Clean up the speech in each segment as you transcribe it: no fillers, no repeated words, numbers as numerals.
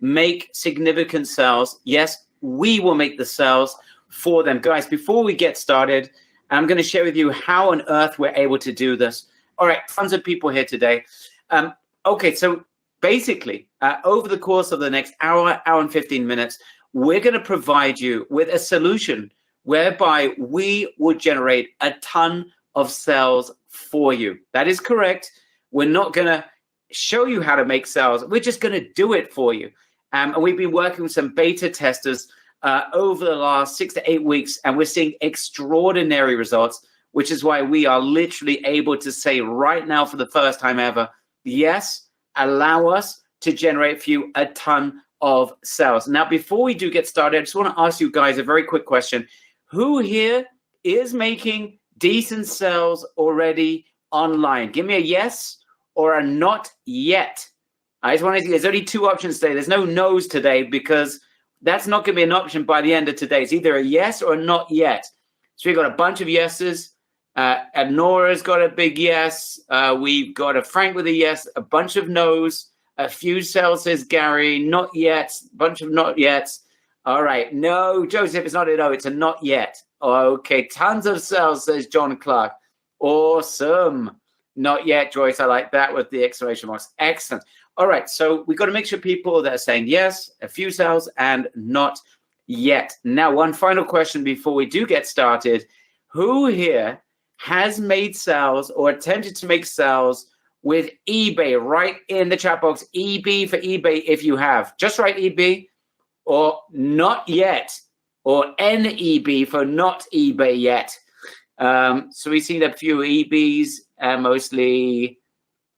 make significant sales. Yes, we will make the sales for them. Guys, before we get started, I'm going to share with you how on earth we're able to do this. All right, tons of people here today. Okay, so basically, over the course of the next hour and 15 minutes, we're going to provide you with a solution whereby we will generate a ton of sales for you. That is correct. We're not going to show you how to make sales. We're just going to do it for you. And we've been working with some beta testers over the last 6 to 8 weeks, and we're seeing extraordinary results, which is why we are literally able to say right now for the first time ever, yes, allow us to generate for you a ton of sales. Now, before we do get started, I just want to ask you guys a very quick question. Who here is making decent sales already online? Give me a yes or a not yet. I just want to, there's only 2 options today. There's no no's today because that's not going to be an option by the end of today. It's either a yes or a not yet. So we've got a bunch of yeses. And Nora's got a big yes. We've got a Frank with a yes, a bunch of no's, a few sales, says Gary, not yet, bunch of not yets. All right. No, Joseph, it's not a no, it's a not yet. Okay. Tons of sales, says John Clark. Awesome. Not yet, Joyce. I like that with the exclamation marks. Excellent. All right. So we've got to make sure people that are saying yes, a few sales, and not yet. Now, one final question before we do get started. Who here has made sales or attempted to make sales with eBay? Right in the chat box, EB for eBay if you have. Just write EB or not yet, or NEB for not eBay yet. So we've seen a few EBs and mostly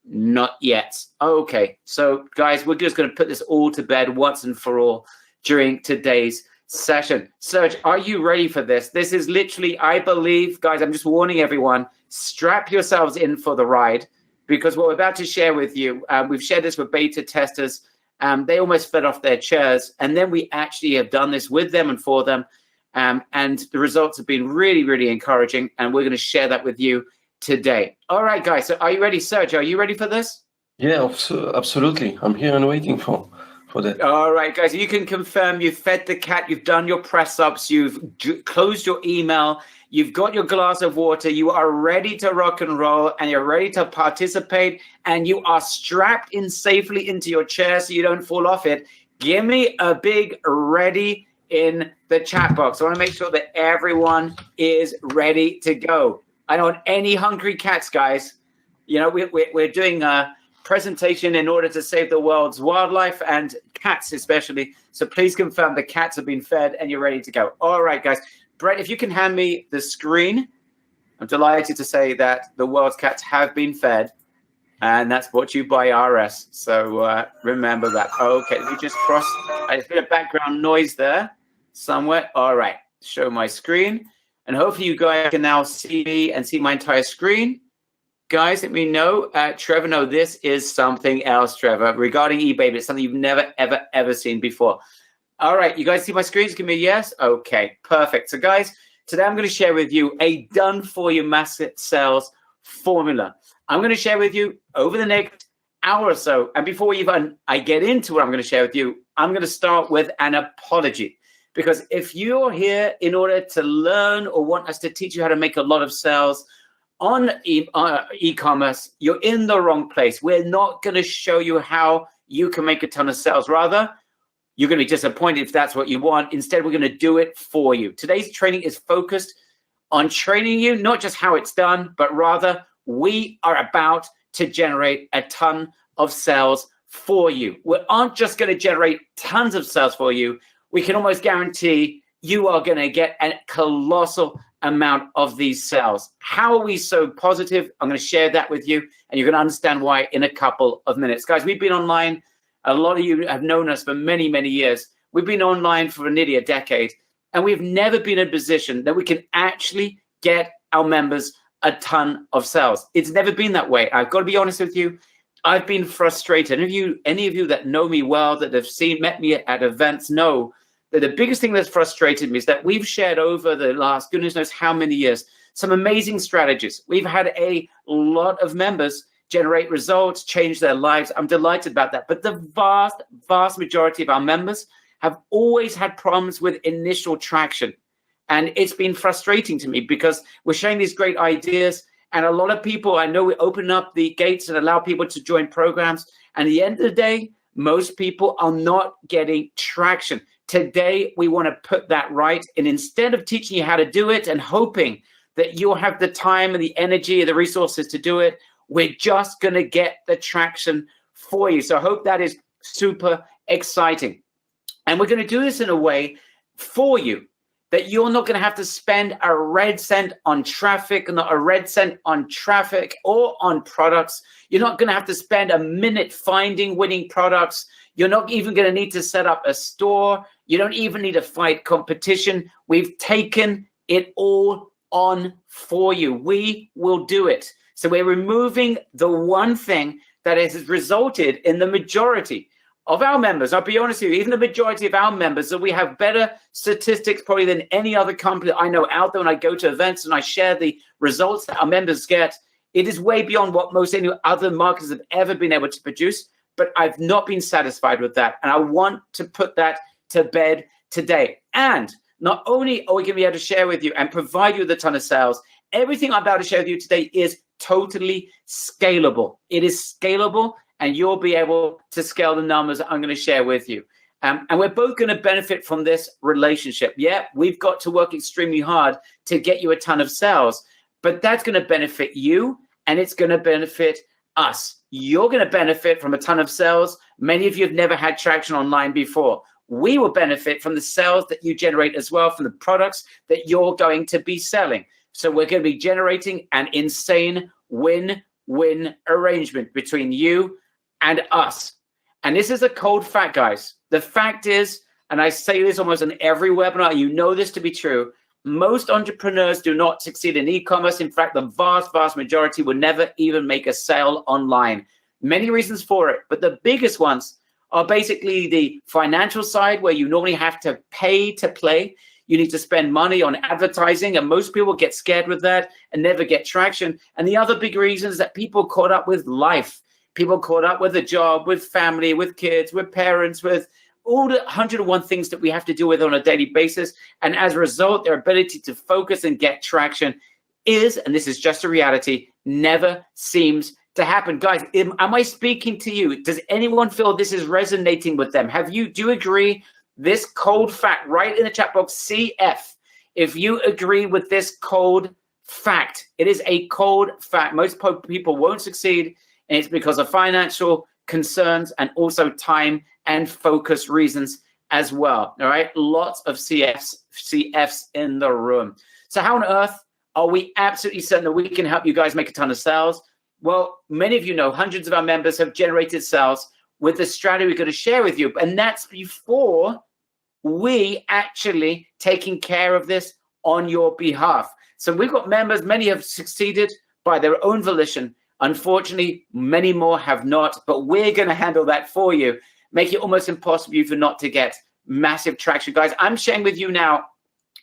not yet. Okay, so guys, we're just going to put this all to bed once and for all during today's session. Serge, are you ready for this? This is literally, I believe, guys, I'm just warning everyone, strap yourselves in for the ride, because what we're about to share with you, we've shared this with beta testers. They almost fell off their chairs, and then we actually have done this with them and for them. And the results have been really, really encouraging, and we're going to share that with you today. All right, guys, so are you ready? Serge, are you ready for this? Yeah, absolutely. I'm here and waiting for that. All right, guys, you can confirm you've fed the cat, you've done your press-ups, you've closed your email, you've got your glass of water, you are ready to rock and roll, and you're ready to participate, and you are strapped in safely into your chair so you don't fall off it. Give me a big ready in the chat box. I want to make sure that everyone is ready to go. I don't want any hungry cats, guys. You know, we're doing a presentation in order to save the world's wildlife and cats especially. So please confirm the cats have been fed and you're ready to go. All right, guys. Brett, if you can hand me the screen. I'm delighted to say that the world's cats have been fed, and that's brought to you by RS. So remember that. Okay, let me just cross. There's been a background noise there somewhere. All right, show my screen. And hopefully you guys can now see me and see my entire screen. Guys, let me know. Trevor, no, this is something else, Trevor, regarding eBay, but it's something you've never, ever, ever seen before. All right, you guys see my screen? Just give me a yes. Okay, perfect. So, guys, today I'm going to share with you a done-for-you massive sales formula. I'm going to share with you over the next hour or so. And before even I get into what I'm going to share with you, I'm going to start with an apology. Because if you're here in order to learn or want us to teach you how to make a lot of sales on e-commerce, you're in the wrong place. We're not going to show you how you can make a ton of sales. Rather, you're going to be disappointed if that's what you want. Instead, we're going to do it for you. Today's training is focused on training you, not just how it's done, but rather we are about to generate a ton of sales for you. We aren't just going to generate tons of sales for you. We can almost guarantee you are going to get a colossal amount of these sales. How are we so positive? I'm going to share that with you, and you're going to understand why in a couple of minutes. Guys, we've been online. A lot of you have known us for many, many years. We've been online for nearly a decade, and we've never been in a position that we can actually get our members a ton of sales. It's never been that way. I've got to be honest with you. I've been frustrated. Any of you that know me well, that have met me at events, know that the biggest thing that's frustrated me is that we've shared over the last goodness knows how many years some amazing strategies. We've had a lot of members generate results, change their lives. I'm delighted about that. But the vast, vast majority of our members have always had problems with initial traction. And it's been frustrating to me because we're sharing these great ideas. And a lot of people, I know we open up the gates and allow people to join programs. And at the end of the day, most people are not getting traction. Today, we want to put that right. And instead of teaching you how to do it and hoping that you'll have the time and the energy and the resources to do it, we're just going to get the traction for you. So I hope that is super exciting. And we're going to do this in a way for you that you're not going to have to spend a red cent on traffic, not a red cent on traffic or on products. You're not going to have to spend a minute finding winning products. You're not even going to need to set up a store. You don't even need to fight competition. We've taken it all on for you. We will do it. So we're removing the one thing that has resulted in the majority of our members. I'll be honest with you, even the majority of our members, that we have better statistics probably than any other company I know out there when I go to events and I share the results that our members get. It is way beyond what most any other marketers have ever been able to produce, but I've not been satisfied with that. And I want to put that to bed today. And not only are we going to be able to share with you and provide you with a ton of sales, everything I'm about to share with you today is totally scalable. It is scalable, and you'll be able to scale the numbers that I'm going to share with you. And we're both going to benefit from this relationship. Yeah, we've got to work extremely hard to get you a ton of sales, but that's going to benefit you, and it's going to benefit us. You're going to benefit from a ton of sales. Many of you have never had traction online before. We will benefit from the sales that you generate as well, from the products that you're going to be selling. So we're going to be generating an insane win-win arrangement between you and us. And this is a cold fact, guys. The fact is, and I say this almost in every webinar, you know this to be true, most entrepreneurs do not succeed in e-commerce. In fact, the vast, vast majority will never even make a sale online. Many reasons for it, but the biggest ones are basically the financial side, where you normally have to pay to play. You need to spend money on advertising, and most people get scared with that and never get traction. And the other big reason is that people caught up with life. People caught up with a job, with family, with kids, with parents, with all the 101 things that we have to deal with on a daily basis. And as a result, their ability to focus and get traction is, and this is just a reality, never seems to happen. Guys, am I speaking to you? Does anyone feel this is resonating with them? Do you agree? This cold fact, right in the chat box, CF. If you agree with this cold fact, it is a cold fact. Most people won't succeed, and it's because of financial concerns and also time and focus reasons as well. All right, lots of CFs in the room. So how on earth are we absolutely certain that we can help you guys make a ton of sales? Well, many of you know hundreds of our members have generated sales with the strategy we're going to share with you. And that's before we actually taking care of this on your behalf. So we've got members, many have succeeded by their own volition. Unfortunately, many more have not, but we're going to handle that for you, make it almost impossible for not to get massive traction. Guys, I'm sharing with you now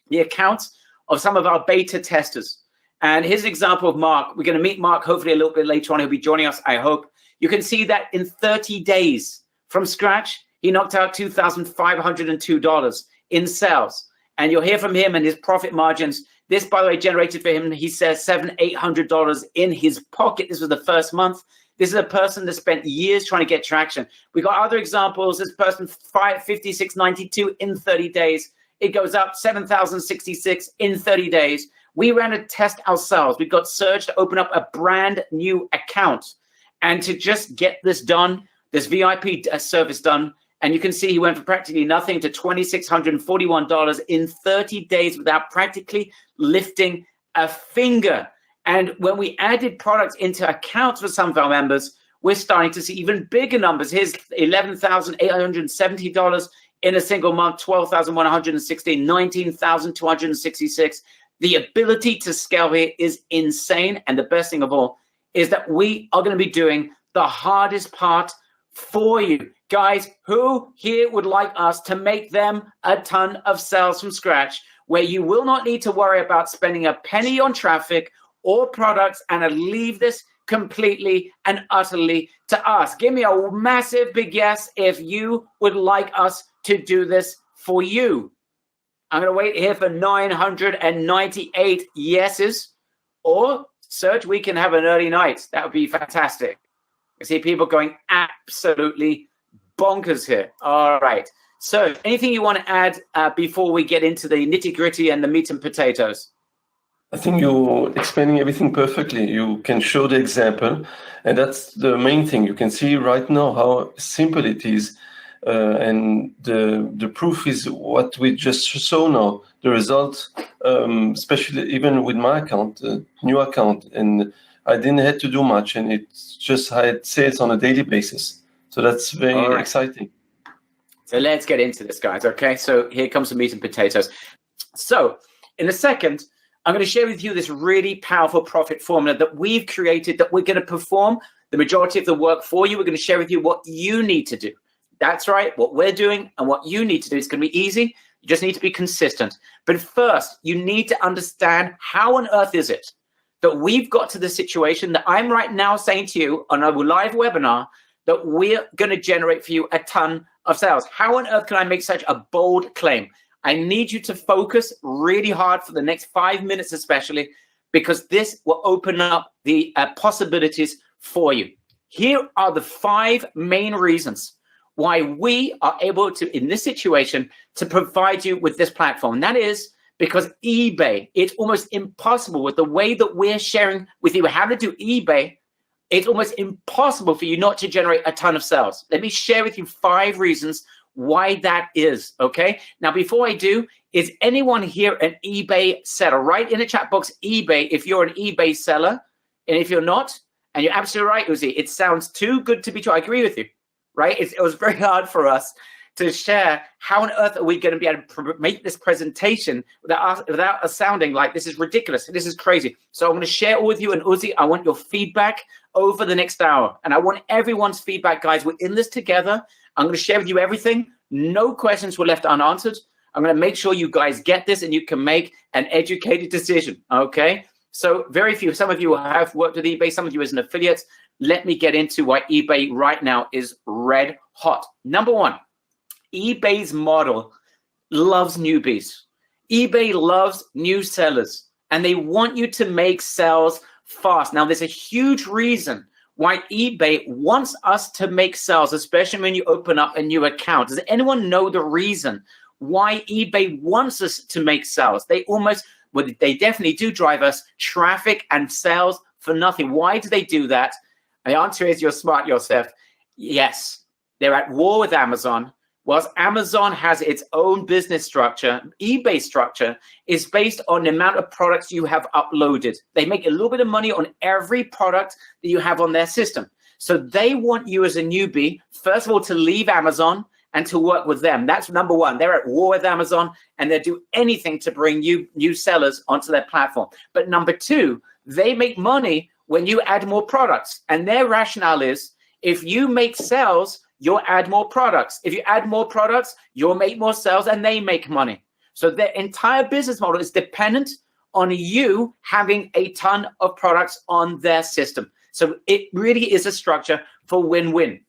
the accounts of some of our beta testers. And here's an example of Mark. We're going to meet Mark hopefully a little bit later on. He'll be joining us, I hope. You can see that in 30 days from scratch, he knocked out $2,502 in sales. And you'll hear from him and his profit margins. This, by the way, generated for him, he says, $700-800 in his pocket. This was the first month. This is a person that spent years trying to get traction. We got other examples. This person, $56.92 in 30 days. It goes up $7,066 in 30 days. We ran a test ourselves. We got Serge to open up a brand new account. And to just get this done, this VIP service done, and you can see he went from practically nothing to $2,641 in 30 days without practically lifting a finger. And when we added products into accounts for some of our members, we're starting to see even bigger numbers. Here's $11,870 in a single month, $12,116, $19,266. The ability to scale here is insane. And the best thing of all is that we are going to be doing the hardest part for you. Guys, who here would like us to make them a ton of sales from scratch, where you will not need to worry about spending a penny on traffic or products and leave this completely and utterly to us. Give me a massive big yes if you would like us to do this for you. I'm going to wait here for 998 yeses. Or, Serge, we can have an early night. That would be fantastic. I see people going absolutely bonkers here. All right. So anything you want to add before we get into the nitty-gritty and the meat and potatoes? I think you're explaining everything perfectly. You can show the example, and that's the main thing. You can see right now how simple it is, and the proof is what we just saw now. The result, especially even with my account, new account, and I didn't have to do much, and it just had sales on a daily basis. So that's very exciting. So let's get into this, guys. Okay, so here comes the meat and potatoes. So in a second, I'm going to share with you this really powerful profit formula that we've created, that we're going to perform the majority of the work for you. We're going to share with you what you need to do. That's right, what we're doing and what you need to do. It's going to be easy. You just need to be consistent. But first, you need to understand how on earth is it that we've got to the situation that I'm right now saying to you on a live webinar that we're going to generate for you a ton of sales. How on earth can I make such a bold claim? I need you to focus really hard for the next 5 minutes especially, because this will open up the possibilities for you. Here are the 5 main reasons why we are able to, in this situation, to provide you with this platform. And that is because eBay, it's almost impossible with the way that we're sharing with you how to do eBay. It's almost impossible for you not to generate a ton of sales. Let me share with you 5 reasons why that is, okay? Now, before I do, is anyone here an eBay seller? Write in the chat box eBay if you're an eBay seller. And if you're not, and you're absolutely right, Uzi, it sounds too good to be true. I agree with you, right? It was very hard for us to share how on earth are we going to be able to make this presentation without us sounding like this is ridiculous. This is crazy. So I'm going to share all with you. And Uzi, I want your feedback over the next hour. And I want everyone's feedback, guys. We're in this together. I'm going to share with you everything. No questions were left unanswered. I'm going to make sure you guys get this and you can make an educated decision, okay? So very few, some of you have worked with eBay, some of you as an affiliate. Let me get into why eBay right now is red hot. Number 1, eBay's model loves newbies. eBay loves new sellers, and they want you to make sales fast. Now, there's a huge reason why eBay wants us to make sales, especially when you open up a new account. Does anyone know the reason why eBay wants us to make sales? They definitely do drive us traffic and sales for nothing. Why do they do that? The answer is you're smart yourself. Yes, they're at war with Amazon. Whilst Amazon has its own business structure, eBay structure is based on the amount of products you have uploaded. They make a little bit of money on every product that you have on their system. So they want you as a newbie, first of all, to leave Amazon and to work with them. That's number 1. They're at war with Amazon, and they do anything to bring new sellers onto their platform. But number 2, they make money when you add more products. And their rationale is, if you make sales, you'll add more products. If you add more products, you'll make more sales and they make money. So their entire business model is dependent on you having a ton of products on their system. So it really is a structure for win-win.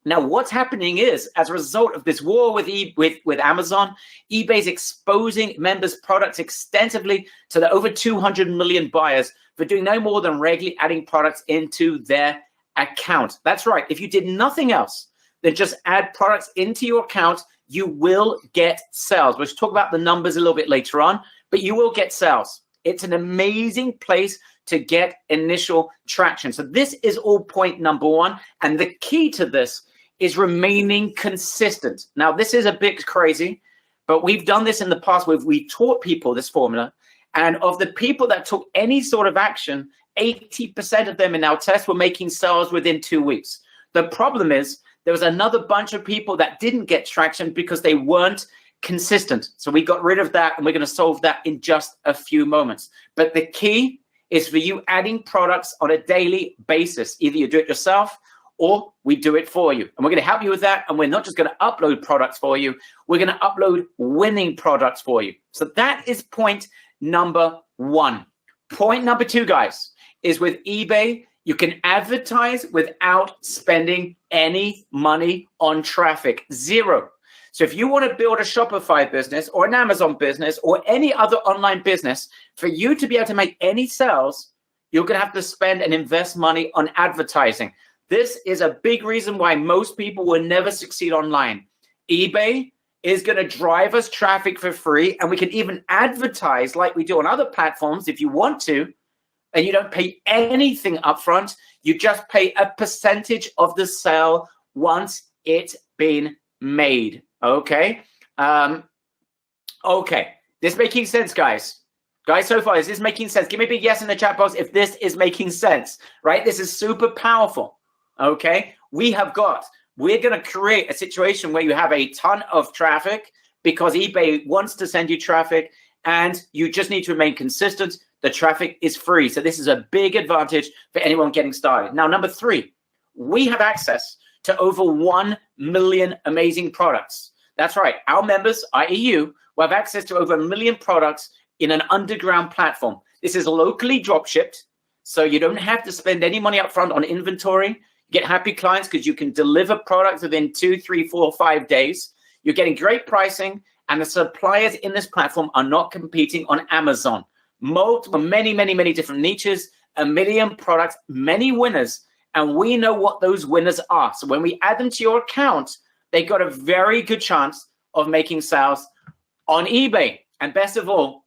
Now, what's happening is, as a result of this war with Amazon, eBay's exposing members' products extensively to the over 200 million buyers for doing no more than regularly adding products into their account. That's right. If you did nothing else, then just add products into your account, you will get sales. We'll talk about the numbers a little bit later on, but you will get sales. It's an amazing place to get initial traction. So this is all point number 1. And the key to this is remaining consistent. Now, this is a bit crazy, but we've done this in the past where we taught people this formula. And of the people that took any sort of action, 80% of them in our test were making sales within 2 weeks. The problem is, there was another bunch of people that didn't get traction because they weren't consistent. So we got rid of that, and we're going to solve that in just a few moments. But the key is for you adding products on a daily basis. Either you do it yourself or we do it for you. And we're going to help you with that. And we're not just going to upload products for you. We're going to upload winning products for you. So that is point number 1. Point number 2, guys, is with eBay, You can advertise without spending any money on traffic, zero. So if you want to build a Shopify business or an Amazon business or any other online business, for you to be able to make any sales, you're going to have to spend and invest money on advertising. This is a big reason why most people will never succeed online. eBay is going to drive us traffic for free, and we can even advertise like we do on other platforms if you want to, and you don't pay anything upfront. You just pay a percentage of the sale once it's been made. Okay. Okay. This making sense, guys? Guys, so far, is this making sense? Give me a big yes in the chat box if this is making sense, right? This is super powerful. Okay. We're going to create a situation where you have a ton of traffic because eBay wants to send you traffic, and you just need to remain consistent. The traffic is free. So this is a big advantage for anyone getting started. Now, number 3, we have access to over 1 million amazing products. That's right. Our members, i.e. you, will have access to over 1 million products in an underground platform. This is locally drop shipped, so you don't have to spend any money up front on inventory. You get happy clients because you can deliver products within 2, 3, 4, 5 days. You're getting great pricing, and the suppliers in this platform are not competing on Amazon. Many different niches, 1 million products, many winners, and we know what those winners are. So when we add them to your account, they got a very good chance of making sales on eBay. And best of all,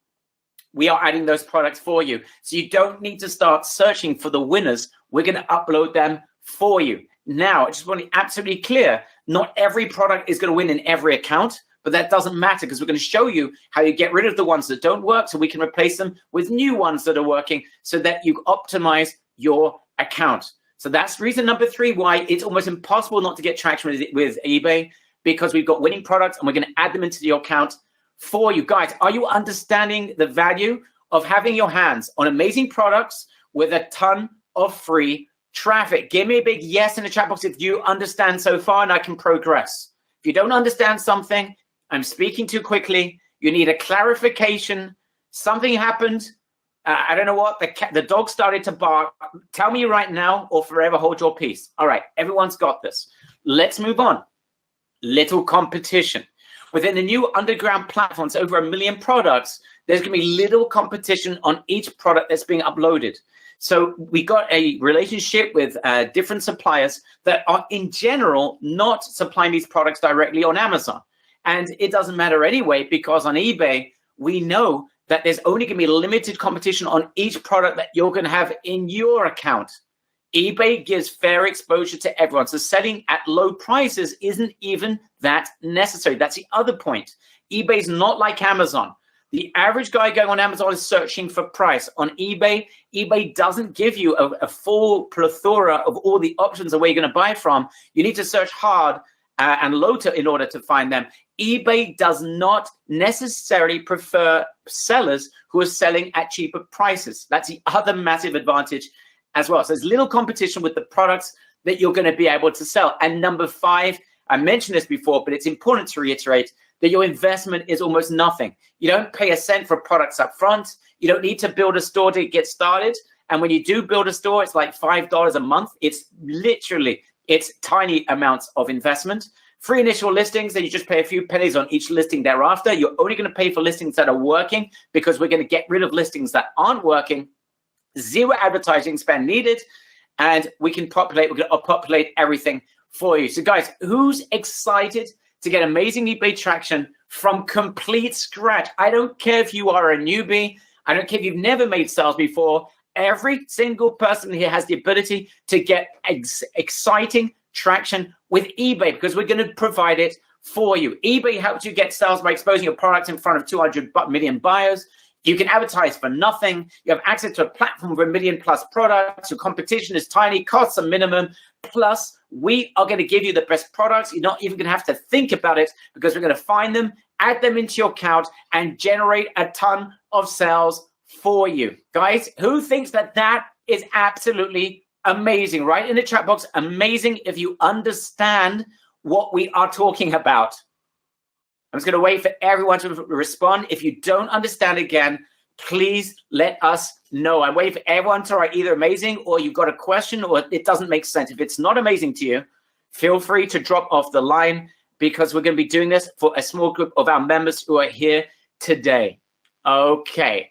we are adding those products for you. So you don't need to start searching for the winners. We're going to upload them for you. Now, I just want to be absolutely clear, not every product is going to win in every account. But that doesn't matter because we're going to show you how you get rid of the ones that don't work so we can replace them with new ones that are working so that you optimize your account. So that's reason number 3 why it's almost impossible not to get traction with eBay, because we've got winning products and we're going to add them into your account for you. Guys, are you understanding the value of having your hands on amazing products with a ton of free traffic? Give me a big yes in the chat box if you understand so far and I can progress. If you don't understand something, I'm speaking too quickly, you need a clarification, something happened, I don't know what, the dog started to bark, tell me right now or forever hold your peace. All right, everyone's got this. Let's move on. Little competition. Within the new underground platforms, over 1 million products, there's going to be little competition on each product that's being uploaded. So we got a relationship with different suppliers that are in general not supplying these products directly on Amazon. And it doesn't matter anyway, because on eBay, we know that there's only going to be limited competition on each product that you're going to have in your account. eBay gives fair exposure to everyone. So selling at low prices isn't even that necessary. That's the other point. eBay's not like Amazon. The average guy going on Amazon is searching for price. On eBay, eBay doesn't give you a full plethora of all the options of where you're going to buy from. You need to search hard and low in order to find them. eBay does not necessarily prefer sellers who are selling at cheaper prices. That's the other massive advantage as well. So there's little competition with the products that you're going to be able to sell. And number 5, I mentioned this before, but it's important to reiterate that your investment is almost nothing. You don't pay a cent for products up front. You don't need to build a store to get started. And when you do build a store, it's like $5 a month. It's tiny amounts of investment. Free initial listings, then you just pay a few pennies on each listing thereafter. You're only going to pay for listings that are working because we're going to get rid of listings that aren't working. 0 advertising spend needed, and we're going to populate everything for you. So guys, who's excited to get amazing eBay traction from complete scratch? I don't care if you are a newbie. I don't care if you've never made sales before. Every single person here has the ability to get exciting traction with eBay because we're going to provide it for you. eBay helps you get sales by exposing your products in front of 200 million buyers. You can advertise for nothing. You have access to a platform with 1 million plus products. Your competition is tiny, costs are minimum. Plus, we are going to give you the best products. You're not even going to have to think about it because we're going to find them, add them into your account, and generate a ton of sales for you. Guys, who thinks that that is absolutely amazing? Right in the chat box, amazing if you understand what we are talking about. I'm just going to wait for everyone to respond. If you don't understand again, please let us know. I'm waiting for everyone to write either amazing or you've got a question or it doesn't make sense. If it's not amazing to you, feel free to drop off the line because we're going to be doing this for a small group of our members who are here today. Okay.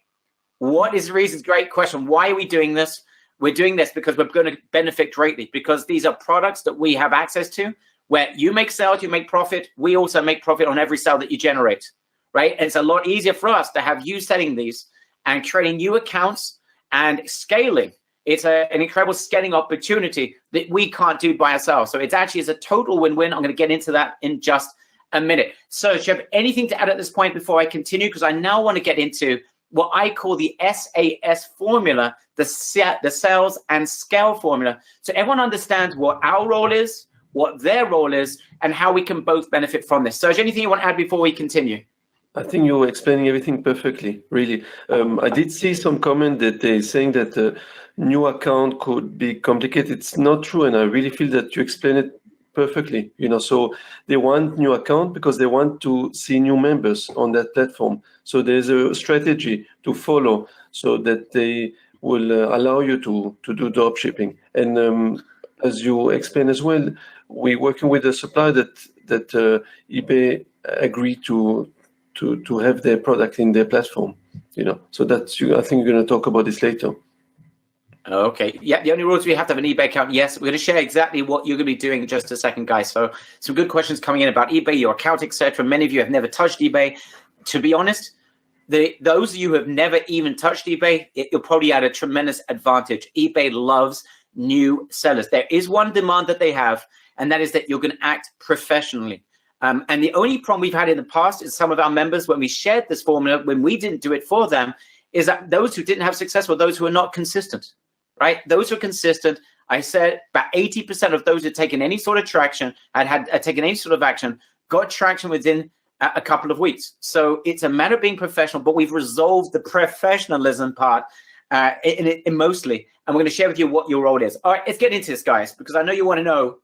What is the reason? Great question. Why are we doing this? We're doing this because we're going to benefit greatly because these are products that we have access to where you make sales, you make profit. We also make profit on every sale that you generate, right? And it's a lot easier for us to have you setting these and creating new accounts and scaling. It's an incredible scaling opportunity that we can't do by ourselves. So it's a total win-win. I'm going to get into that in just a minute. So do you have anything to add at this point before I continue? Because I now want to get into what I call the SAS formula, the sales and scale formula. So everyone understands what our role is, what their role is, and how we can both benefit from this. So is there anything you want to add before we continue? I think you were explaining everything perfectly, really. I did see some comment that they're saying that a new account could be complicated. It's not true, and I really feel that you explained it perfectly. So they want new account because they want to see new members on that platform. So there's a strategy to follow so that they will allow you to do drop shipping. And as you explained as well, we're working with a supplier that eBay agreed to have their product in their platform. So that's I think you're going to talk about this later. Okay. Yeah, the only rules we have to have an eBay account. Yes, we're going to share exactly what you're going to be doing in just a second, guys. So some good questions coming in about eBay, your account, etc. Many of you have never touched eBay. To be honest, those of you who have never even touched eBay, you're probably at a tremendous advantage. eBay loves new sellers. There is one demand that they have, and that is that you're going to act professionally. And the only problem we've had in the past is some of our members, when we shared this formula, when we didn't do it for them, is that those who didn't have success were those who are not consistent, right? Those who are consistent, I said about 80% of those who had taken any sort of traction and had taken any sort of action got traction within a couple of weeks. So it's a matter of being professional, but we've resolved the professionalism part in mostly. And we're going to share with you what your role is. All right, let's get into this, guys, because I know you want to know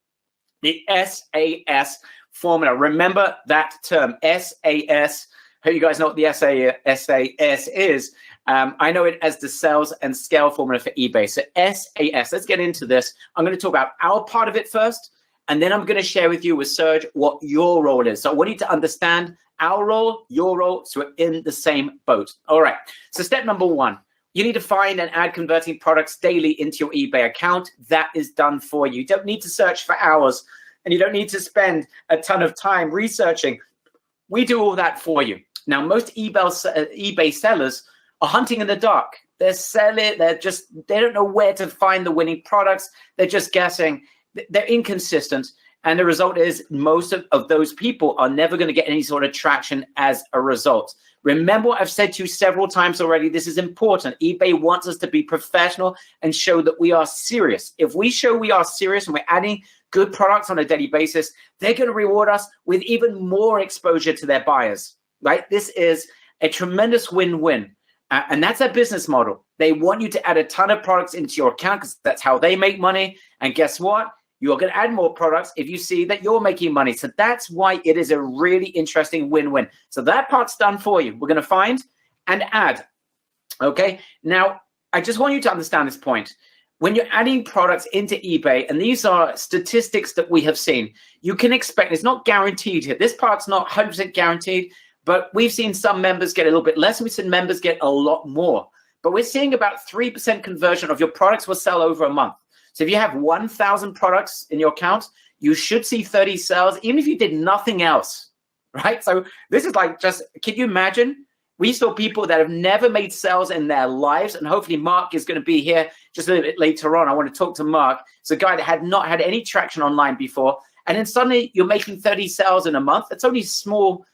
the SAS formula. Remember that term, SAS. Hope you guys know what the SAS is. I know it as the sales and scale formula for eBay. So SAS, let's get into this. I'm going to talk about our part of it first, and then I'm going to share with you with Serge what your role is. So I want you to understand our role, your role, so we're in the same boat. All right. So step number one, you need to find and add converting products daily into your eBay account. That is done for you. You don't need to search for hours, and you don't need to spend a ton of time researching. We do all that for you. Now, most eBay sellers are hunting in the dark. They're selling, they don't know where to find the winning products. They're just guessing. They're inconsistent. And the result is most of those people are never going to get any sort of traction as a result. Remember what I've said to you several times already. This is important. eBay wants us to be professional and show that we are serious. If we show we are serious and we're adding good products on a daily basis, they're going to reward us with even more exposure to their buyers, right? This is a tremendous win-win. And that's their business model. They want you to add a ton of products into your account because that's how they make money. And guess what? You're going to add more products if you see that you're making money. So that's why it is a really interesting win-win. So that part's done for you. We're going to find and add. Okay. Now, I just want you to understand this point. When you're adding products into eBay, and these are statistics that we have seen, you can expect, it's not guaranteed here. This part's not 100% guaranteed, but we've seen some members get a little bit less, and we've seen members get a lot more. But we're seeing about 3% conversion of your products will sell over a month. So if you have 1,000 products in your account, you should see 30 sales, even if you did nothing else, right? So this is like just, can you imagine? We saw people that have never made sales in their lives, and hopefully Mark is going to be here just a little bit later on. I want to talk to Mark. It's a guy that had not had any traction online before, and then suddenly you're making 30 sales in a month. That's only small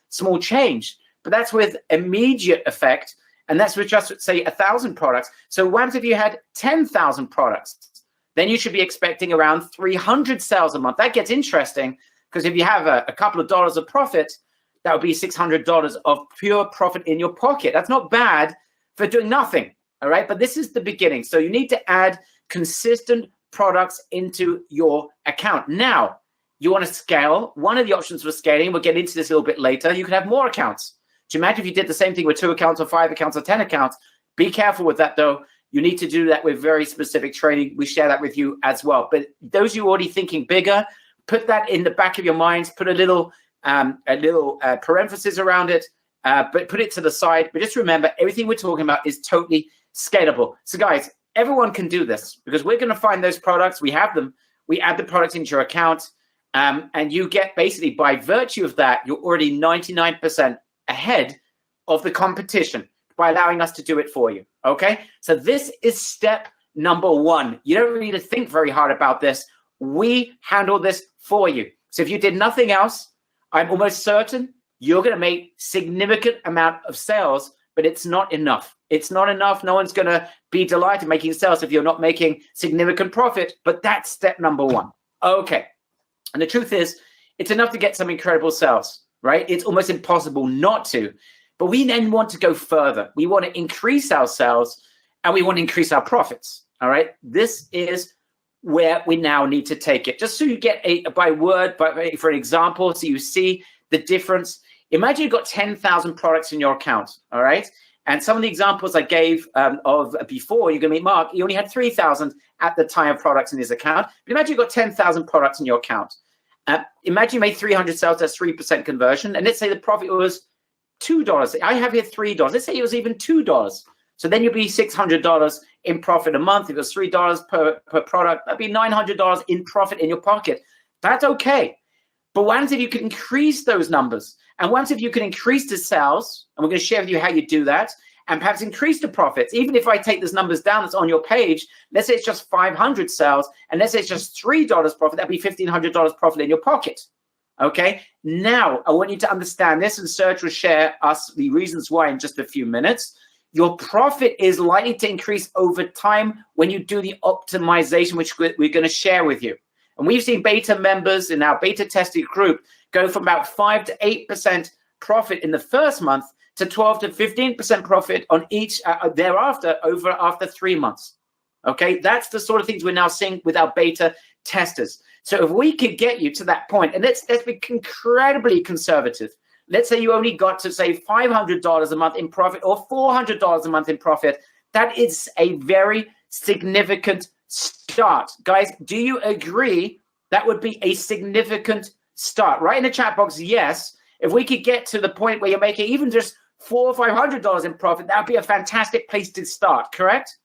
change, but that's with immediate effect, and that's with just, say, 1,000 products. So what if you had 10,000 products? Then you should be expecting around 300 sales a month. That gets interesting, because if you have a couple of dollars of profit, that would be $600 of pure profit in your pocket. That's not bad for doing nothing, all right? But this is the beginning. So you need to add consistent products into your account. Now, you want to scale. One of the options for scaling, we'll get into this a little bit later, you can have more accounts. Do you imagine if you did the same thing with 2 accounts or 5 accounts or 10 accounts? Be careful with that, though. You need to do that with very specific training. We share that with you as well. But those of you already thinking bigger, put that in the back of your minds. Put a little parenthesis around it, but put it to the side. But just remember, everything we're talking about is totally scalable. So, guys, everyone can do this because we're going to find those products. We have them. We add the products into your account, and you get basically by virtue of that, you're already 99% ahead of the competition by allowing us to do it for you. Okay, so this is step number one. You don't need to think very hard about this. We handle this for you. So if you did nothing else, I'm almost certain you're going to make significant amount of sales, but it's not enough. It's not enough. No one's going to be delighted making sales if you're not making significant profit, but that's step number one. Okay, and the truth is, it's enough to get some incredible sales, right? It's almost impossible not to. But we then want to go further. We want to increase our sales and we want to increase our profits. All right. This is where we now need to take it. Just so you get for an example, so you see the difference. Imagine you've got 10,000 products in your account. All right. And some of the examples I gave of before, you're going to meet Mark, he only had 3,000 at the time of products in his account. But imagine you've got 10,000 products in your account. Imagine you made 300 sales, that's 3% conversion. And let's say the profit was $2. I have here $3. Let's say it was even $2. So then you'd be $600 in profit a month. If it was $3 per product, that'd be $900 in profit in your pocket. That's okay. But once if you can increase those numbers, and once if you can increase the sales, and we're going to share with you how you do that, and perhaps increase the profits. Even if I take those numbers down that's on your page, let's say it's just 500 sales, and let's say it's just $3 profit, that'd be $1,500 profit in your pocket. Okay, now I want you to understand this, and Serge will share us the reasons why in just a few minutes. Your profit is likely to increase over time when you do the optimization, which we're going to share with you. And we've seen beta members in our beta tested group go from about 5 to 8% profit in the first month to 12 to 15% profit on each thereafter after 3 months. Okay, that's the sort of things we're now seeing with our beta testers. So if we could get you to that point, and let's be incredibly conservative. Let's say you only got to say $500 a month in profit or $400 a month in profit. That is a very significant start. Guys, do you agree that would be a significant start? Write in the chat box, yes. If we could get to the point where you're making even just $400 or $500 in profit, that would be a fantastic place to start, correct?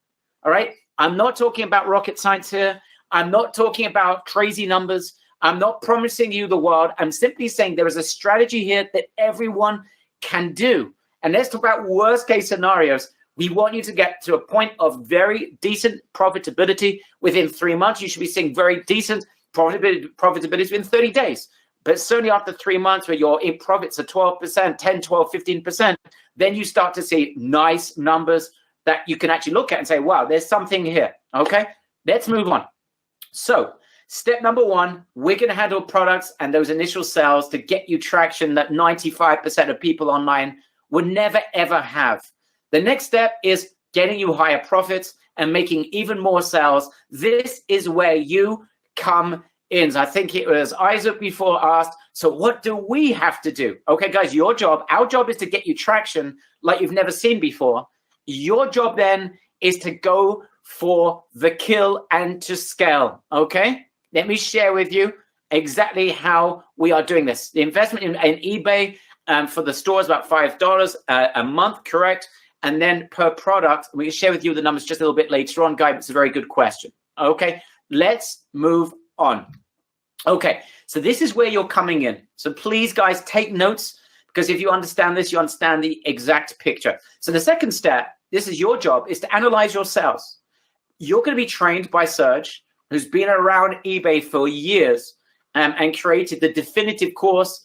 All right. I'm not talking about rocket science here. I'm not talking about crazy numbers. I'm not promising you the world. I'm simply saying there is a strategy here that everyone can do. And let's talk about worst case scenarios. We want you to get to a point of very decent profitability within 3 months. You should be seeing very decent profitability within 30 days. But certainly after 3 months where your profits are 12%, 10, 12, 15%, then you start to see nice numbers that you can actually look at and say, wow, there's something here. Okay, let's move on. So step number one, we're going to handle products and those initial sales to get you traction that 95% of people online would never, ever have. The next step is getting you higher profits and making even more sales. This is where you come in. So I think it was Isaac before asked, so what do we have to do? Okay, guys, our job is to get you traction like you've never seen before. Your job then is to go for the kill and to scale, okay? Let me share with you exactly how we are doing this. The investment in eBay for the store is about $5 a month, correct? And then per product, we can share with you the numbers just a little bit later on, Guy, but it's a very good question. Okay, let's move on. Okay, so this is where you're coming in. So please, guys, take notes, because if you understand this, you understand the exact picture. So the second step, this is your job, is to analyze your sales. You're going to be trained by Serge, who's been around eBay for years and created the definitive course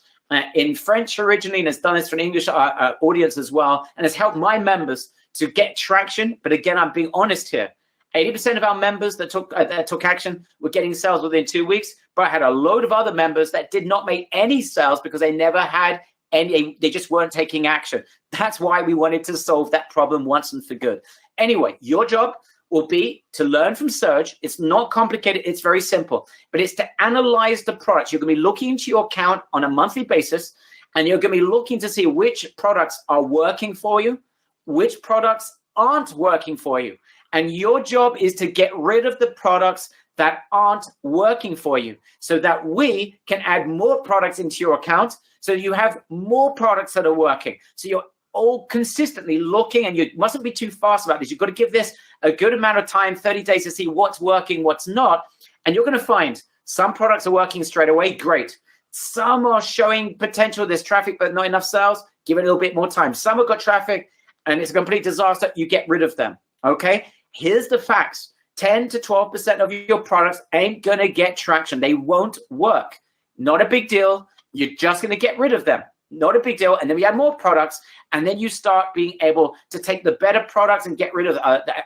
in French originally, and has done this for an English audience as well, and has helped my members to get traction. But again, I'm being honest here. 80% of our members that took action were getting sales within 2 weeks, but I had a load of other members that did not make any sales because they never had any, they just weren't taking action. That's why we wanted to solve that problem once and for good. Anyway, your job will be to learn from Serge. It's not complicated. It's very simple, but it's to analyze the products. You're going to be looking into your account on a monthly basis, and you're going to be looking to see which products are working for you, which products aren't working for you. And your job is to get rid of the products that aren't working for you so that we can add more products into your account so you have more products that are working. So you're all consistently looking, and you mustn't be too fast about this. You've got to give this a good amount of time, 30 days, to see what's working, what's not. And you're going to find some products are working straight away. Great. Some are showing potential. There's traffic, but not enough sales. Give it a little bit more time. Some have got traffic and it's a complete disaster. You get rid of them. Okay. Here's the facts. 10 to 12% of your products ain't going to get traction. They won't work. Not a big deal. You're just going to get rid of them. Not a big deal. And then we add more products, and then you start being able to take the better products and get rid of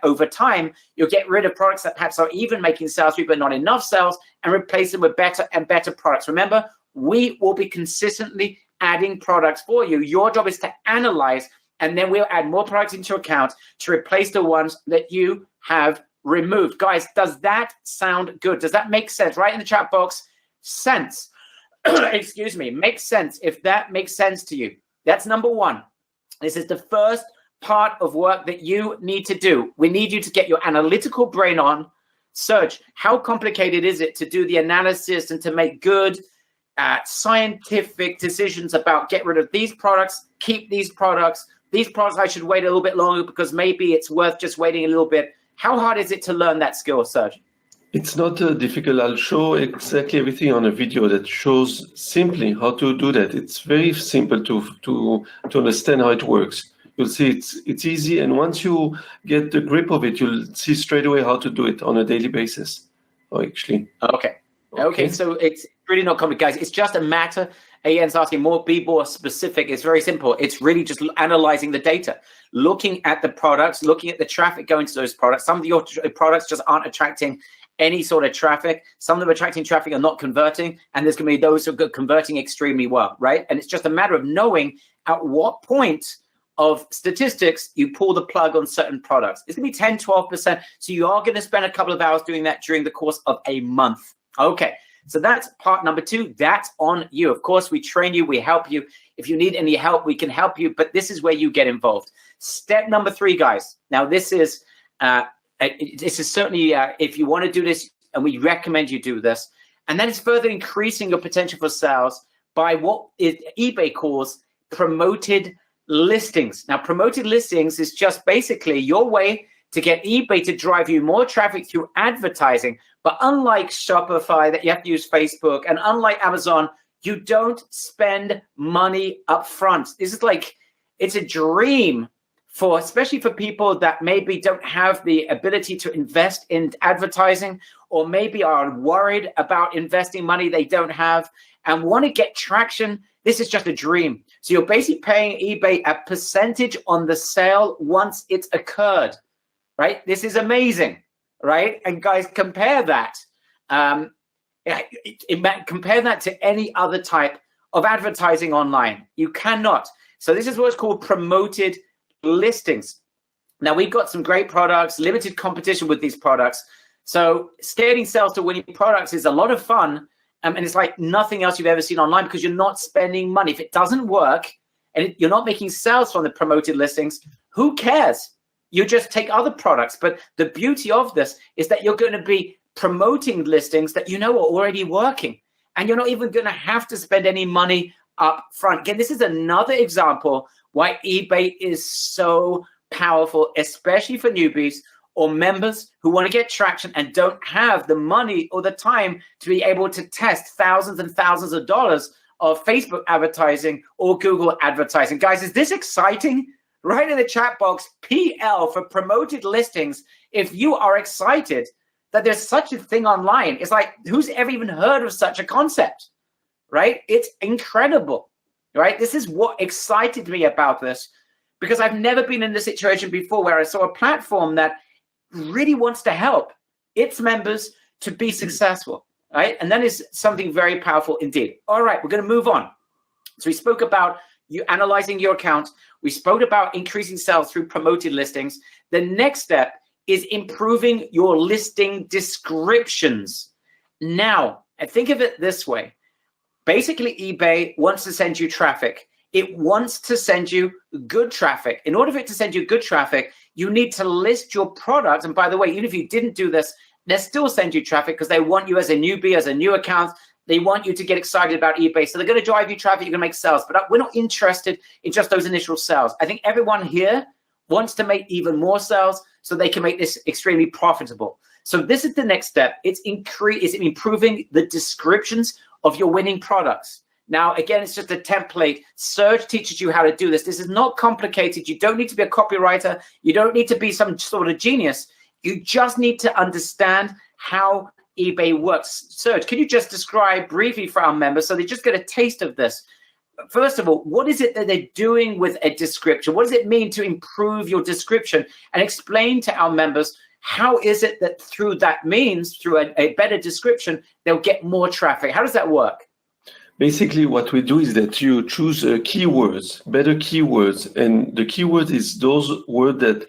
over time. You'll get rid of products that perhaps are even making sales for you, but not enough sales, and replace them with better and better products. Remember, we will be consistently adding products for you. Your job is to analyze, and then we'll add more products into your account to replace the ones that you have removed. Guys, does that sound good? Does that make sense? Write in the chat box, sense. Excuse me, makes sense. If that makes sense to you, that's number one. This is the first part of work that you need to do. We need you to get your analytical brain on. Serge, how complicated is it to do the analysis and to make good scientific decisions about get rid of these products, keep these products I should wait a little bit longer because maybe it's worth just waiting a little bit. How hard is it to learn that skill, Serge? It's not difficult. I'll show exactly everything on a video that shows simply how to do that. It's very simple to understand how it works. You'll see it's easy, and once you get the grip of it, you'll see straight away how to do it on a daily basis. Oh, actually. Okay, so it's really not complicated, guys. It's just a matter. Ian's asking be more specific. It's very simple. It's really just analyzing the data, looking at the products, looking at the traffic going to those products. Some of your products just aren't attracting any sort of traffic. Some of them attracting traffic are not converting, and there's going to be those who are converting extremely well, right? And it's just a matter of knowing at what point of statistics you pull the plug on certain products. It's going to be 10, 12%. So you are going to spend a couple of hours doing that during the course of a month. Okay, so that's part number 2. That's on you. Of course, we train you, we help you. If you need any help, we can help you, but this is where you get involved. Step number 3, guys. Now, this is certainly, if you want to do this, and we recommend you do this, and that is further increasing your potential for sales by what eBay calls promoted listings. Now, promoted listings is just basically your way to get eBay to drive you more traffic through advertising. But unlike Shopify, that you have to use Facebook, and unlike Amazon, you don't spend money up front. This is like, it's a dream especially for people that maybe don't have the ability to invest in advertising, or maybe are worried about investing money they don't have and want to get traction. This is just a dream. So you're basically paying eBay a percentage on the sale once it's occurred, right? This is amazing, right? And guys, compare that. Compare that to any other type of advertising online. You cannot. So this is what's called promoted listings. Now, we've got some great products, limited competition with these products. So scaling sales to winning products is a lot of fun. And it's like nothing else you've ever seen online because you're not spending money. If it doesn't work and you're not making sales from the promoted listings, who cares? You just take other products. But the beauty of this is that you're going to be promoting listings that you know are already working. And you're not even going to have to spend any money up front. Again, this is another example why eBay is so powerful, especially for newbies or members who want to get traction and don't have the money or the time to be able to test thousands and thousands of dollars of Facebook advertising or Google advertising. Guys, is this exciting? Write in the chat box PL for promoted listings if you are excited that there's such a thing online. It's like, who's ever even heard of such a concept, right? It's incredible, right? This is what excited me about this, because I've never been in this situation before where I saw a platform that really wants to help its members to be successful, right? And that is something very powerful indeed. All right, we're going to move on. So we spoke about you analyzing your account. We spoke about increasing sales through promoted listings. The next step is improving your listing descriptions. Now, I think of it this way. Basically, eBay wants to send you traffic. It wants to send you good traffic. In order for it to send you good traffic, you need to list your product. And by the way, even if you didn't do this, they still send you traffic because they want you as a newbie, as a new account. They want you to get excited about eBay. So they're going to drive you traffic. You're going to make sales. But we're not interested in just those initial sales. I think everyone here wants to make even more sales so they can make this extremely profitable. So this is the next step. It's improving the descriptions of your winning products. Now, again, it's just a template. Surge teaches you how to do this. This is not complicated. You don't need to be a copywriter. You don't need to be some sort of genius. You just need to understand how eBay works. Surge, can you just describe briefly for our members so they just get a taste of this? First of all, what is it that they're doing with a description? What does it mean to improve your description? And explain to our members, how is it that through that means, through a better description, they'll get more traffic? How does that work? Basically, what we do is that you choose keywords, better keywords, and the keyword is those words that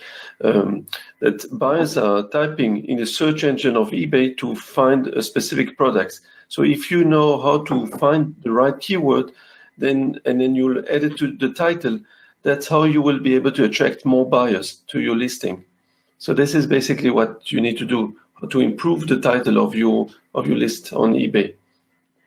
buyers are typing in the search engine of eBay to find a specific product. So if you know how to find the right keyword, then you'll add it to the title. That's how you will be able to attract more buyers to your listing. So this is basically what you need to do to improve the title of your list on eBay.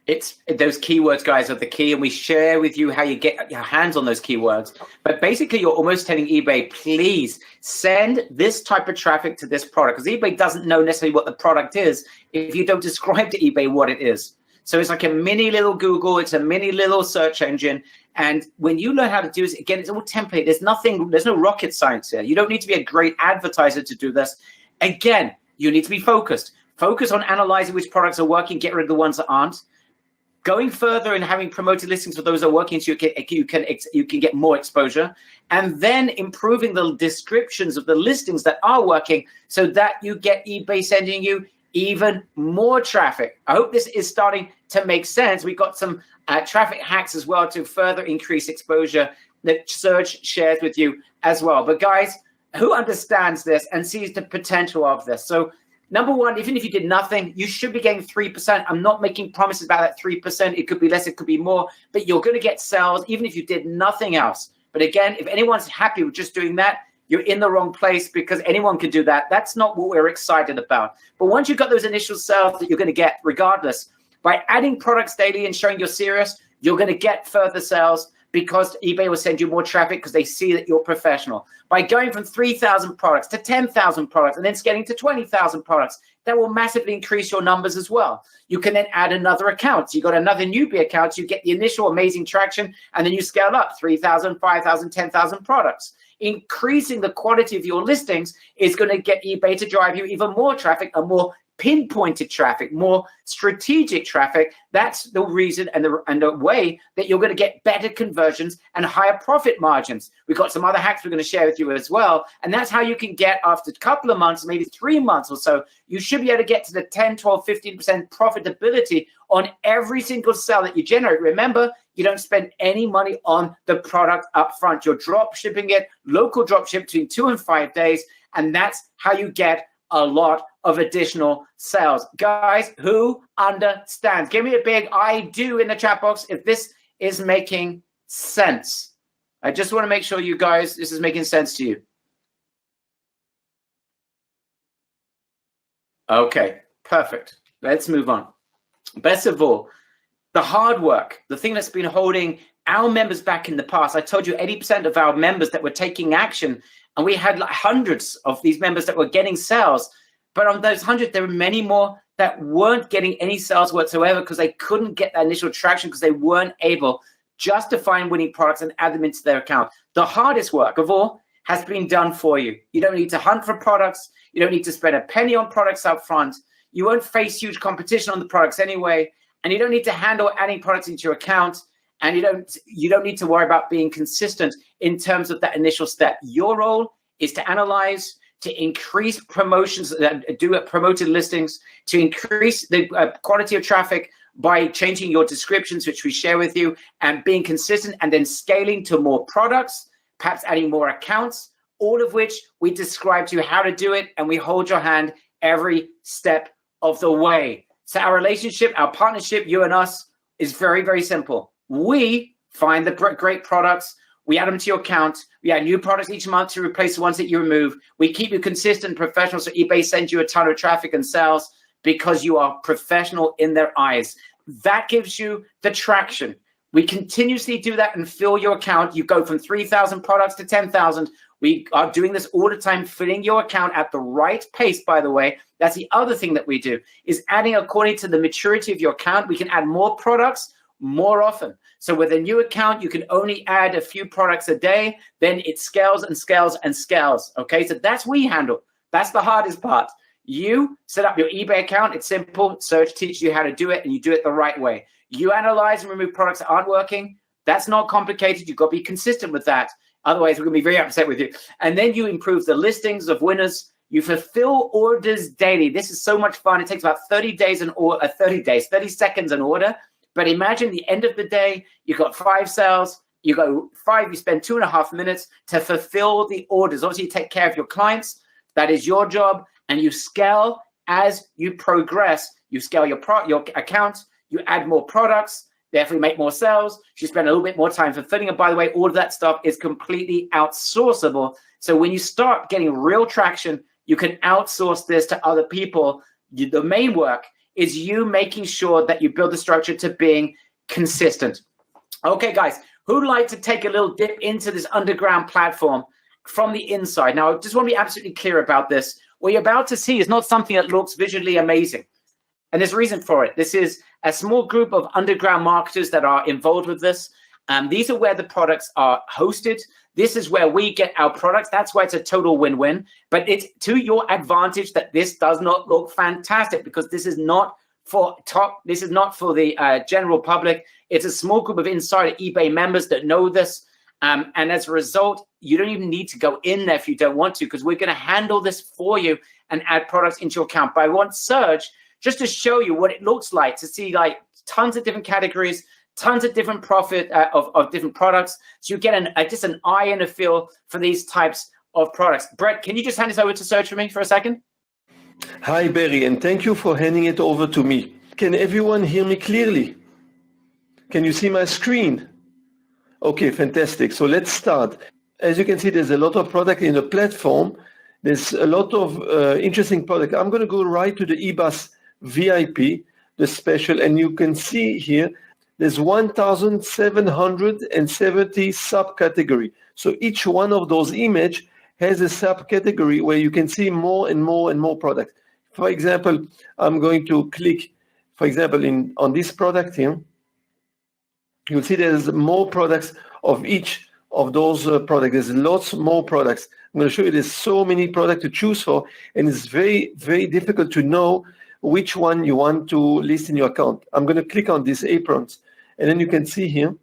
It's those keywords, guys, are the key, and we share with you how you get your hands on those keywords. But basically, you're almost telling eBay, please send this type of traffic to this product, because eBay doesn't know necessarily what the product is if you don't describe to eBay what it is. So it's like a mini little Google. It's a mini little search engine. And when you learn how to do this, again, it's all template. There's no rocket science here. You don't need to be a great advertiser to do this. Again, you need to be focused. Focus on analyzing which products are working, get rid of the ones that aren't. Going further and having promoted listings for those that are working, so you can get more exposure, and then improving the descriptions of the listings that are working, so that you get eBay sending you even more traffic. I hope this is starting to make sense. We've got some traffic hacks as well to further increase exposure that Serge shares with you as well. But guys, who understands this and sees the potential of this? So number one, even if you did nothing, you should be getting 3%. I'm not making promises about that 3%. It could be less, it could be more, but you're going to get sales even if you did nothing else. But again, if anyone's happy with just doing that, you're in the wrong place, because anyone can do that. That's not what we're excited about. But once you've got those initial sales that you're going to get regardless, by adding products daily and showing you're serious, you're going to get further sales, because eBay will send you more traffic because they see that you're professional. By going from 3,000 products to 10,000 products and then getting to 20,000 products, that will massively increase your numbers as well. You can then add another account. You got another newbie account, you get the initial amazing traction, and then you scale up 3,000, 5,000, 10,000 products. Increasing the quality of your listings is going to get eBay to drive you even more traffic, and more pinpointed traffic, more strategic traffic. That's the reason and the way that you're going to get better conversions and higher profit margins. We've got some other hacks we're going to share with you as well. And that's how you can get, after a couple of months, maybe 3 months or so, you should be able to get to the 10, 12, 15% profitability on every single sale that you generate. Remember, you don't spend any money on the product up front. You're drop shipping it, local drop ship between 2 and 5 days. And that's how you get a lot of additional sales. Guys, who understands? Give me a big I do in the chat box if this is making sense. I just want to make sure you guys, this is making sense to you. Okay, perfect. Let's move on. Best of all, the hard work, the thing that's been holding our members back in the past. I told you 80% of our members that were taking action, and we had like hundreds of these members that were getting sales. But on those 100, there were many more that weren't getting any sales whatsoever because they couldn't get that initial traction, because they weren't able just to find winning products and add them into their account. The hardest work of all has been done for you. You don't need to hunt for products. You don't need to spend a penny on products up front. You won't face huge competition on the products anyway. And you don't need to handle adding products into your account. And you don't need to worry about being consistent in terms of that initial step. Your role is to analyze, to increase promotions, do promoted listings, to increase the quality of traffic by changing your descriptions, which we share with you, and being consistent, and then scaling to more products, perhaps adding more accounts, all of which we describe to you how to do it, and we hold your hand every step of the way. So our relationship, our partnership, you and us, is very, very simple. We find the great products. We add them to your account. We add new products each month to replace the ones that you remove. We keep you consistent and professional, so eBay sends you a ton of traffic and sales because you are professional in their eyes. That gives you the traction. We continuously do that and fill your account. You go from 3,000 products to 10,000. We are doing this all the time, filling your account at the right pace, by the way. That's the other thing that we do, is adding according to the maturity of your account. We can add more products more often. So with a new account, you can only add a few products a day. Then it scales and scales and scales. Okay, so that's we handle. That's the hardest part. You set up your eBay account. It's simple. Search teaches you how to do it, and you do it the right way. You analyze and remove products that aren't working. That's not complicated. You've got to be consistent with that. Otherwise, we're going to be very upset with you. And then you improve the listings of winners. You fulfill orders daily. This is so much fun. It takes about 30 seconds an order. But imagine the end of the day, you've got 5 sales. You go 5, you spend 2.5 minutes to fulfill the orders. Obviously, you take care of your clients. That is your job. And you scale as you progress. You scale your account. You add more products. Therefore, you make more sales. You spend a little bit more time fulfilling. And by the way, all of that stuff is completely outsourceable. So when you start getting real traction, you can outsource this to other people. The main work is you making sure that you build the structure to being consistent. Okay, guys, who'd like to take a little dip into this underground platform from the inside? Now, I just want to be absolutely clear about this. What you're about to see is not something that looks visually amazing. And there's a reason for it. This is a small group of underground marketers that are involved with this. These are where the products are hosted. This is where we get our products. That's why it's a total win-win. But it's to your advantage that this does not look fantastic, because this is not for this is not for the general public. It's a small group of insider eBay members that know this. And as a result, you don't even need to go in there if you don't want to, because we're going to handle this for you and add products into your account. But I want Serge just to show you what it looks like, to see like tons of different categories, tons of different profit of different products. So you get just an eye and a feel for these types of products. Brett, can you just hand this over to Serge for me for a second? Hi, Barry, and thank you for handing it over to me. Can everyone hear me clearly? Can you see my screen? Okay, fantastic. So let's start. As you can see, there's a lot of product in the platform. There's a lot of interesting product. I'm going to go right to the eBus VIP, the special, and you can see here there's 1,770 subcategory. So each one of those image has a subcategory where you can see more and more and more products. For example, I'm going to click, for example, on this product here. You'll see there's more products of each of those products. There's lots more products. I'm going to show you there's so many products to choose for, and it's very, very difficult to know which one you want to list in your account. I'm going to click on these aprons, and then you can see here,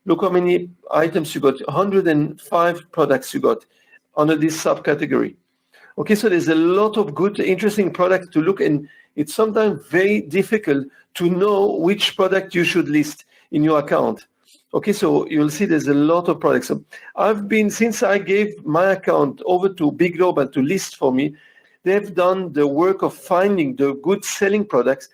look how many items you got, 105 products you got under this subcategory. Okay, so there's a lot of good, interesting products to look, and it's sometimes very difficult to know which product you should list in your account. Okay, so you'll see there's a lot of products. So since I gave my account over to Big Global to list for me, they've done the work of finding the good selling products,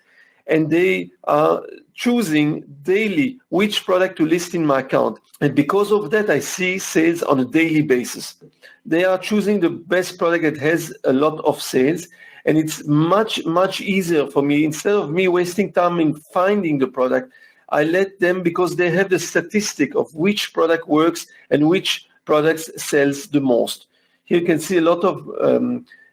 and they are choosing daily which product to list in my account. And because of that, I see sales on a daily basis. They are choosing the best product that has a lot of sales, and it's much, much easier for me. Instead of me wasting time in finding the product, I let them, because they have the statistic of which product works and which products sells the most. Here you can see a lot of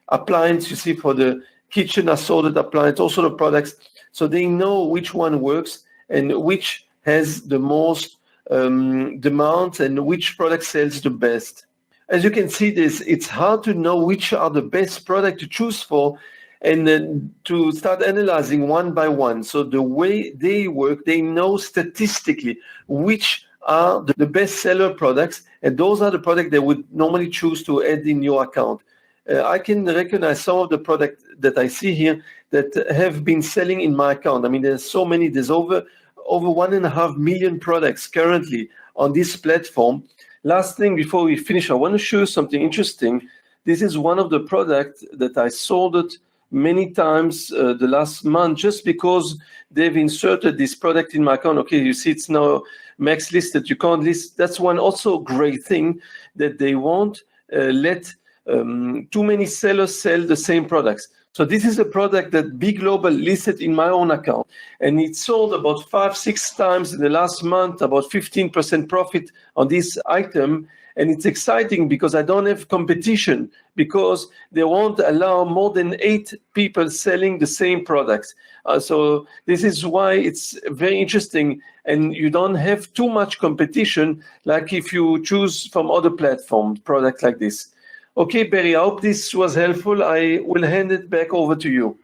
appliance, you see, for the kitchen assorted appliance, also the products. So they know which one works and which has the most demand and which product sells the best. As you can see, it's hard to know which are the best product to choose for, and then to start analyzing one by one. So the way they work, they know statistically which are the best seller products, and those are the products they would normally choose to add in your account. I can recognize some of the products that I see here that have been selling in my account. I mean, there's so many. There's over 1.5 million products currently on this platform. Last thing before we finish, I want to show you something interesting. This is one of the products that I sold it many times the last month just because they've inserted this product in my account. Okay, you see it's now max listed. You can't list. That's one also great thing that they won't let too many sellers sell the same products. So this is a product that Big Global listed in my own account, and it sold about 5-6 times in the last month, about 15% profit on this item. And it's exciting because I don't have competition, because they won't allow more than 8 people selling the same products. So this is why it's very interesting, and you don't have too much competition like if you choose from other platforms, products like this. Okay, Barry, I hope this was helpful. I will hand it back over to you.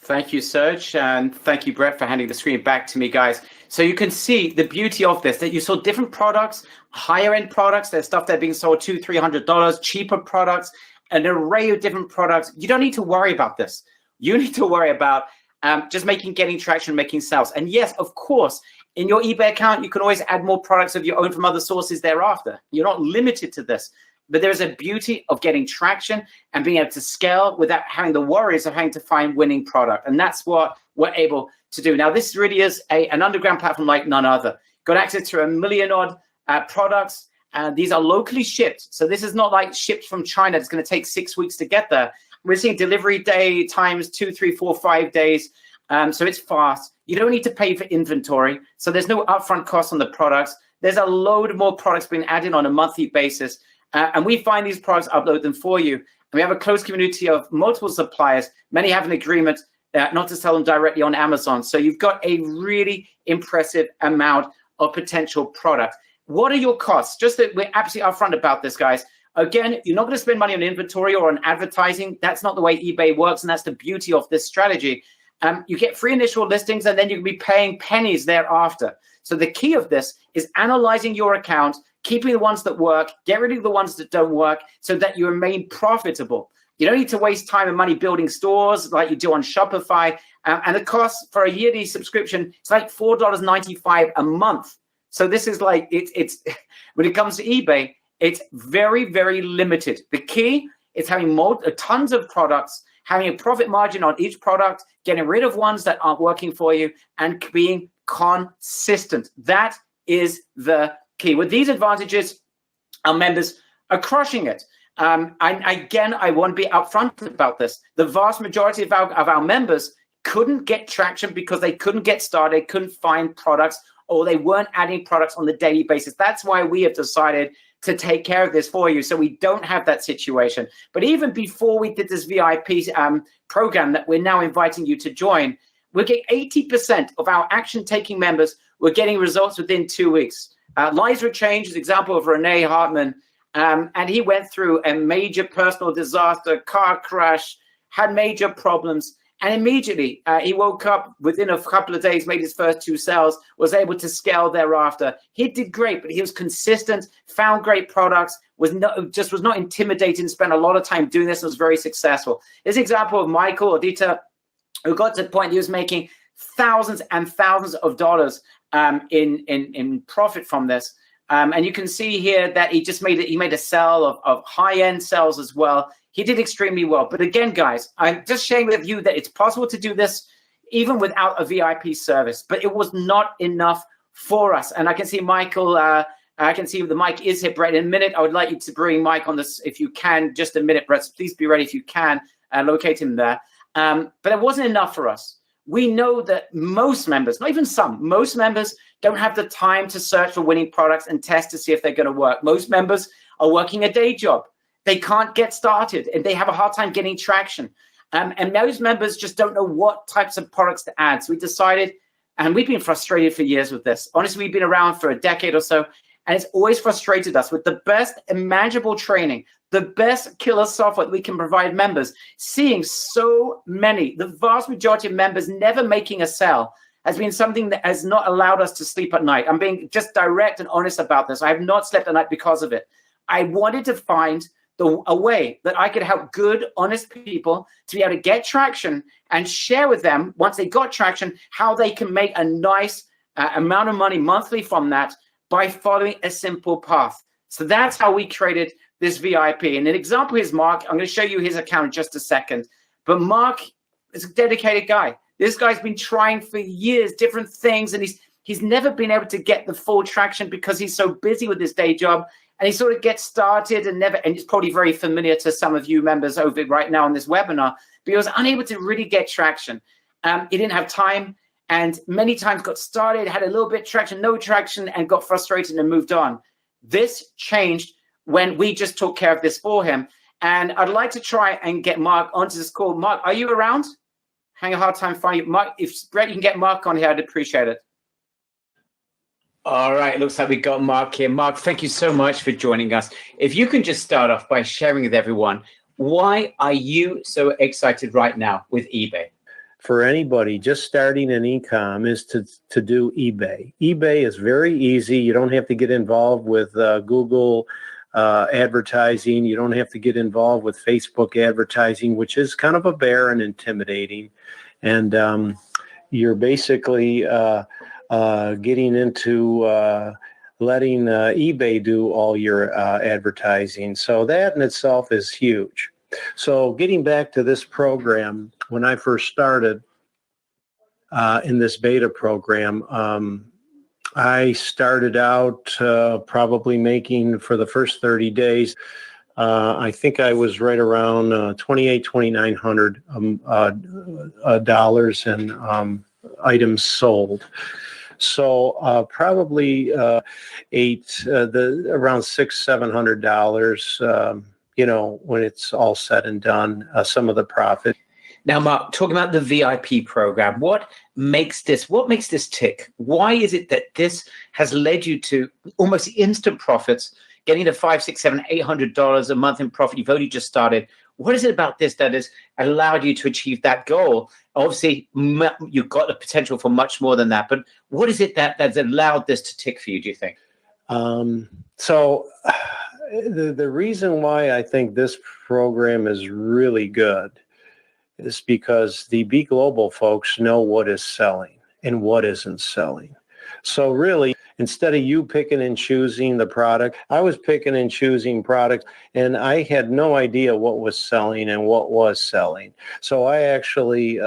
Thank you, Serge, and thank you, Brett, for handing the screen back to me, guys. So you can see the beauty of this, that you saw different products, higher end products. There's stuff that are being sold $200-$300, cheaper products, an array of different products. You don't need to worry about this. You need to worry about just getting traction, making sales. And yes, of course, in your eBay account, you can always add more products of your own from other sources thereafter. You're not limited to this. But there's a beauty of getting traction and being able to scale without having the worries of having to find winning product. And that's what we're able to do. Now, this really is an underground platform like none other. Got access to 1 million odd products. These are locally shipped. So this is not like shipped from China. It's going to take 6 weeks to get there. We're seeing delivery day times 2, 3, 4, 5 days. So it's fast. You don't need to pay for inventory. So there's no upfront cost on the products. There's a load more products being added on a monthly basis. And we find these products, upload them for you. And we have a close community of multiple suppliers. Many have an agreement not to sell them directly on Amazon. So you've got a really impressive amount of potential product. What are your costs? Just that we're absolutely upfront about this, guys. Again, you're not going to spend money on inventory or on advertising. That's not the way eBay works, and that's the beauty of this strategy. You get free initial listings, and then you can be paying pennies thereafter. So the key of this is analyzing your account, keeping the ones that work, get rid of the ones that don't work so that you remain profitable. You don't need to waste time and money building stores like you do on Shopify. And the cost for a yearly subscription, it's like $4.95 a month. So this is like, it's when it comes to eBay, it's very, very limited. The key is having tons of products, having a profit margin on each product, getting rid of ones that aren't working for you, and being consistent. That is the key. With these advantages, our members are crushing it. And again, I want to be upfront about this. The vast majority of our members couldn't get traction because they couldn't get started, couldn't find products, or they weren't adding products on the daily basis. That's why we have decided to take care of this for you, so we don't have that situation. But even before we did this VIP program that we're now inviting you to join, we're getting 80% of our action-taking members were getting results within 2 weeks. Lives were changed, as an example of Renee Hartman, and he went through a major personal disaster, car crash, had major problems, and immediately he woke up within a couple of days, made his first 2 sales, was able to scale thereafter. He did great, but he was consistent, found great products, was not intimidated, spent a lot of time doing this, and was very successful. This example of Michael Odita, who got to the point he was making thousands and thousands of dollars in profit from this. And you can see here that he made a sell of high-end sales as well. He did extremely well. But again, guys, I'm just sharing with you that it's possible to do this even without a VIP service. But it was not enough for us. And I can see Michael, I can see the mic is here, Brett. In a minute, I would like you to bring Mike on this if you can. Just a minute, Brett. Please be ready if you can. Locate him there. But it wasn't enough for us. We know that most members, not even some, most members don't have the time to search for winning products and test to see if they're going to work. Most members are working a day job. They can't get started, and they have a hard time getting traction. And most members just don't know what types of products to add. So we decided, and we've been frustrated for years with this. Honestly, we've been around for a decade or so, and it's always frustrated us with the best imaginable training, the best killer software that we can provide members, seeing so many, the vast majority of members never making a sale has been something that has not allowed us to sleep at night. I'm being just direct and honest about this. I have not slept at night because of it. I wanted to find a way that I could help good, honest people to be able to get traction and share with them, once they got traction, how they can make a nice amount of money monthly from that by following a simple path. So that's how we created this VIP. And an example is Mark. I'm going to show you his account in just a second. But Mark is a dedicated guy. This guy's been trying for years, different things, and he's never been able to get the full traction because he's so busy with his day job. And he sort of gets started and it's probably very familiar to some of you members over right now on this webinar, but he was unable to really get traction. He didn't have time, and many times got started, had a little bit of traction, no traction, and got frustrated and moved on. This changed when we just took care of this for him. And I'd like to try and get Mark onto this call. Mark, are you around? Having a hard time finding you. Mark, if Brett, you can get Mark on here, I'd appreciate it. All right, it looks like we got Mark here. Mark, thank you so much for joining us. If you can just start off by sharing with everyone, why are you so excited right now with eBay? For anybody just starting an e-com is to do eBay. eBay is very easy. You don't have to get involved with Google advertising. You don't have to get involved with Facebook advertising, which is kind of a bear and intimidating. And you're basically getting into letting eBay do all your advertising. So that in itself is huge. So getting back to this program, when I first started in this beta program, I started out probably making for the first 30 days, I think I was right around $2,900 in items sold. So probably around $600-700, when it's all said and done, some of the profit. Now, Mark, talking about the VIP program, what makes this tick? Why is it that this has led you to almost instant profits, getting to $500, $600, $700, $800 a month in profit? You've only just started. What is it about this that has allowed you to achieve that goal? Obviously, you've got the potential for much more than that, but what is it that's allowed this to tick for you, do you think? So the reason why I think this program is really good is because the B Global folks know what is selling and what isn't selling. So really, instead of you picking and choosing the product, I was picking and choosing products, and I had no idea what was selling and what was selling. So I actually,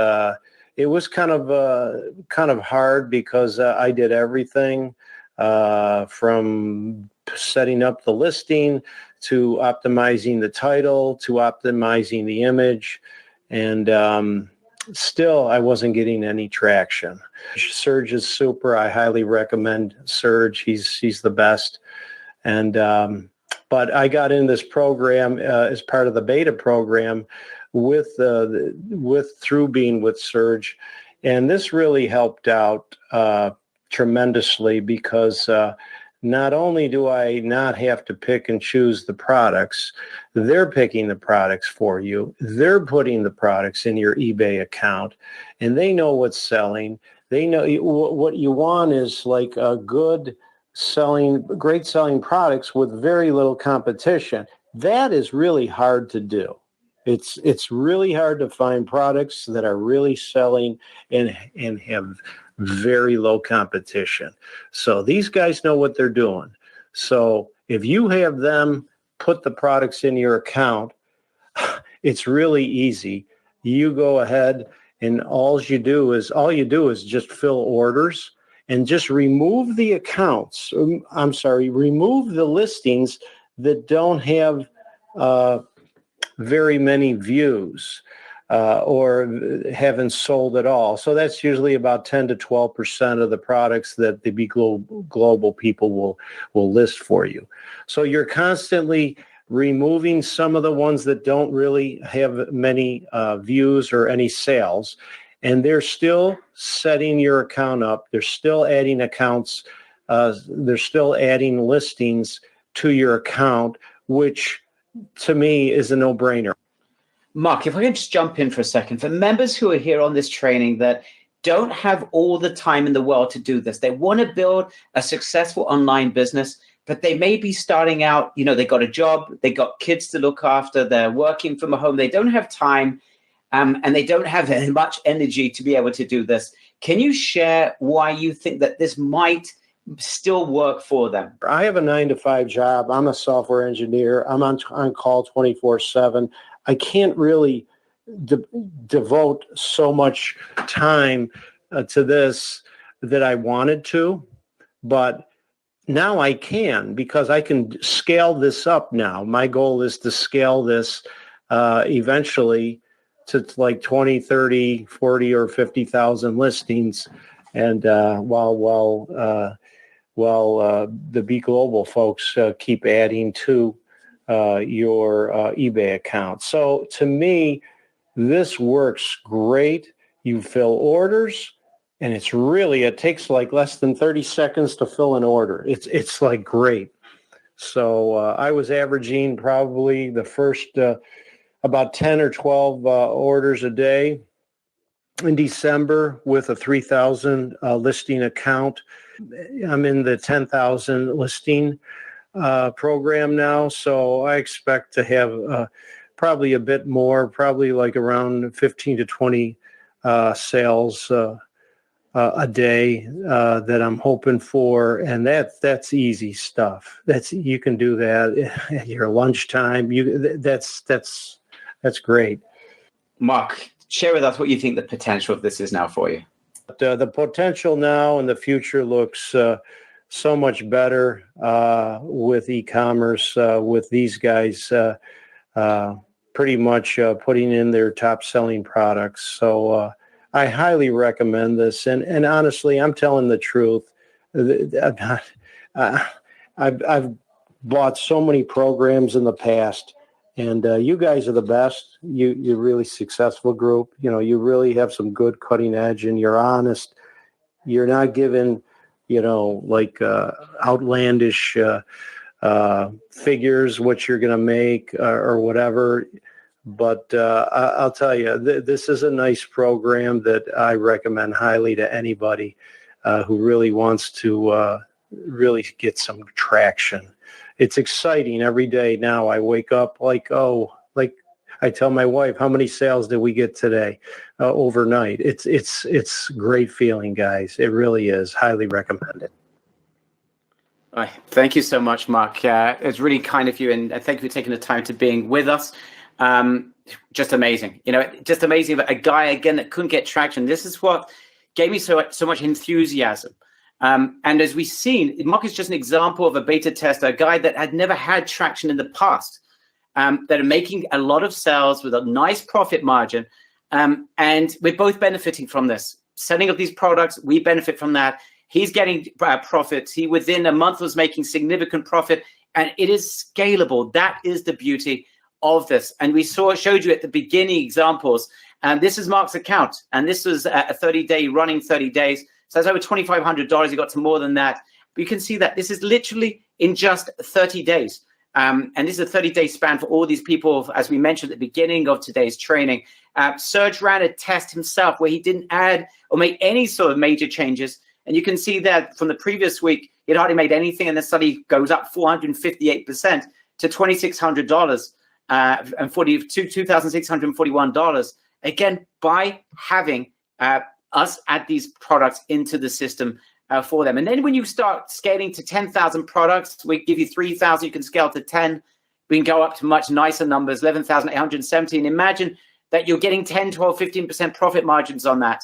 it was kind of hard because I did everything from setting up the listing to optimizing the title to optimizing the image. And still, I wasn't getting any traction. Serge is super. I highly recommend Serge. He's the best. And but I got in this program as part of the beta program through being with Serge, and this really helped out tremendously because not only do I not have to pick and choose the products, they're picking the products for you. They're putting the products in your eBay account, and they know what's selling. They know what you want is like a great selling products with very little competition. That is really hard to do. It's really hard to find products that are really selling and have very low competition. So these guys know what they're doing. So if you have them put the products in your account, it's really easy. You go ahead and all you do is just fill orders and just remove the accounts. Remove the listings that don't have very many views. Or haven't sold at all. So that's usually about 10 to 12% of the products that the B Global people will list for you. So you're constantly removing some of the ones that don't really have many views or any sales, and they're still setting your account up. They're still adding accounts. They're still adding listings to your account, which to me is a no-brainer. Mark, if I can just jump in for a second, for members who are here on this training that don't have all the time in the world to do this, they want to build a successful online business, but they may be starting out, they got a job, they got kids to look after, they're working from home, they don't have time, and they don't have much energy to be able to do this. Can you share why you think that this might still work for them? I have a 9-to-5 job. I'm a software engineer. I'm on call 24/7. I can't really de- devote so much time to this that I wanted to, but now I can, because I can scale this up now. My goal is to scale this eventually to like 20, 30, 40, or 50,000 listings. And while the Be Global folks keep adding to your eBay account. So to me, this works great. You fill orders, and it takes like less than 30 seconds to fill an order. It's like great. So I was averaging probably the first about 10 or 12 orders a day in December with a 3,000 listing account. I'm in the 10,000 listing program now, so I expect to have probably a bit more, probably like around 15 to 20 sales a day that I'm hoping for, and that's easy stuff. You can do that at your lunchtime. That's great. Mark, share with us what you think the potential of this is now for you. The potential now and the future looks so much better with e-commerce, with these guys pretty much putting in their top selling products. So I highly recommend this. And honestly, I'm telling the truth. I've bought so many programs in the past, and you guys are the best. You're really successful group. You really have some good cutting edge, and you're honest. You're not giving, like outlandish figures, what you're going to make or whatever. But I'll tell you, this is a nice program that I recommend highly to anybody who really wants to really get some traction. It's exciting every day now. I wake up like I tell my wife, how many sales did we get today overnight? It's great feeling, guys. It really is. Highly recommended. All right. Thank you so much, Mark. It's really kind of you, and thank you for taking the time to being with us. Just amazing. Just amazing. A guy, again, that couldn't get traction. This is what gave me so much enthusiasm. And as we've seen, Mark is just an example of a beta tester, a guy that had never had traction in the past, that are making a lot of sales with a nice profit margin. And we're both benefiting from this. Selling of these products, we benefit from that. He's getting profits. He, within a month, was making significant profit, and it is scalable. That is the beauty of this. And we showed you at the beginning examples. And this is Mark's account, and this was a 30-day running 30 days. So that's over $2,500. He got to more than that. But you can see that this is literally in just 30 days. And this is a 30-day span for all these people, as we mentioned at the beginning of today's training. Serge ran a test himself where he didn't add or make any sort of major changes. And you can see that from the previous week, he'd hardly made anything. And the study goes up 458% to $2,600 and $2,641. Again, by having us add these products into the system for them. And then when you start scaling to 10,000 products, we give you 3,000, you can scale to 10. We can go up to much nicer numbers, 11,870. And imagine that you're getting 10, 12, 15% profit margins on that.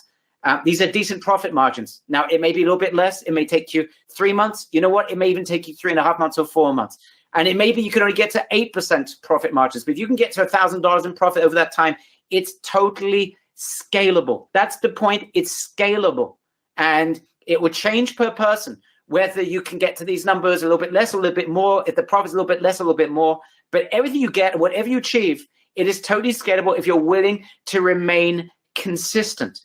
These are decent profit margins. Now, it may be a little bit less. It may take you 3 months. You know what? It may even take you 3.5 months or 4 months. And it may be you can only get to 8% profit margins. But if you can get to $1,000 in profit over that time, it's totally scalable. That's the point. It's scalable. And it will change per person, whether you can get to these numbers a little bit less, a little bit more, if the profit's a little bit less, a little bit more. But everything you get, whatever you achieve, it is totally scalable if you're willing to remain consistent.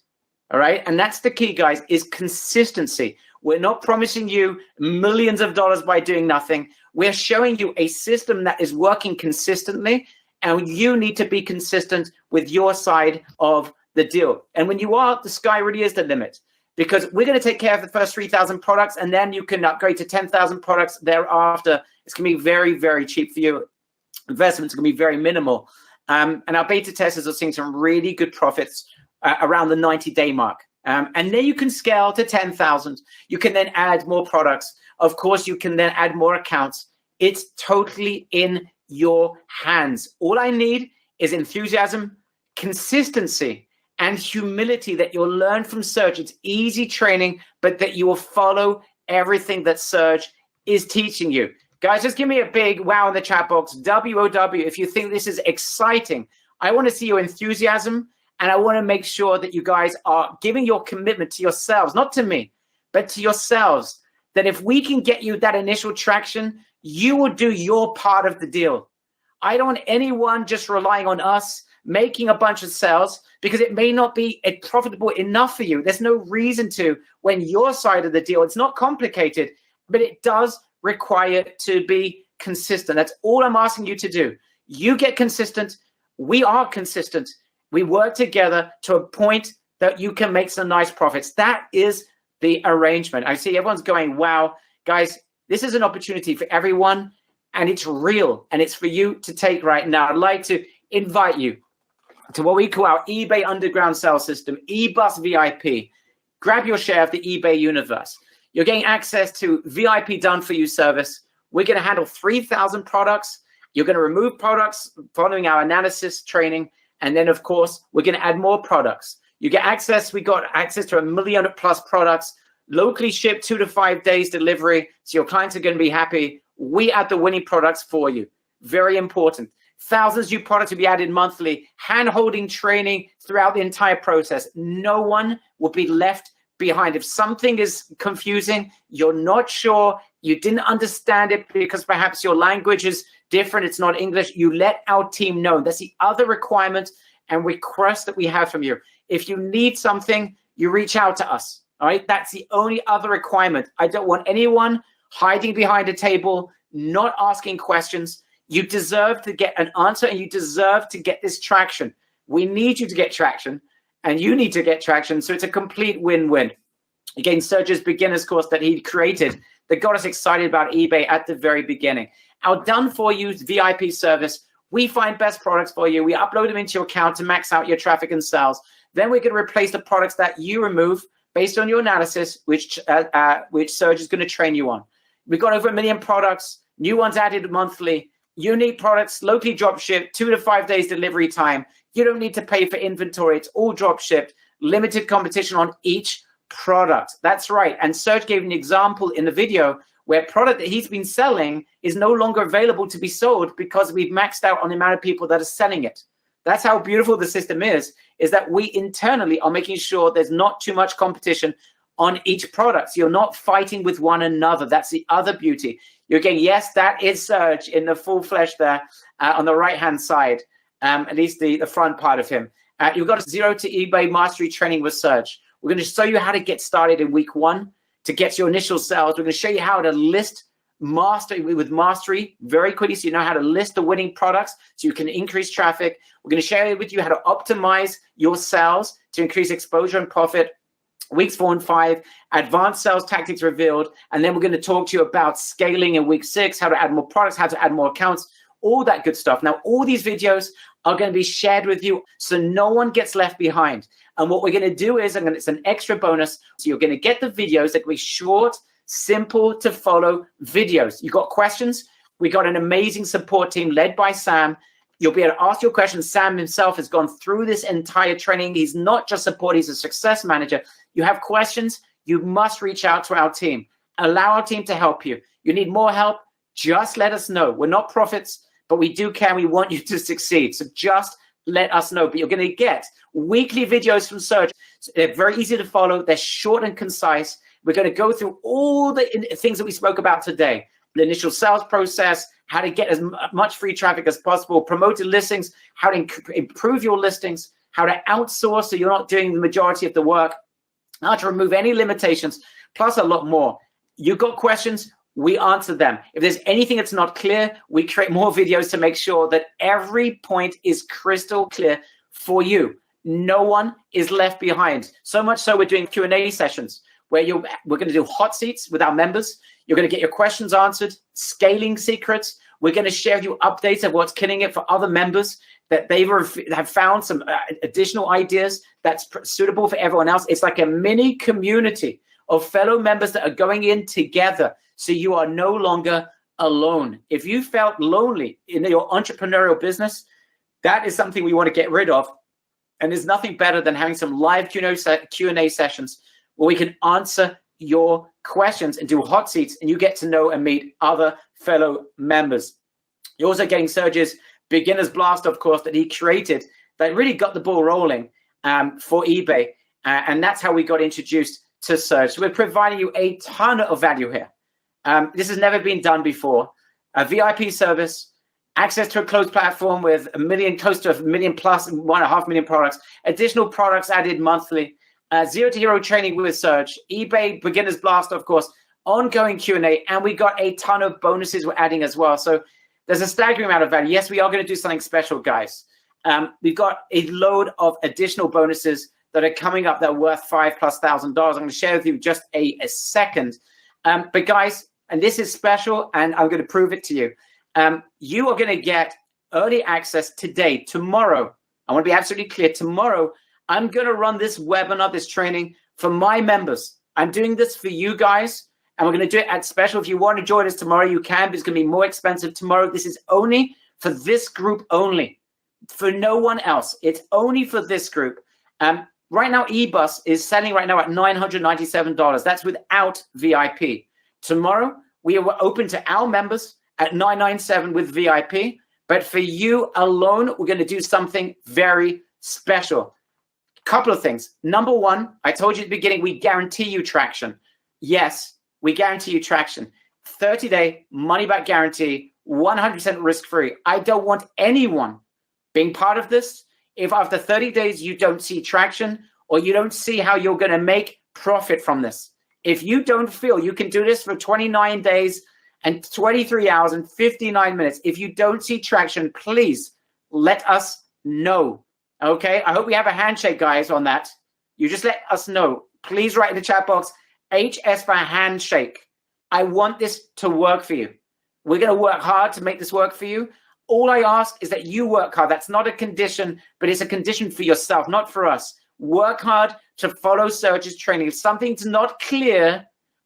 All right. And that's the key, guys, is consistency. We're not promising you millions of dollars by doing nothing. We're showing you a system that is working consistently, and you need to be consistent with your side of the deal. And when you are, the sky really is the limit, because we're going to take care of the first 3,000 products, and then you can upgrade to 10,000 products thereafter. It's going to be very, very cheap for you. Investments are going to be very minimal. And our beta testers are seeing some really good profits around the 90-day mark. And then you can scale to 10,000. You can then add more products. Of course, you can then add more accounts. It's totally in your hands. All I need is enthusiasm, consistency and humility that you'll learn from Serge. It's easy training, but that you will follow everything that Serge is teaching you. Guys, just give me a big wow in the chat box, WOW, if you think this is exciting. I want to see your enthusiasm, and I want to make sure that you guys are giving your commitment to yourselves, not to me, but to yourselves, that if we can get you that initial traction, you will do your part of the deal. I don't want anyone just relying on us making a bunch of sales, because it may not be profitable enough for you. There's no reason to when your side of the deal. It's not complicated, but it does require to be consistent. That's all I'm asking you to do. You get consistent. We are consistent. We work together to a point that you can make some nice profits. That is the arrangement. I see everyone's going, wow, guys, this is an opportunity for everyone, and it's real, and it's for you to take right now. I'd like to invite you to what we call our eBay underground sales system, eBus VIP. Grab your share of the eBay universe. You're getting access to VIP done for you service. We're going to handle 3,000 products. You're going to remove products following our analysis training. And then, of course, we're going to add more products. You get access. We got access to 1 million plus products, locally shipped 2 to 5 days delivery. So your clients are going to be happy. We add the winning products for you. Very important. Thousands of new products will be added monthly, hand-holding training throughout the entire process. No one will be left behind. If something is confusing, you're not sure, you didn't understand it because perhaps your language is different, it's not English, you let our team know. That's the other requirement and request that we have from you. If you need something, you reach out to us. All right, that's the only other requirement. I don't want anyone hiding behind a table, not asking questions. You deserve to get an answer, and you deserve to get this traction. We need you to get traction, and you need to get traction. So it's a complete win-win. Again, Serge's beginner's course that he created that got us excited about eBay at the very beginning. Our done-for-you VIP service, we find best products for you. We upload them into your account to max out your traffic and sales. Then we're going to replace the products that you remove based on your analysis, which Serge is going to train you on. We've got over 1 million products, new ones added monthly. Unique products, locally drop shipped, 2 to 5 days delivery time. You don't need to pay for inventory. It's all drop shipped. Limited competition on each product. That's right. And Serge gave an example in the video where product that he's been selling is no longer available to be sold because we've maxed out on the amount of people that are selling it. That's how beautiful the system is that we internally are making sure there's not too much competition on each product. So you're not fighting with one another. That's the other beauty. You're getting, yes, that is Serge in the full flesh there on the right-hand side, at least the front part of him. You've got a 0 to eBay mastery training with Serge. We're going to show you how to get started in week 1 to get your initial sales. We're going to show you how to list with mastery very quickly so you know how to list the winning products so you can increase traffic. We're going to share with you how to optimize your sales to increase exposure and profit. Weeks 4 and 5, advanced sales tactics revealed. And then we're going to talk to you about scaling in week 6, how to add more products, how to add more accounts, all that good stuff. Now, all these videos are going to be shared with you so no one gets left behind. And what we're going to do is, it's an extra bonus. So you're going to get the videos that we short, simple to follow videos. You got questions? We got an amazing support team led by Sam. You'll be able to ask your questions. Sam himself has gone through this entire training. He's not just support, he's a success manager. You have questions, you must reach out to our team. Allow our team to help you. You need more help, just let us know. We're not prophets, but we do care. We want you to succeed. So just let us know. But you're going to get weekly videos from Serge. They're very easy to follow. They're short and concise. We're going to go through all the things that we spoke about today. The initial sales process, how to get as much free traffic as possible, promoted listings, how to improve your listings, how to outsource so you're not doing the majority of the work, how to remove any limitations, plus a lot more. You got questions, we answer them. If there's anything that's not clear, we create more videos to make sure that every point is crystal clear for you. No one is left behind. So much so we're doing Q&A sessions where we're going to do hot seats with our members. You're going to get your questions answered, scaling secrets. We're going to share with you updates of what's killing it for other members that they have found some additional ideas that's suitable for everyone else. It's like a mini community of fellow members that are going in together. So you are no longer alone. If you felt lonely in your entrepreneurial business, that is something we want to get rid of. And there's nothing better than having some live Q&A sessions where we can answer your questions and do hot seats, and you get to know and meet other fellow members. You're also getting Serge's beginner's blast, of course, that he created that really got the ball rolling for eBay. And that's how we got introduced to Serge. So we're providing you a ton of value here. This has never been done before. A VIP service, access to a closed platform with close to 1 million plus, 1.5 million products, additional products added monthly, zero to hero training with Serge, eBay beginner's blast, of course, ongoing Q&A, and we got a ton of bonuses we're adding as well. So there's a staggering amount of value. Yes, we are going to do something special, guys. We've got a load of additional bonuses that are coming up that are worth $5,000+. I'm going to share with you just a second. But guys, and this is special, and I'm going to prove it to you. You are going to get early access today, tomorrow. I want to be absolutely clear. Tomorrow, I'm going to run this webinar, this training for my members. I'm doing this for you guys, and we're going to do it at special. If you want to join us tomorrow, you can, but it's going to be more expensive tomorrow. This is only for this group only, for no one else. It's only for this group. Right now, eBus is selling right now at $997. That's without VIP. Tomorrow, we are open to our members at $997 with VIP. But for you alone, we're going to do something very special. Couple of things. Number one, I told you at the beginning, we guarantee you traction. Yes, we guarantee you traction. 30-day money-back guarantee, 100% risk-free. I don't want anyone being part of this if after 30 days you don't see traction or you don't see how you're going to make profit from this. If you don't feel you can do this for 29 days and 23 hours and 59 minutes, if you don't see traction, please let us know. Okay? I hope we have a handshake, guys, on that. You just let us know. Please write in the chat box, HS for handshake. I want this to work for you. We're going to work hard to make this work for you. All I ask is that you work hard. That's not a condition, but it's a condition for yourself, not for us. Work hard to follow Serge's training. If something's not clear,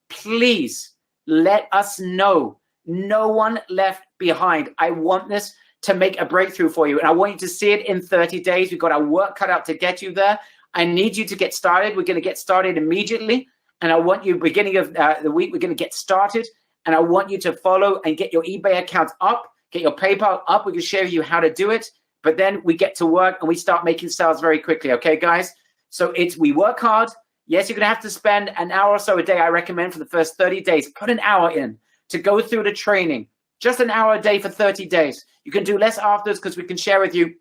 please let us know. No one left behind. I want this to make a breakthrough for you, and I want you to see it in 30 days. We've got our work cut out to get you there. I need you to get started. We're going to get started immediately, and I want you, beginning of the week, we're going to get started, and I want you to follow and get your eBay account up, get your PayPal up. We can show you how to do it, but then we get to work and we start making sales very quickly. Okay, guys? So we work hard. Yes, you're going to have to spend an hour or so a day, I recommend, for the first 30 days. Put an hour in to go through the training. Just an hour a day for 30 days. You can do less afterwards because we can share with you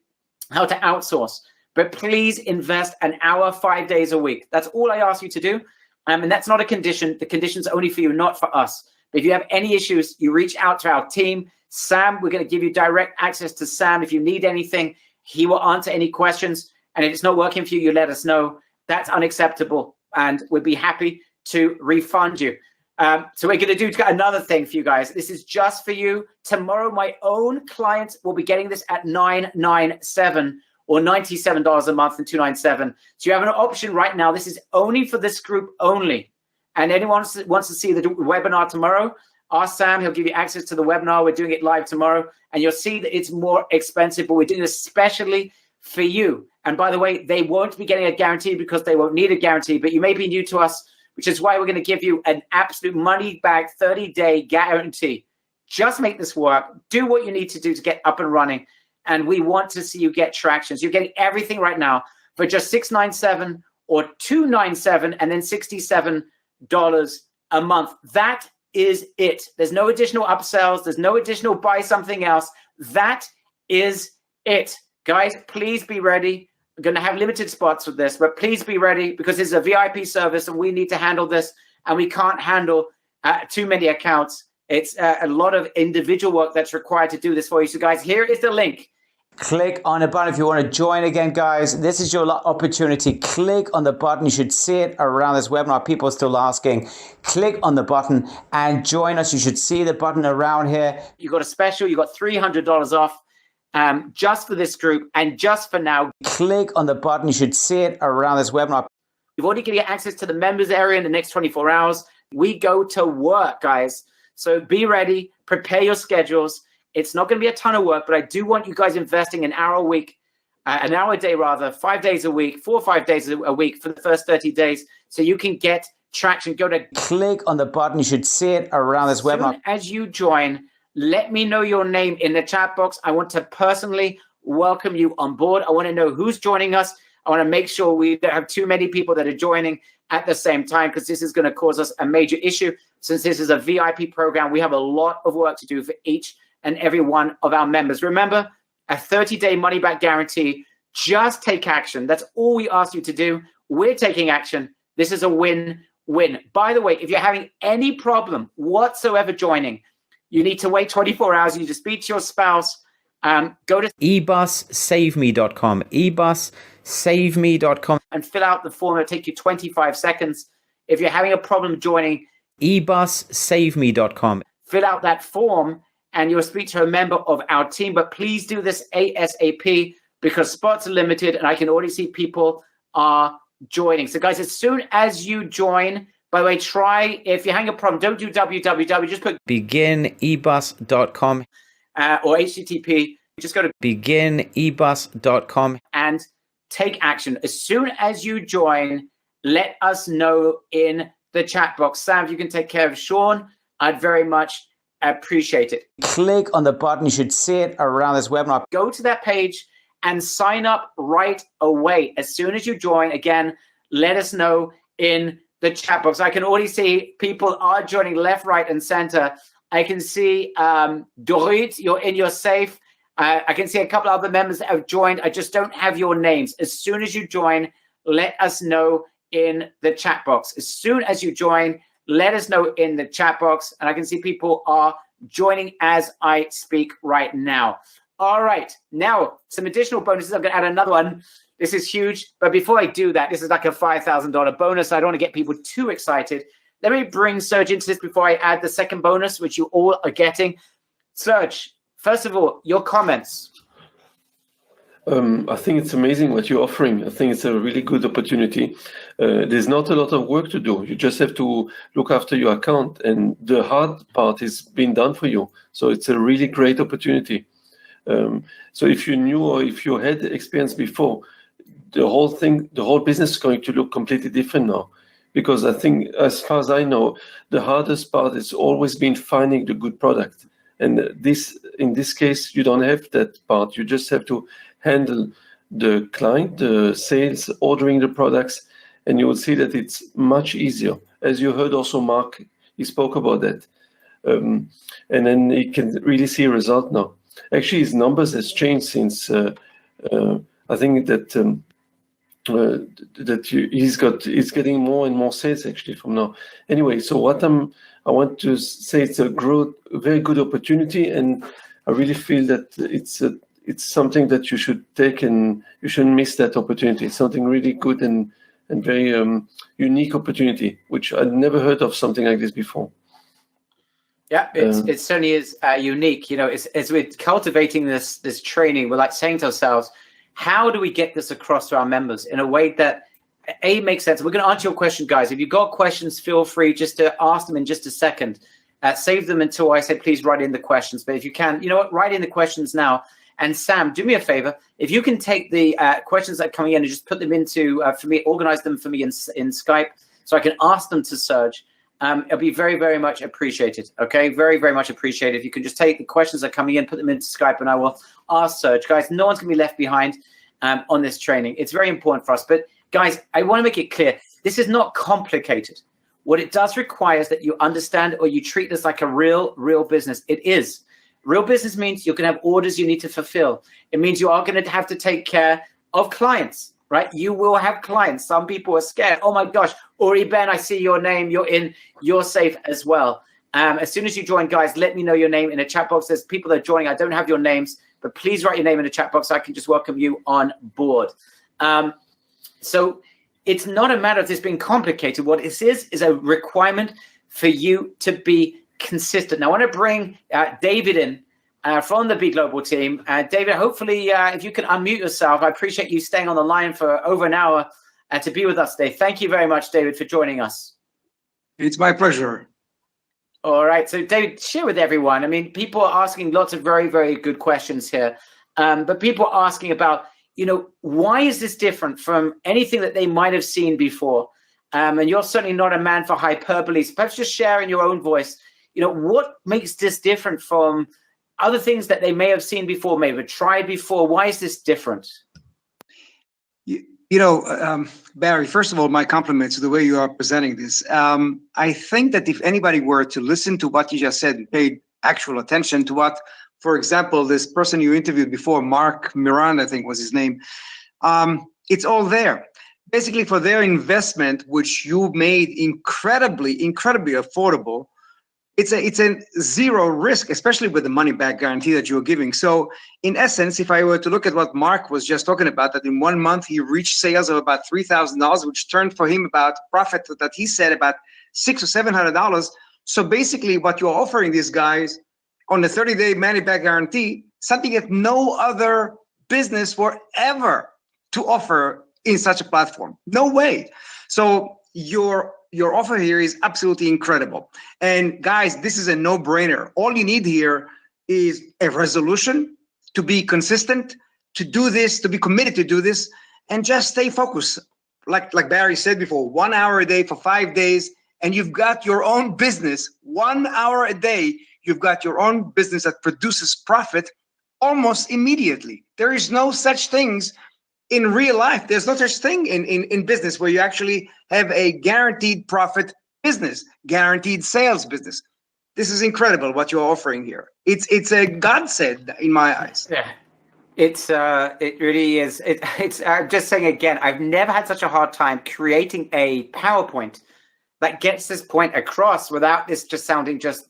how to outsource. But please invest an hour, 5 days a week. That's all I ask you to do. And that's not a condition. The condition's only for you, not for us. But if you have any issues, you reach out to our team. Sam, we're going to give you direct access to Sam. If you need anything, he will answer any questions. And if it's not working for you, you let us know. That's unacceptable. And we'd be happy to refund you. So we're going to do another thing for you guys. This is just for you. Tomorrow, my own clients will be getting this at $997 or $97 a month and $297. So you have an option right now. This is only for this group only. And anyone wants to see the webinar tomorrow, ask Sam. He'll give you access to the webinar. We're doing it live tomorrow. And you'll see that it's more expensive, but we're doing this especially for you. And by the way, they won't be getting a guarantee because they won't need a guarantee, but you may be new to us, which is why we're going to give you an absolute money-back 30-day guarantee. Just make this work. Do what you need to do to get up and running. And we want to see you get traction. So you're getting everything right now for just $697 or $297 and then $67 a month. That is it. There's no additional upsells. There's no additional buy something else. That is it. Guys, please be ready. We're going to have limited spots with this, but please be ready because it's a VIP service and we need to handle this, and we can't handle too many accounts. It's a lot of individual work that's required to do this for you. So guys, here is the link. Click on the button if you want to join again, guys. This is your opportunity. Click on the button. You should see it around this webinar. People are still asking. Click on the button and join us. You should see the button around here. You got a special. You got $300 off. Just for this group and just for now. Click on the button. You should see it around this webinar. You've already going to get access to the members area in the next 24 hours. We go to work, guys. So be ready. Prepare your schedules. It's not going to be a ton of work, but I do want you guys investing an hour a week an hour a day rather, 5 days a week, 4 or 5 days a week for the first 30 days, so you can get traction. Go to click on the button. You should see it around this webinar. As you join, let me know your name in the chat box. I want to personally welcome you on board. I want to know who's joining us. I want to make sure we don't have too many people that are joining at the same time, because this is going to cause us a major issue. Since this is a VIP program, we have a lot of work to do for each and every one of our members. Remember, a 30-day money-back guarantee. Just take action. That's all we ask you to do. We're taking action. This is a win-win. By the way, if you're having any problem whatsoever joining, you need to wait 24 hours. You need to speak to your spouse. Go to ebussaveme.com, ebussaveme.com, and fill out the form. It'll take you 25 seconds. If you're having a problem joining, ebussaveme.com, fill out that form, and you'll speak to a member of our team. But please do this ASAP, because spots are limited, and I can already see people are joining. So guys, as soon as you join, by the way, try, if you're having a problem, don't do www, just put beginebus.com or HTTP. Just go to beginebus.com and take action. As soon as you join, let us know in the chat box. Sam, if you can take care of Sean, I'd very much appreciate it. Click on the button. You should see it around this webinar. Go to that page and sign up right away. As soon as you join, again, let us know in the chat box. I can already see people are joining left, right, and center. I can see Dorit, you're safe. I can see a couple other members that have joined. I just don't have your names. As soon as you join, let us know in the chat box. As soon as you join, let us know in the chat box. And I can see people are joining as I speak right now. All right, now some additional bonuses. I'm going to add another one. This is huge. But before I do that, this is like a $5,000 bonus. I don't want to get people too excited. Let me bring Serge into this before I add the second bonus, which you all are getting. Serge, first of all, your comments. I think it's amazing what you're offering. I think it's a really good opportunity. There's not a lot of work to do. You just have to look after your account, and the hard part is being done for you. So it's a really great opportunity. So if you knew, or if you had experience before, the whole business is going to look completely different now. Because I think, as far as I know, the hardest part has always been finding the good product. And in this case, you don't have that part. You just have to handle the client, the sales, ordering the products, and you will see that it's much easier. As you heard also Mark, he spoke about that. And then he can really see a result now. Actually, his numbers has changed since I think that he's getting more and more sales actually from now. Anyway, so I want to say it's a very good opportunity, and I really feel that it's something that you should take, and you shouldn't miss that opportunity. It's something really good and very unique opportunity, which I'd never heard of something like this before. Yeah, it certainly is unique. You know, as we're cultivating this training, we're like saying to ourselves, how do we get this across to our members in a way that makes sense? We're going to answer your question, guys. If you've got questions, feel free just to ask them in just a second. Save them until I say, please write in the questions. But if you can, you know what, write in the questions now. And Sam, do me a favor. If you can take the questions that are coming in and just put them into, for me, organize them for me in Skype so I can ask them to Serge. It'll be very, very much appreciated. Okay, very, very much appreciated. If you can just take the questions that are coming in, put them into Skype, and I will ask Serge. Guys, no one's going to be left behind on this training. It's very important for us. But guys, I want to make it clear. This is not complicated. What it does require is that you understand, or you treat this like a real business. It is. Real business means you're going to have orders you need to fulfill. It means you are going to have to take care of clients, right? You will have clients. Some people are scared. Oh my gosh, Uri Ben, I see your name. You're safe as well. As soon as you join, guys, let me know your name in the chat box. There's people that are joining. I don't have your names, but please write your name in the chat box so I can just welcome you on board. So it's not a matter of this being complicated. What this is a requirement for you to be consistent. Now, I want to bring David in from the Be Global team. David, hopefully, if you can unmute yourself, I appreciate you staying on the line for over an hour to be with us today. Thank you very much, David, for joining us. It's my pleasure. All right. So, David, share with everyone. I mean, people are asking lots of very, very good questions here. But people are asking about, why is this different from anything that they might have seen before? And you're certainly not a man for hyperbole. So perhaps just share in your own voice, what makes this different from other things that they may have seen before, may have tried before? Why is this different? Barry, first of all, my compliments to the way you are presenting this. I think that if anybody were to listen to what you just said and paid actual attention to what, for example, this person you interviewed before, Mark Miranda, I think was his name, it's all there. Basically, for their investment, which you made incredibly affordable, it's a zero risk, especially with the money back guarantee that you're giving. So in essence, if I were to look at what Mark was just talking about, that in 1 month he reached sales of about $3,000, which turned for him about profit that he said about $600 or $700. So basically what you're offering these guys on the 30-day money back guarantee, something that no other business were ever to offer in such a platform. No way. So your offer here is absolutely incredible. And guys, this is a no-brainer. All you need here is a resolution to be consistent, to do this, to be committed to do this, and just stay focused. Like Barry said before, 1 hour a day for 5 days, and you've got your own business. 1 hour a day, you've got your own business that produces profit almost immediately. There is no such things in real life. There's no such thing in business where you actually have a guaranteed profit business, guaranteed sales business. This is incredible what you're offering here. It's a godsend in my eyes. Yeah, it really is. It's I'm just saying again, I've never had such a hard time creating a PowerPoint that gets this point across without this just sounding just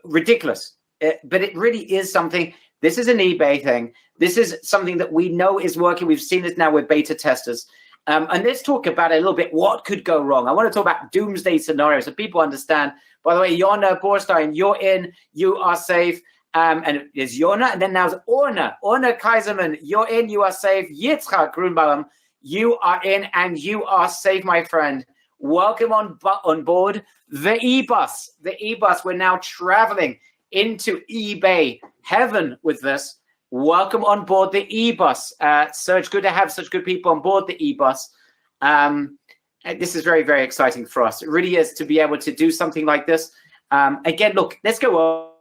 ridiculous. But it really is something. This is an eBay thing. This is something that we know is working. We've seen this now with beta testers. And let's talk about it a little bit. What could go wrong? I want to talk about doomsday scenarios so people understand. By the way, Yona Borstein, you're in, you are safe. And there's Yona, and then there's Orna Kaiserman, you're in, you are safe. Yitzchak Grunbaum, you are in, and you are safe, my friend. Welcome on board the e-bus. The e-bus, we're now traveling into eBay heaven with this. Welcome on board the e-bus. Serge, good to have such good people on board the e-bus. This is very, very exciting for us. It really is to be able to do something like this. Again, look, let's go on.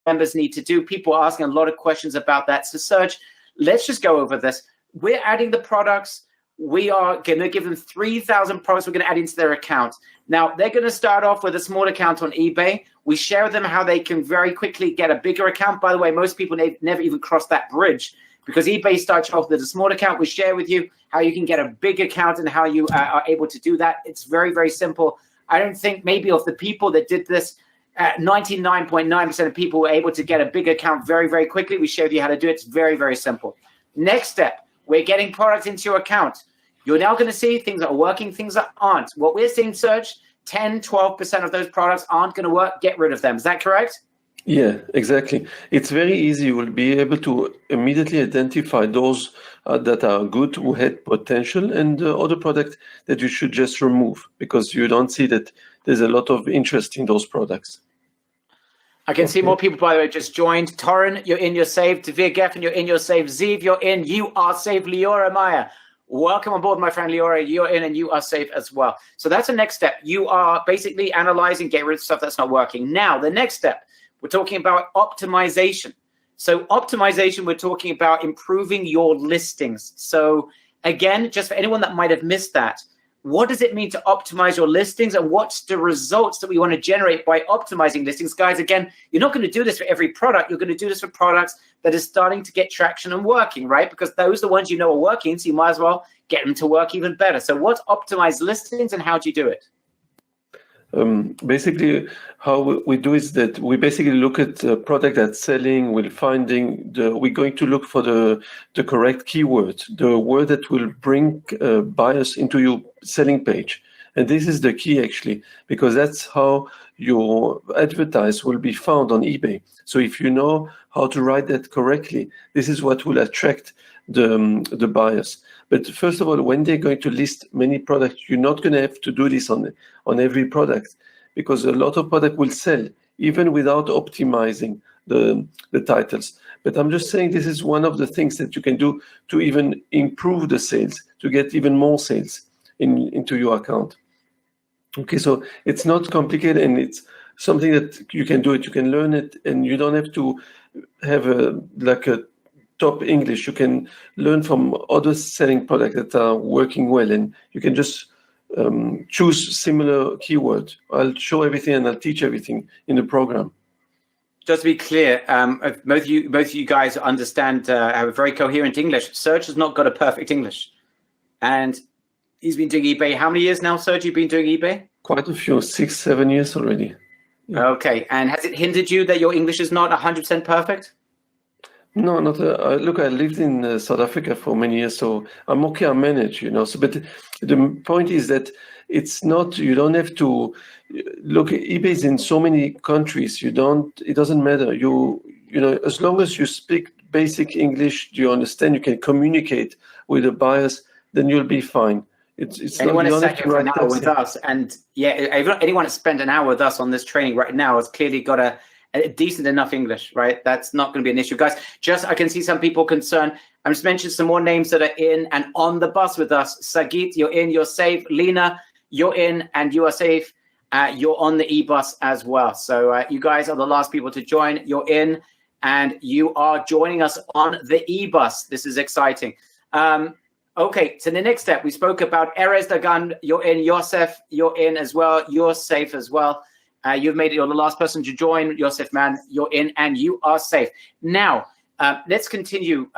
Members need to do. People are asking a lot of questions about that. So Serge, let's just go over this. We're adding the products. We are going to give them 3,000 products we're going to add into their account. Now, they're going to start off with a small account on eBay. We share with them how they can very quickly get a bigger account. By the way, most people never even cross that bridge because eBay starts off with a small account. We share with you how you can get a big account and how you are able to do that. It's very, very simple. I don't think maybe of the people that did this, 99.9% of people were able to get a big account very, very quickly. We showed you how to do it. It's very, very simple. Next step. We're getting products into your account. You're now going to see things that are working, things that aren't. What we're seeing, Serge, 10, 12% of those products aren't going to work. Get rid of them. Is that correct? Yeah, exactly. It's very easy. You will be able to immediately identify those that are good, who had potential, and other products that you should just remove because you don't see that there's a lot of interest in those products. I can see more people, by the way, just joined. Torin, you're in, you're saved. Devere Geffen, you're in, you're saved. Ziv, you're in, you are saved. Leora Meyer, welcome on board, my friend Leora. You're in and you are safe as well. So that's the next step. You are basically analyzing, get rid of stuff that's not working. Now, the next step, we're talking about optimization. So optimization, we're talking about improving your listings. So again, just for anyone that might have missed that, what does it mean to optimize your listings and what's the results that we want to generate by optimizing listings? Guys, again, you're not going to do this for every product. You're going to do this for products that are starting to get traction and working, right? Because those are the ones you know are working, so you might as well get them to work even better. So what's optimized listings and how do you do it? Basically, how we do is that we basically look at the product that's selling. We're going to look for the correct keyword, the word that will bring buyers into your selling page. And this is the key, actually, because that's how your advertise will be found on eBay. So if you know how to write that correctly, this is what will attract the buyers. But first of all, when they're going to list many products, you're not going to have to do this on every product because a lot of product will sell even without optimizing the titles. But I'm just saying this is one of the things that you can do to even improve the sales, to get even more sales into your account. Okay, so it's not complicated, and it's something that you can do it. You can learn it, and you don't have to have a top English. You can learn from other selling products that are working well, and you can just choose similar keywords. I'll show everything and I'll teach everything in the program. Just to be clear, both of you guys understand, have a very coherent English. Serge has not got a perfect English, and he's been doing eBay. How many years now, Serge, you've been doing eBay? Quite a few, 6-7 years already. Yeah. Okay, and has it hindered you that your English is not 100% perfect? No, not. Look, I lived in South Africa for many years, so I'm okay. I manage, So, but the point is that it's not. You don't have to look. eBay is in so many countries. It doesn't matter. As long as you speak basic English, you understand. You can communicate with the buyers. Then you'll be fine. It's anyone not, has sat here for an hour with us, and anyone that's spent an hour with us on this training right now has clearly got a decent enough English, right? That's not going to be an issue, guys. I can see some people concerned. I'm just mentioning some more names that are in and on the bus with us. Sagit, you're in, you're safe. Lena, you're in and you are safe. You're on the e-bus as well. So you guys are the last people to join. You're in and you are joining us on the e-bus. This is exciting. Okay, so the next step, we spoke about Erez Dagan, you're in. Yosef, you're in as well. You're safe as well. You've made it. You're the last person to join. Yosef, man, you're in and you are safe. Now, let's continue,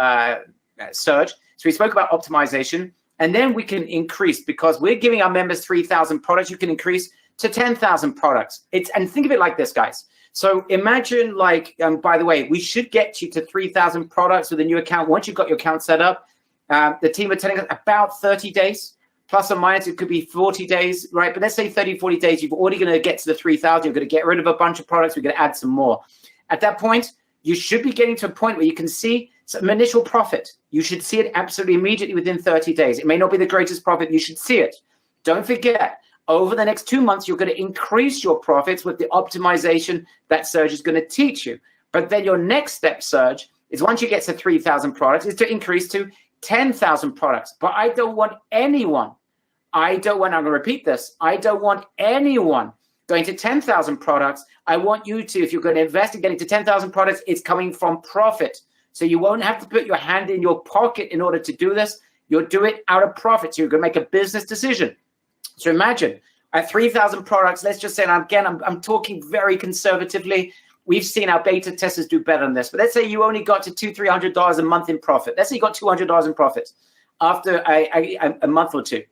Serge. So we spoke about optimization, and then we can increase, because we're giving our members 3,000 products. You can increase to 10,000 products. And think of it like this, guys. So imagine, by the way, we should get you to 3,000 products with a new account. Once you've got your account set up, the team are telling us about 30 days. Plus or minus, it could be 40 days, right? But let's say 30, 40 days, you're already going to get to the 3,000. You're going to get rid of a bunch of products. We're going to add some more. At that point, you should be getting to a point where you can see some initial profit. You should see it absolutely immediately within 30 days. It may not be the greatest profit. You should see it. Don't forget, over the next 2 months, you're going to increase your profits with the optimization that Serge is going to teach you. But then your next step, Serge, is once you get to 3,000 products, is to increase to 10,000 products. But I don't want anyone, I'm going to repeat this, I don't want anyone going to 10,000 products. I want you to, if you're going to invest in getting to 10,000 products, it's coming from profit. So you won't have to put your hand in your pocket in order to do this. You'll do it out of profit. So you're going to make a business decision. So imagine at 3,000 products, let's just say, and again, I'm talking very conservatively. We've seen our beta testers do better than this. But let's say you only got to $200-300 a month in profit. Let's say you got $200 in profit after a month or two.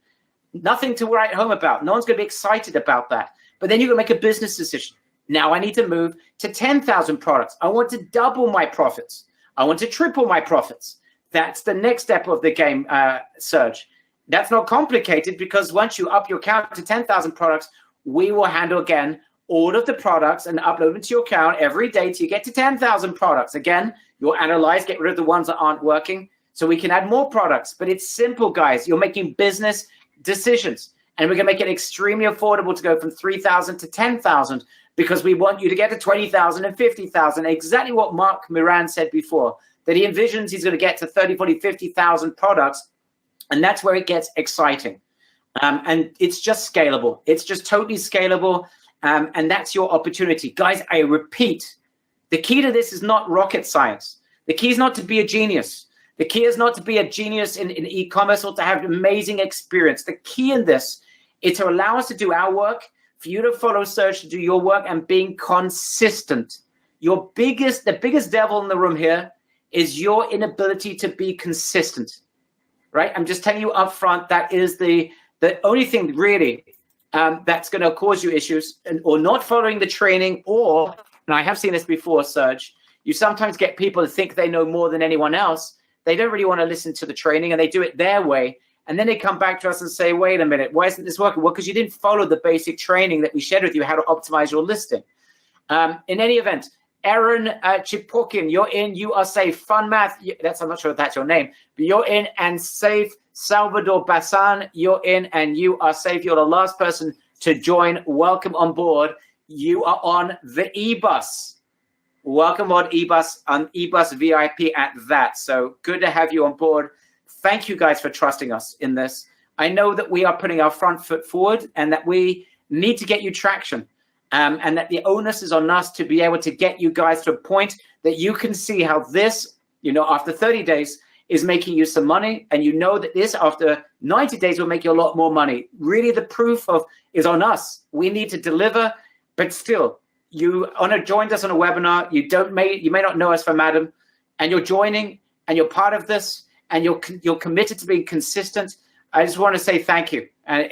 Nothing to write home about. No one's going to be excited about that. But then you're going to make a business decision. Now I need to move to 10,000 products. I want to double my profits. I want to triple my profits. That's the next step of the game, Serge. That's not complicated, because once you up your count to 10,000 products, we will handle, again, all of the products and upload them to your account every day till you get to 10,000 products. Again, you'll analyze, get rid of the ones that aren't working, so we can add more products. But it's simple, guys. You're making business decisions, and we're going to make it extremely affordable to go from 3,000 to 10,000, because we want you to get to 20,000 and 50,000. Exactly what Mark Moran said before, that he envisions he's going to get to 30, 40, 50,000 products, and that's where it gets exciting. And it's just scalable. It's just totally scalable. And that's your opportunity. Guys, I repeat, the key to this is not rocket science. The key is not to be a genius. The key is not to be a genius in e-commerce or to have amazing experience. The key in this is to allow us to do our work, for you to follow Serge, to do your work, and being consistent. The biggest devil in the room here is your inability to be consistent, right? I'm just telling you up front, that is the only thing really that's going to cause you issues, or not following the training, or, and I have seen this before, Serge, you sometimes get people that think they know more than anyone else. They don't really want to listen to the training, and they do it their way. And then they come back to us and say, wait a minute, why isn't this working? Well, because you didn't follow the basic training that we shared with you, how to optimize your listing. In any event, Aaron Chipokin, you're in, you are safe. Fun Math, I'm not sure if that's your name, but you're in and safe. Salvador Bassan, you're in and you are safe. You're the last person to join. Welcome on board. You are on the e-bus. Welcome on eBus VIP at that. So good to have you on board. Thank you guys for trusting us in this. I know that we are putting our front foot forward and that we need to get you traction. And that the onus is on us to be able to get you guys to a point that you can see how this, after 30 days is making you some money. And you know that this after 90 days will make you a lot more money. Really, the proof is on us. We need to deliver, but still, you joined us on a webinar. You may not know us from Adam, and you're joining and you're part of this and you're committed to being consistent. I just want to say thank you. And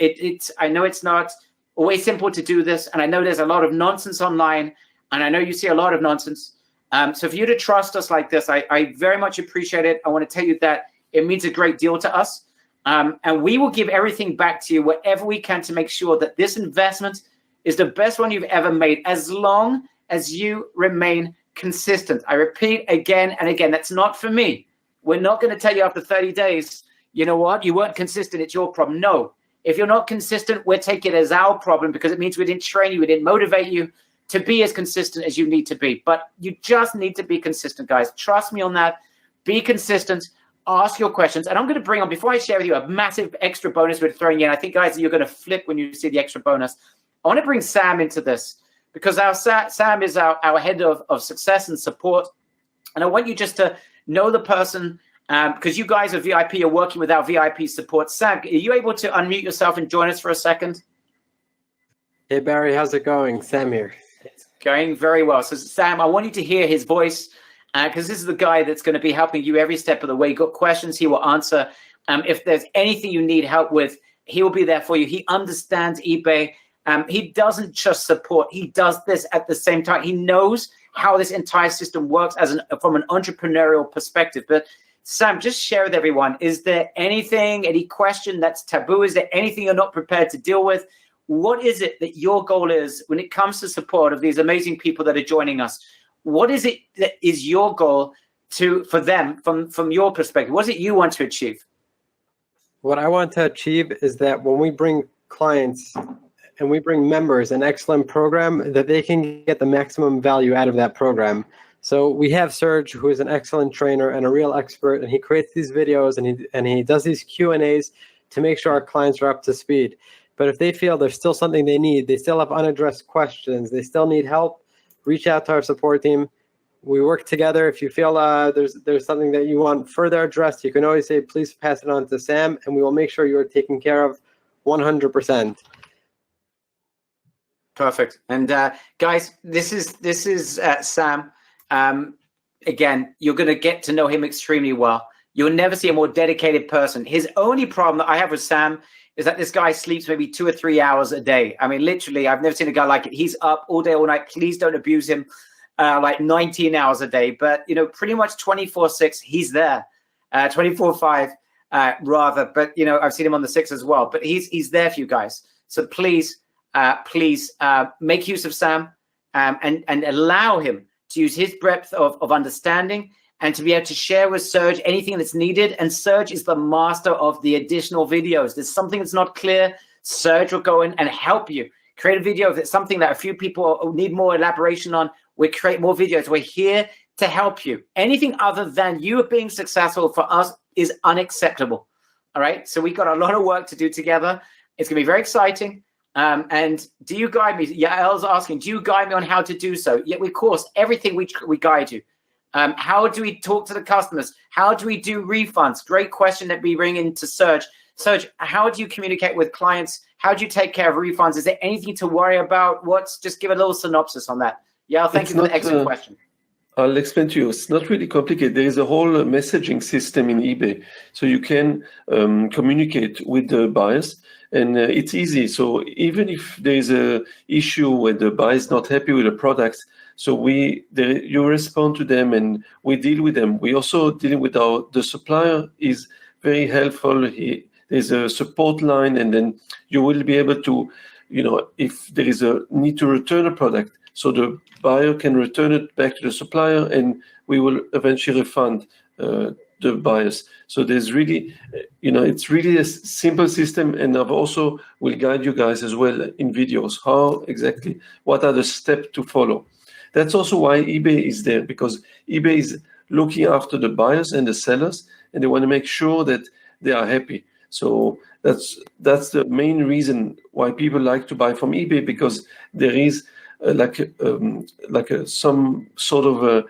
I know it's not always simple to do this, and I know there's a lot of nonsense online, and I know you see a lot of nonsense. So for you to trust us like this, I very much appreciate it. I want to tell you that it means a great deal to us, and we will give everything back to you, whatever we can, to make sure that this investment is the best one you've ever made, as long as you remain consistent. I repeat again and again, that's not for me. We're not going to tell you after 30 days, you know what, you weren't consistent, it's your problem. No. If you're not consistent, we'll take it as our problem, because it means we didn't train you, we didn't motivate you to be as consistent as you need to be. But you just need to be consistent, guys. Trust me on that. Be consistent. Ask your questions. And I'm going to bring on, before I share with you a massive extra bonus we're throwing in, I think, guys, you're going to flip when you see the extra bonus. I want to bring Sam into this, because Sam is our head of success and support. And I want you just to know the person, because you guys are VIP, you're working with our VIP support. Sam, are you able to unmute yourself and join us for a second? Hey, Barry, how's it going? Sam here. It's going very well. So, Sam, I want you to hear his voice, because this is the guy that's going to be helping you every step of the way. You've got questions, he will answer. If there's anything you need help with, he will be there for you. He understands eBay. He doesn't just support, he does this at the same time. He knows how this entire system works from an entrepreneurial perspective. But Sam, just share with everyone, is there any question that's taboo? Is there anything you're not prepared to deal with? What is it that your goal is when it comes to support of these amazing people that are joining us? What is it that is your goal for them from your perspective? What is it you want to achieve? What I want to achieve is that when we bring clients and we bring members an excellent program, that they can get the maximum value out of that program. So we have Serge, who is an excellent trainer and a real expert, and he creates these videos and he does these Q&As to make sure our clients are up to speed. But if they feel there's still something they need, they still have unaddressed questions, they still need help, reach out to our support team. We work together. If you feel there's something that you want further addressed, you can always say, please pass it on to Sam, and we will make sure you are taken care of 100%. Perfect. And guys, this is Sam. Again, you're going to get to know him extremely well. You'll never see a more dedicated person. His only problem that I have with Sam is that this guy sleeps maybe 2 or 3 hours a day. I mean, literally, I've never seen a guy like it. He's up all day, all night. Please don't abuse him. Like 19 hours a day, but pretty much 24/6. He's there, 24/5 rather. But I've seen him on the 6 as well. But he's there for you guys. So please make use of Sam and allow him to use his breadth of understanding and to be able to share with Serge anything that's needed. And Serge is the master of the additional videos. There's something that's not clear, Serge will go in and help you. Create a video if it's something that a few people need more elaboration on. We create more videos. We're here to help you. Anything other than you being successful for us is unacceptable. All right? So we've got a lot of work to do together. It's going to be very exciting. And do you guide me? Yael's asking, do you guide me on how to do so? Yeah, of course, everything we guide you. How do we talk to the customers? How do we do refunds? Great question that we bring into Serge. Serge, how do you communicate with clients? How do you take care of refunds? Is there anything to worry about? Just give a little synopsis on that. Yeah, thank you for the excellent question. I'll explain to you. It's not really complicated. There is a whole messaging system in eBay. So you can communicate with the buyers, and it's easy. So even if there is an issue where the buyer is not happy with the products, so you respond to them and we deal with them. We also deal with the supplier is very helpful. There's a support line, and then you will be able to, if there is a need to return a product, so the buyer can return it back to the supplier, and we will eventually refund the buyers. So there's really, it's really a simple system, and I've also will guide you guys as well in videos what are the steps to follow. That's also why eBay is there, because eBay is looking after the buyers and the sellers, and they want to make sure that they are happy. So that's the main reason why people like to buy from eBay, because there is some sort of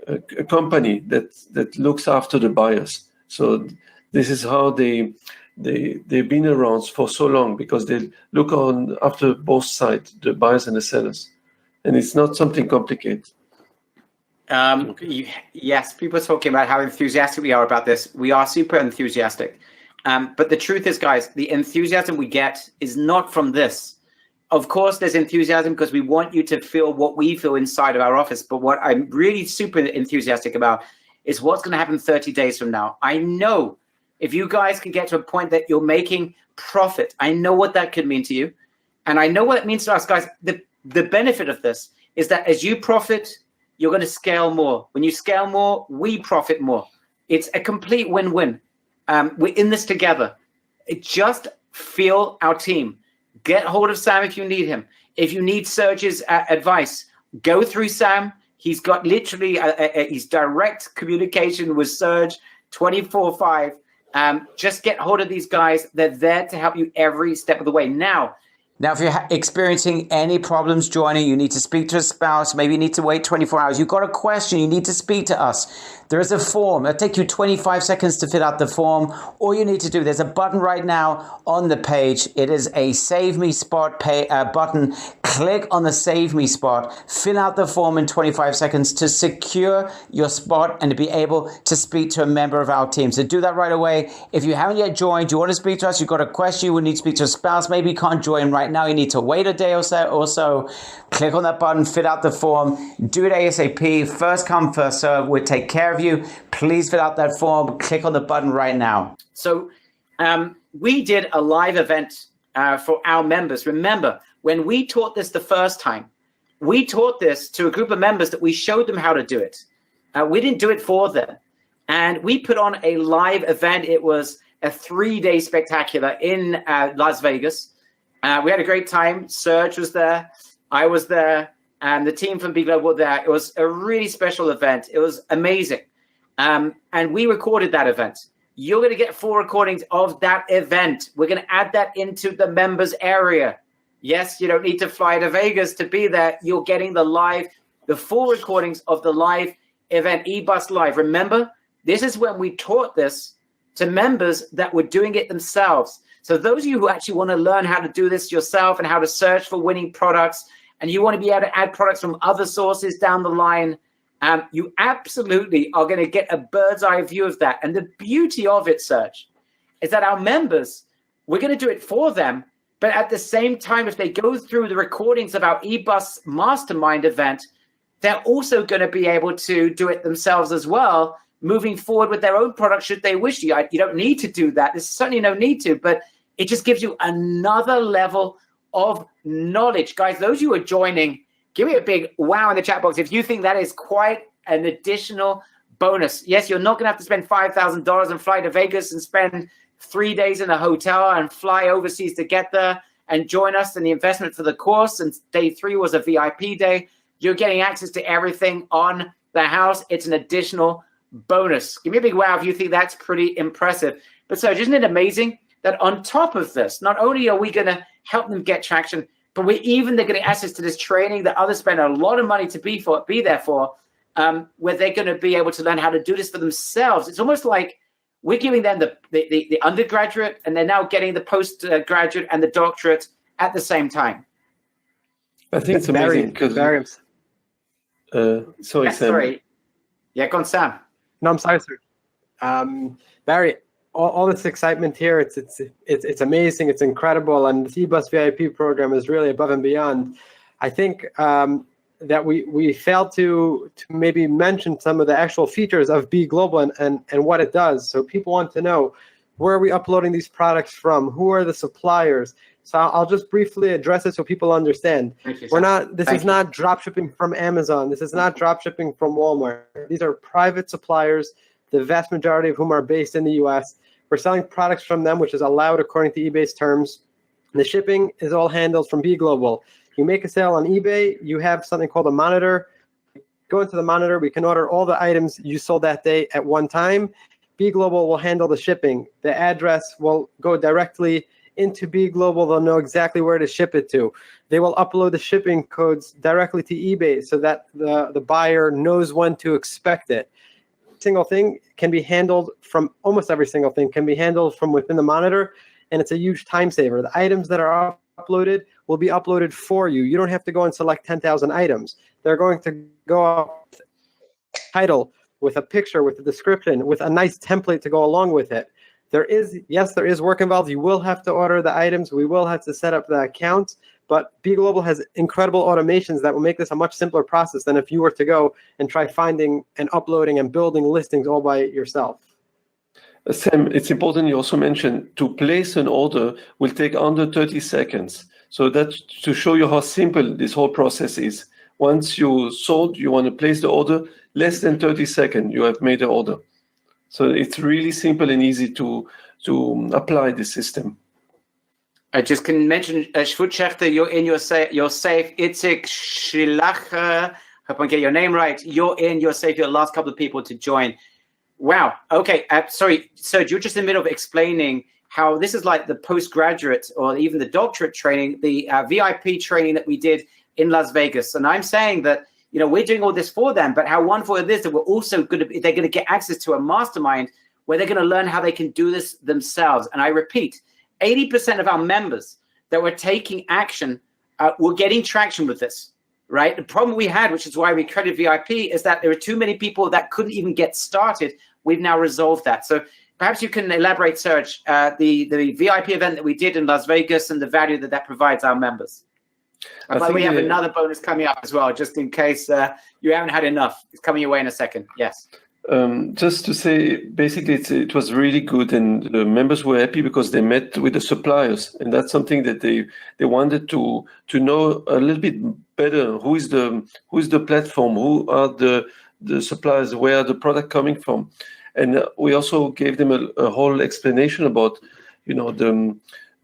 a company that looks after the buyers. So this is how they've been around for so long, because they look on after both sides, the buyers and the sellers, and it's not something complicated. Yes, people are talking about how enthusiastic we are about this. We are super enthusiastic. But the truth is, guys, the enthusiasm we get is not from this. Of course, there's enthusiasm because we want you to feel what we feel inside of our office. But what I'm really super enthusiastic about is what's going to happen 30 days from now. I know if you guys can get to a point that you're making profit, I know what that could mean to you. And I know what it means to us, guys. The benefit of this is that as you profit, you're going to scale more. When you scale more, we profit more. It's a complete win-win. We're in this together. Just feel our team. Get hold of Sam if you need him. If you need Serge's advice, go through Sam. He's got literally his direct communication with Serge 24/5. Just get hold of these guys. They're there to help you every step of the way. Now, if you're experiencing any problems joining, you need to speak to a spouse, maybe you need to wait 24 hours, you've got a question, you need to speak to us. There is a form. It'll take you 25 seconds to fill out the form. All you need to do, there's a button right now on the page. It is a Save Me Spot button. Click on the Save Me Spot. Fill out the form in 25 seconds to secure your spot and to be able to speak to a member of our team. So do that right away. If you haven't yet joined, you want to speak to us, you've got a question, you would need to speak to a spouse, maybe you can't join right now, you need to wait a day or so. Click on that button, fill out the form, do it ASAP. First come, first serve. We'll take care of you. Please fill out that form. Click on the button right now. So we did a live event for our members. Remember, when we taught this the first time, we taught this to a group of members that we showed them how to do it. We didn't do it for them. And we put on a live event. It was a 3-day spectacular in Las Vegas. We had a great time. Serge was there. I was there. And the team from B Global were there. It was a really special event. It was amazing. And we recorded that event. You're going to get full recordings of that event. We're going to add that into the members area. Yes, you don't need to fly to Vegas to be there. You're getting the full recordings of the live event, eBus Live. Remember, this is when we taught this to members that were doing it themselves. So those of you who actually want to learn how to do this yourself and how to search for winning products, and you want to be able to add products from other sources down the line, you absolutely are going to get a bird's eye view of that. And the beauty of it, Serge, is that our members, we're going to do it for them. But at the same time, if they go through the recordings of our eBus Mastermind event, they're also going to be able to do it themselves as well, moving forward with their own product should they wish to. You don't need to do that. There's certainly no need to, but it just gives you another level of knowledge. Guys, those of you who are joining, give me a big wow in the chat box if you think that is quite an additional bonus. Yes, you're not going to have to spend $5,000 and fly to Vegas and spend 3 days in a hotel and fly overseas to get there and join us in the investment for the course. And day 3 was a VIP day. You're getting access to everything on the house. It's an additional bonus. Give me a big wow if you think that's pretty impressive. But so isn't it amazing that on top of this, not only are we going to help them get traction, but they're getting access to this training that others spend a lot of money to be there for, where they're going to be able to learn how to do this for themselves. It's almost like we're giving them the undergraduate, and they're now getting the postgraduate and the doctorate at the same time. I think it's amazing because sorry, yes, Sam. Sorry. Yeah, go on, Sam. No, I'm sorry, sir. Barry, all this excitement here, it's amazing, it's incredible, and the eBus VIP program is really above and beyond. I think that we failed to maybe mention some of the actual features of B Global and what it does. So people want to know, where are we uploading these products from? Who are the suppliers? So I'll just briefly address it so people understand. This is not drop shipping from Amazon. This is not drop shipping from Walmart. These are private suppliers, the vast majority of whom are based in the US. We're selling products from them, which is allowed according to eBay's terms. The shipping is all handled from B Global. You make a sale on eBay, you have something called a monitor, go into the monitor. We can order all the items you sold that day at one time. B Global will handle the shipping. The address will go directly into B Global. They'll know exactly where to ship it to. They will upload the shipping codes directly to eBay so that the buyer knows when to expect it. Single thing can be handled from almost every single thing can be handled from within the monitor, and it's a huge time saver. The items that are uploaded will be uploaded for you. You don't have to go and select 10,000 items. They're going to go up with a title, with a picture, with a description, with a nice template to go along with it. There is work involved. You will have to order the items. We will have to set up the accounts, but B Global has incredible automations that will make this a much simpler process than if you were to go and try finding and uploading and building listings all by yourself. Sam, it's important you also mentioned to place an order will take under 30 seconds. So that's to show you how simple this whole process is. Once you sold, you want to place the order, less than 30 seconds, you have made the order. So it's really simple and easy to apply the system. I just can mention, Schwutschechter, you're in your safe. Itzik Schilacher, hope I get your name right. You're in your safe. Your last couple of people to join. Wow. Okay. Sorry, Serge, you're just in the middle of explaining how this is like the postgraduate or even the doctorate training, the VIP training that we did in Las Vegas. And I'm saying that, you know, we're doing all this for them, but how wonderful it is that we're also they're going to get access to a mastermind where they're going to learn how they can do this themselves. And I repeat, 80% of our members that were taking action were getting traction with this, right? The problem we had, which is why we created VIP, is that there were too many people that couldn't even get started. We've now resolved that. So perhaps you can elaborate, Serge, the VIP event that we did in Las Vegas and the value that provides our members. And by the way, we have another bonus coming up as well, just in case you haven't had enough. It's coming your way in a second. Yes. Just to say, basically, it was really good, and the members were happy because they met with the suppliers, and that's something that they wanted to know a little bit better. Who is the platform? Who are the suppliers? Where are the product coming from? And we also gave them a whole explanation about, you know,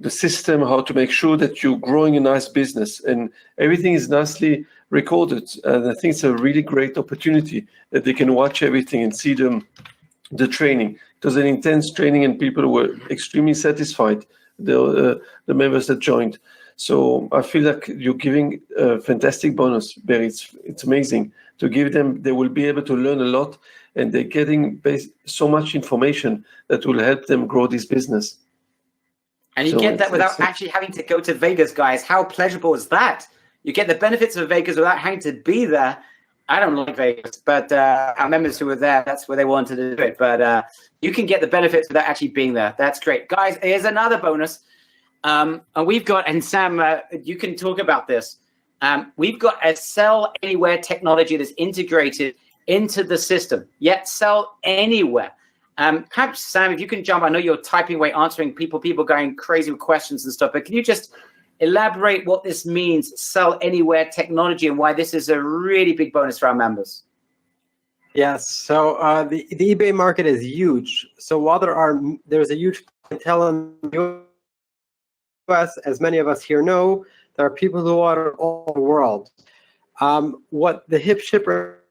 the system, how to make sure that you're growing a nice business, and everything is nicely recorded. And I think it's a really great opportunity that they can watch everything and see the training. It was an intense training, and people were extremely satisfied, the members that joined. So I feel like you're giving a fantastic bonus, Barry. It's amazing to give them. They will be able to learn a lot, and they're getting so much information that will help them grow this business. And you get that without actually having to go to Vegas, guys. How pleasurable is that? You get the benefits of Vegas without having to be there. I don't like Vegas, but our members who were there, that's where they wanted to do it. But you can get the benefits without actually being there. That's great. Guys, here's another bonus. And we've got, and Sam, you can talk about this. We've got a Sell Anywhere technology that's integrated into the system. Yet Sell Anywhere. Perhaps, Sam, if you can jump, I know you're typing away, answering people going crazy with questions and stuff, but can you just elaborate what this means, Sell Anywhere technology, and why this is a really big bonus for our members? Yes, so the eBay market is huge. So while there's a huge clientele in the US, as many of us here know, there are people who order all over the world. What the Hip Shipper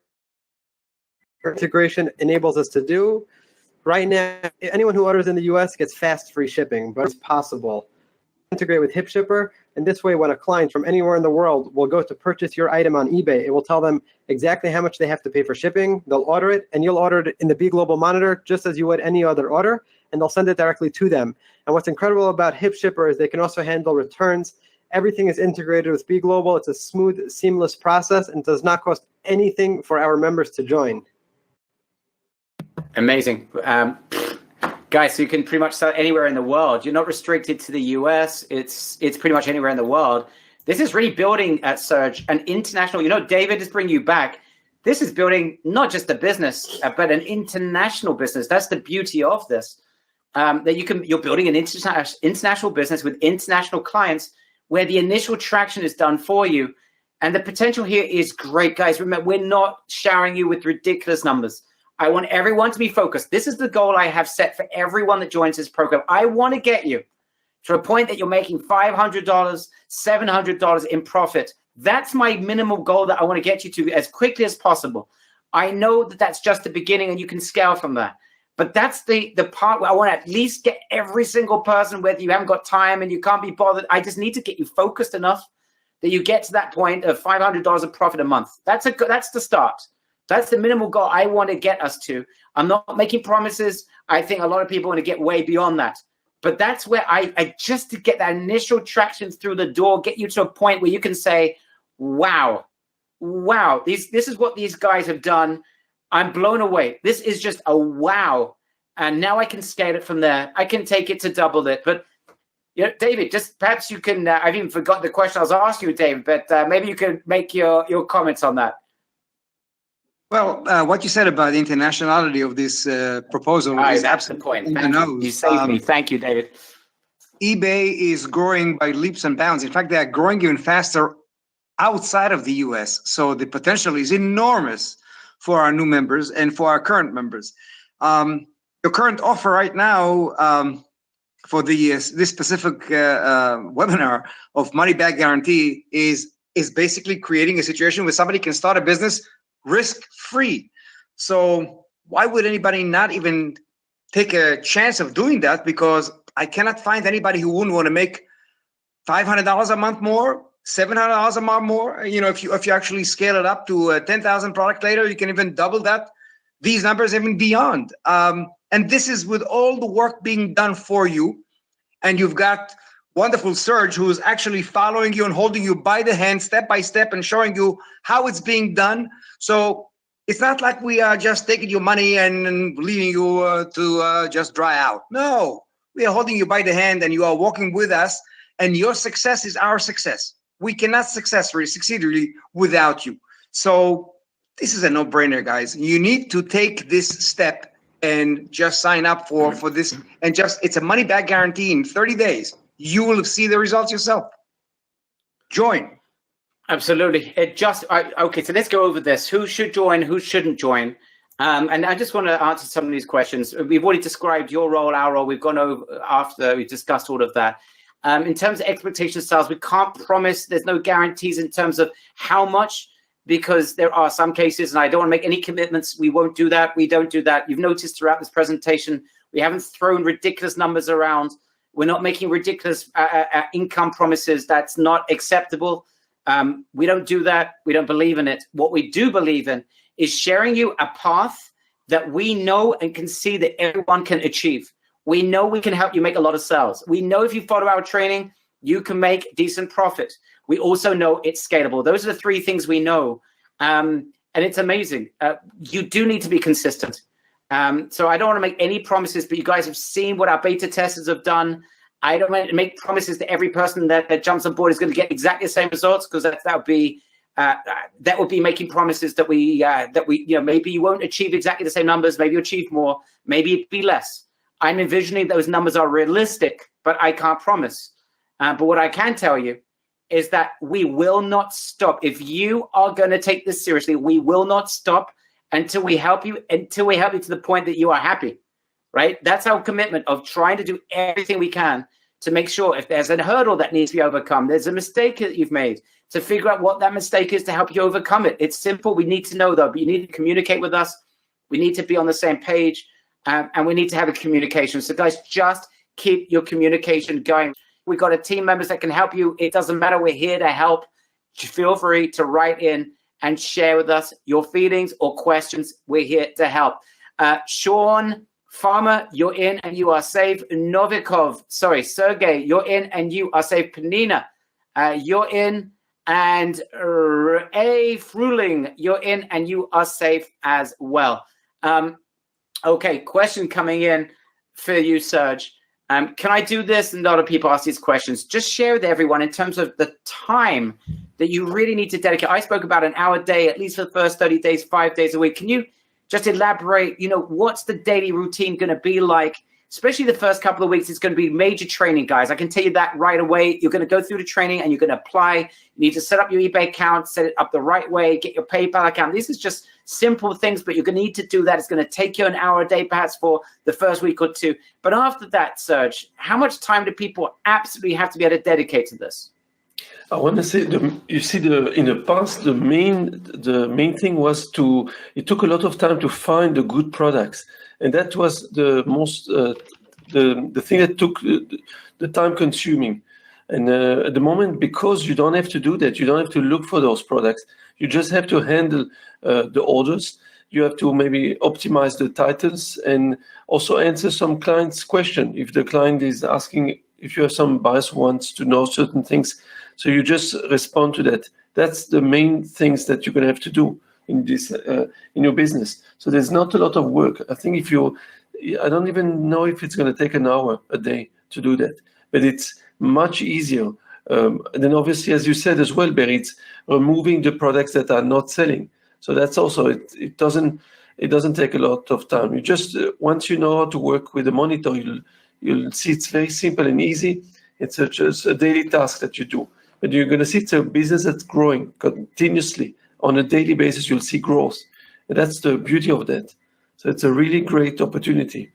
integration enables us to do, right now, anyone who orders in the US gets fast free shipping, but it's possible. Integrate with Hip Shipper, and this way when a client from anywhere in the world will go to purchase your item on eBay, it will tell them exactly how much they have to pay for shipping. They'll order it, and you'll order it in the B Global monitor just as you would any other order, and they'll send it directly to them. And what's incredible about Hip Shipper is they can also handle returns. Everything is integrated with B Global. It's a smooth, seamless process, and does not cost anything for our members to join. Amazing. Guys, so you can pretty much sell anywhere in the world. You're not restricted to the US. It's pretty much anywhere in the world. This is really building, Serge, an international, you know, David is bringing you back. This is building not just a business, but an international business. That's the beauty of this, that you're building an international business with international clients where the initial traction is done for you. And the potential here is great, guys. Remember, we're not showering you with ridiculous numbers. I want everyone to be focused. This is the goal I have set for everyone that joins this program. I want to get you to a point that you're making $500, $700 in profit That's my minimal goal that I want to get you to as quickly as possible. I know that that's just the beginning and you can scale from that. But that's the part where I want to at least get every single person, whether you haven't got time and you can't be bothered. I just need to get you focused enough that you get to that point of $500 of profit a month. That's the start. That's the minimal goal I want to get us to. I'm not making promises. I think a lot of people want to get way beyond that. But that's where I just to get that initial traction through the door, get you to a point where you can say, wow, this is what these guys have done. I'm blown away. This is just a wow. And now I can scale it from there. I can take it to double it. But, David, just perhaps you can, I've even forgotten the question I was asking you, David, but maybe you can make your comments on that. Well, what you said about the internationality of this proposal is that's the point. You saved me. Thank you, David. eBay is growing by leaps and bounds. In fact, they are growing even faster outside of the US. So the potential is enormous for our new members and for our current members. Your current offer right now for this specific webinar of money back guarantee is basically creating a situation where somebody can start a business risk-free. So why would anybody not even take a chance of doing that? Because I cannot find anybody who wouldn't want to make $500 a month more, $700 a month more. If you actually scale it up to 10,000 product later, you can even double that. These numbers even beyond. And this is with all the work being done for you. And you've got wonderful Serge, who is actually following you and holding you by the hand step by step and showing you how it's being done. So it's not like we are just taking your money and leaving you to just dry out. No, we are holding you by the hand and you are walking with us, and your success is our success. We cannot succeed really without you. So this is a no-brainer, guys. You need to take this step and just sign up for this. And it's a money-back guarantee in 30 days. You will see the results yourself. Join. Absolutely. Okay, so let's go over this. Who should join? Who shouldn't join? And I just want to answer some of these questions. We've already described your role, our role. We've gone over after we've discussed all of that. In terms of expectation sales, we can't promise. There's no guarantees in terms of how much, because there are some cases, and I don't want to make any commitments. We won't do that. We don't do that. You've noticed throughout this presentation, we haven't thrown ridiculous numbers around. We're not making ridiculous income promises. That's not acceptable. We don't do that. We don't believe in it. What we do believe in is sharing you a path that we know and can see that everyone can achieve. We know we can help you make a lot of sales. We know if you follow our training, you can make decent profit. We also know it's scalable. Those are the three things we know. And it's amazing. You do need to be consistent. So I don't want to make any promises, but you guys have seen what our beta testers have done. I don't want to make promises that every person that jumps on board is going to get exactly the same results, because that would be making promises that we maybe you won't achieve exactly the same numbers, maybe you achieve more, maybe it'd be less. I'm envisioning those numbers are realistic, but I can't promise. But what I can tell you is that we will not stop. If you are going to take this seriously, we will not stop until we help you to the point that you are happy, right? That's our commitment of trying to do everything we can to make sure if there's a hurdle that needs to be overcome, there's a mistake that you've made, to figure out what that mistake is to help you overcome it. It's simple. We need to know, though, but you need to communicate with us. We need to be on the same page, and we need to have a communication. So guys, just keep your communication going. We've got a team members that can help you. It doesn't matter. We're here to help. Feel free to write in and share with us your feelings or questions. We're here to help. Sean Farmer, you're in and you are safe. Sergey, you're in and you are safe. Panina, you're in. And A. Fruling, you're in and you are safe as well. Okay, question coming in for you, Serge. Can I do this? And a lot of people ask these questions. Just share with everyone in terms of the time that you really need to dedicate. I spoke about an hour a day, at least for the first 30 days, 5 days a week. Can you just elaborate, what's the daily routine going to be like? Especially the first couple of weeks, it's going to be major training, guys. I can tell you that right away. You're going to go through the training and you're going to apply. You need to set up your eBay account, set it up the right way, get your PayPal account. This is just simple things, but you're going to need to do that. It's going to take you an hour a day, perhaps for the first week or two. But after that, Serge, how much time do people absolutely have to be able to dedicate to this? I want to say in the past the main thing was it took a lot of time to find the good products, and that was the most the thing that took the time consuming. And at the moment, because you don't have to do that, you don't have to look for those products. You just have to handle the orders. You have to maybe optimize the titles and also answer some clients' question. If the client is asking, if you have some buyers who wants to know certain things, so you just respond to that. That's the main things that you're going to have to do in this in your business. So there's not a lot of work. I think I don't even know if it's going to take an hour a day to do that, but it's much easier. And then obviously, as you said as well, Barry, it's removing the products that are not selling. So that's also it doesn't take a lot of time. You just once you know how to work with the monitor, you'll see it's very simple and easy. It's just a daily task that you do. But you're going to see it's a business that's growing continuously on a daily basis. You'll see growth, and that's the beauty of that. So it's a really great opportunity.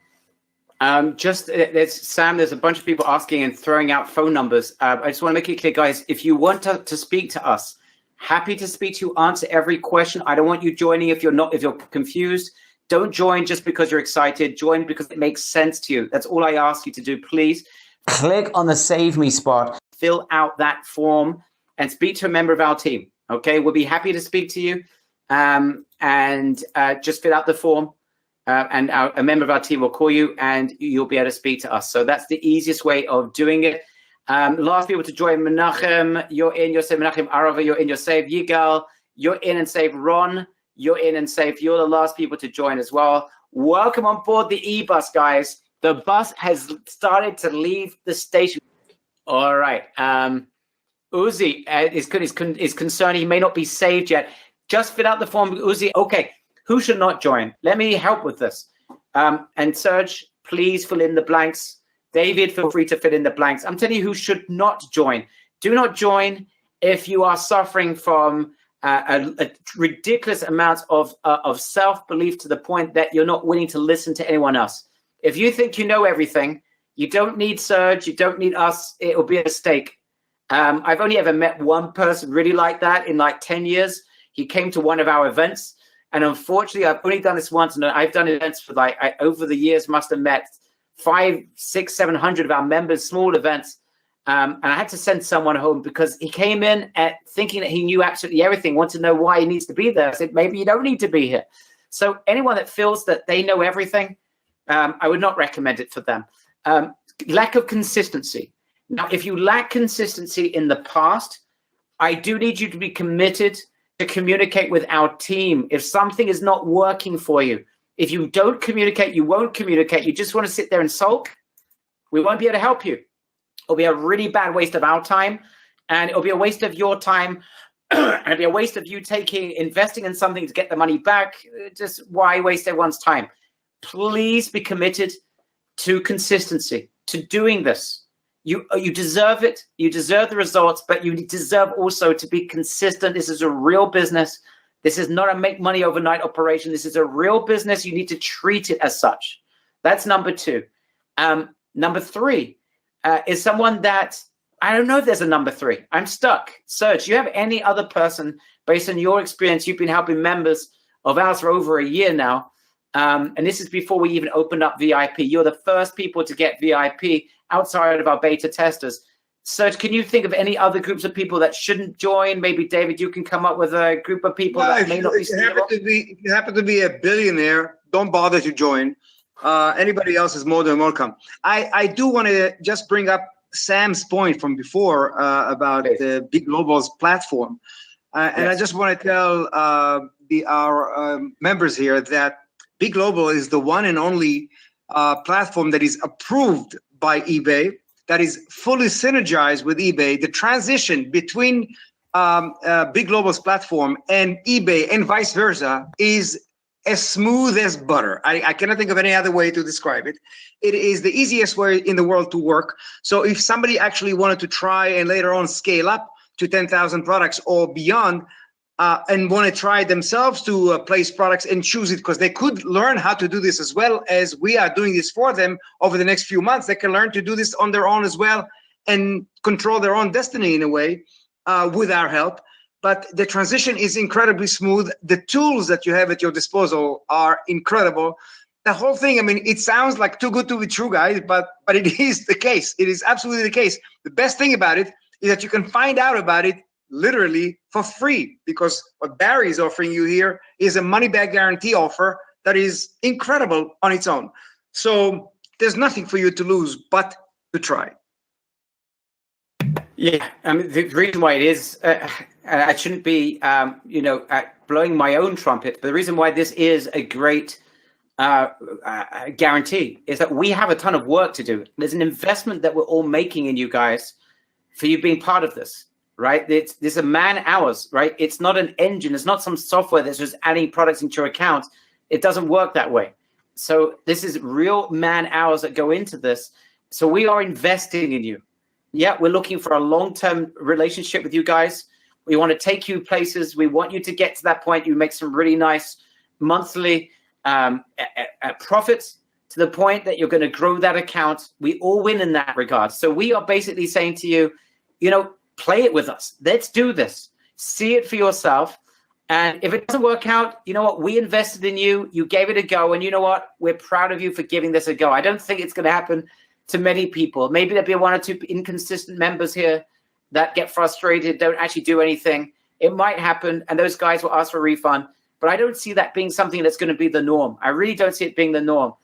Sam, there's a bunch of people asking and throwing out phone numbers. I just want to make it clear, guys, if you want to speak to us, happy to speak to you, answer every question. I don't want you joining if you're confused. Don't join just because you're excited. Join because it makes sense to you. That's all I ask you to do. Please click on the Save Me spot, fill out that form, and speak to a member of our team. Okay, we'll be happy to speak to you. And just fill out the form. And a member of our team will call you and you'll be able to speak to us. So that's the easiest way of doing it. Last people to join, Menachem, you're in, you're saved. Menachem Arava, you're in, you're saved. Yigal, you're in and saved. Ron, you're in and saved. You're the last people to join as well. Welcome on board the e-bus, guys. The bus has started to leave the station. All right. Uzi is concerned he may not be saved yet. Just fill out the form, Uzi. Okay. Who should not join? Let me help with this. And Serge, please fill in the blanks. David, feel free to fill in the blanks. I'm telling you who should not join. Do not join if you are suffering from a ridiculous amount of self-belief to the point that you're not willing to listen to anyone else. If you think you know everything, you don't need Serge, you don't need us, it will be a mistake. I've only ever met one person really like that in like 10 years. He came to one of our events. And unfortunately, I've only done this once, and I've done events for over the years, must have met 500, 600, 700 of our members, small events. And I had to send someone home because he came in thinking that he knew absolutely everything, wanted to know why he needs to be there. I said, maybe you don't need to be here. So anyone that feels that they know everything, I would not recommend it for them. Lack of consistency. Now, if you lack consistency in the past, I do need you to be committed to communicate with our team. If something is not working for you, if you don't communicate, you won't communicate, you just want to sit there and sulk, we won't be able to help you. It'll be a really bad waste of our time, and it'll be a waste of your time, and it'll be a waste of you investing in something to get the money back. Just why waste everyone's time? Please be committed to consistency, to doing this. You deserve it. You deserve the results, but you deserve also to be consistent. This is a real business. This is not a make money overnight operation. This is a real business. You need to treat it as such. That's number two. Number three is someone that, I don't know if there's a number three. I'm stuck. Serge, do you have any other person, based on your experience, you've been helping members of ours for over a year now, and this is before we even opened up VIP. You're the first people to get VIP outside of our beta testers. Serge, can you think of any other groups of people that shouldn't join? Maybe David, you can come up with a group of people that may not be. If you happen to be a billionaire, don't bother to join. Anybody else is more than welcome. I do want to just bring up Sam's point from before about the Big Global's platform. And I just want to tell our members here that Big Global is the one and only platform that is approved by eBay, that is fully synergized with eBay. The transition between Big Global's platform and eBay and vice versa is as smooth as butter. I cannot think of any other way to describe it. It is the easiest way in the world to work. So if somebody actually wanted to try and later on scale up to 10,000 products or beyond, and want to try themselves to place products and choose it, because they could learn how to do this as well as we are doing this for them over the next few months. They can learn to do this on their own as well and control their own destiny in a way with our help. But the transition is incredibly smooth. The tools that you have at your disposal are incredible. The whole thing, I mean, it sounds like too good to be true, guys, but it is the case. It is absolutely the case. The best thing about it is that you can find out about it literally for free, because what Barry is offering you here is a money-back guarantee offer that is incredible on its own. So there's nothing for you to lose but to try. Yeah, I mean, the reason why it is, I shouldn't be, blowing my own trumpet, but the reason why this is a great guarantee is that we have a ton of work to do. There's an investment that we're all making in you guys for you being part of this, right? There's a man hours, right? It's not an engine. It's not some software that's just adding products into your account. It doesn't work that way. So this is real man hours that go into this. So we are investing in you. Yeah, we're looking for a long-term relationship with you guys. We want to take you places. We want you to get to that point. You make some really nice monthly profits to the point that you're going to grow that account. We all win in that regard. So we are basically saying to you, play it with us. Let's do this. See it for yourself. And if it doesn't work out, you know what? We invested in you. You gave it a go. And you know what? We're proud of you for giving this a go. I don't think it's going to happen to many people. Maybe there'll be one or two inconsistent members here that get frustrated, don't actually do anything. It might happen, and those guys will ask for a refund. But I don't see that being something that's going to be the norm. I really don't see it being the norm.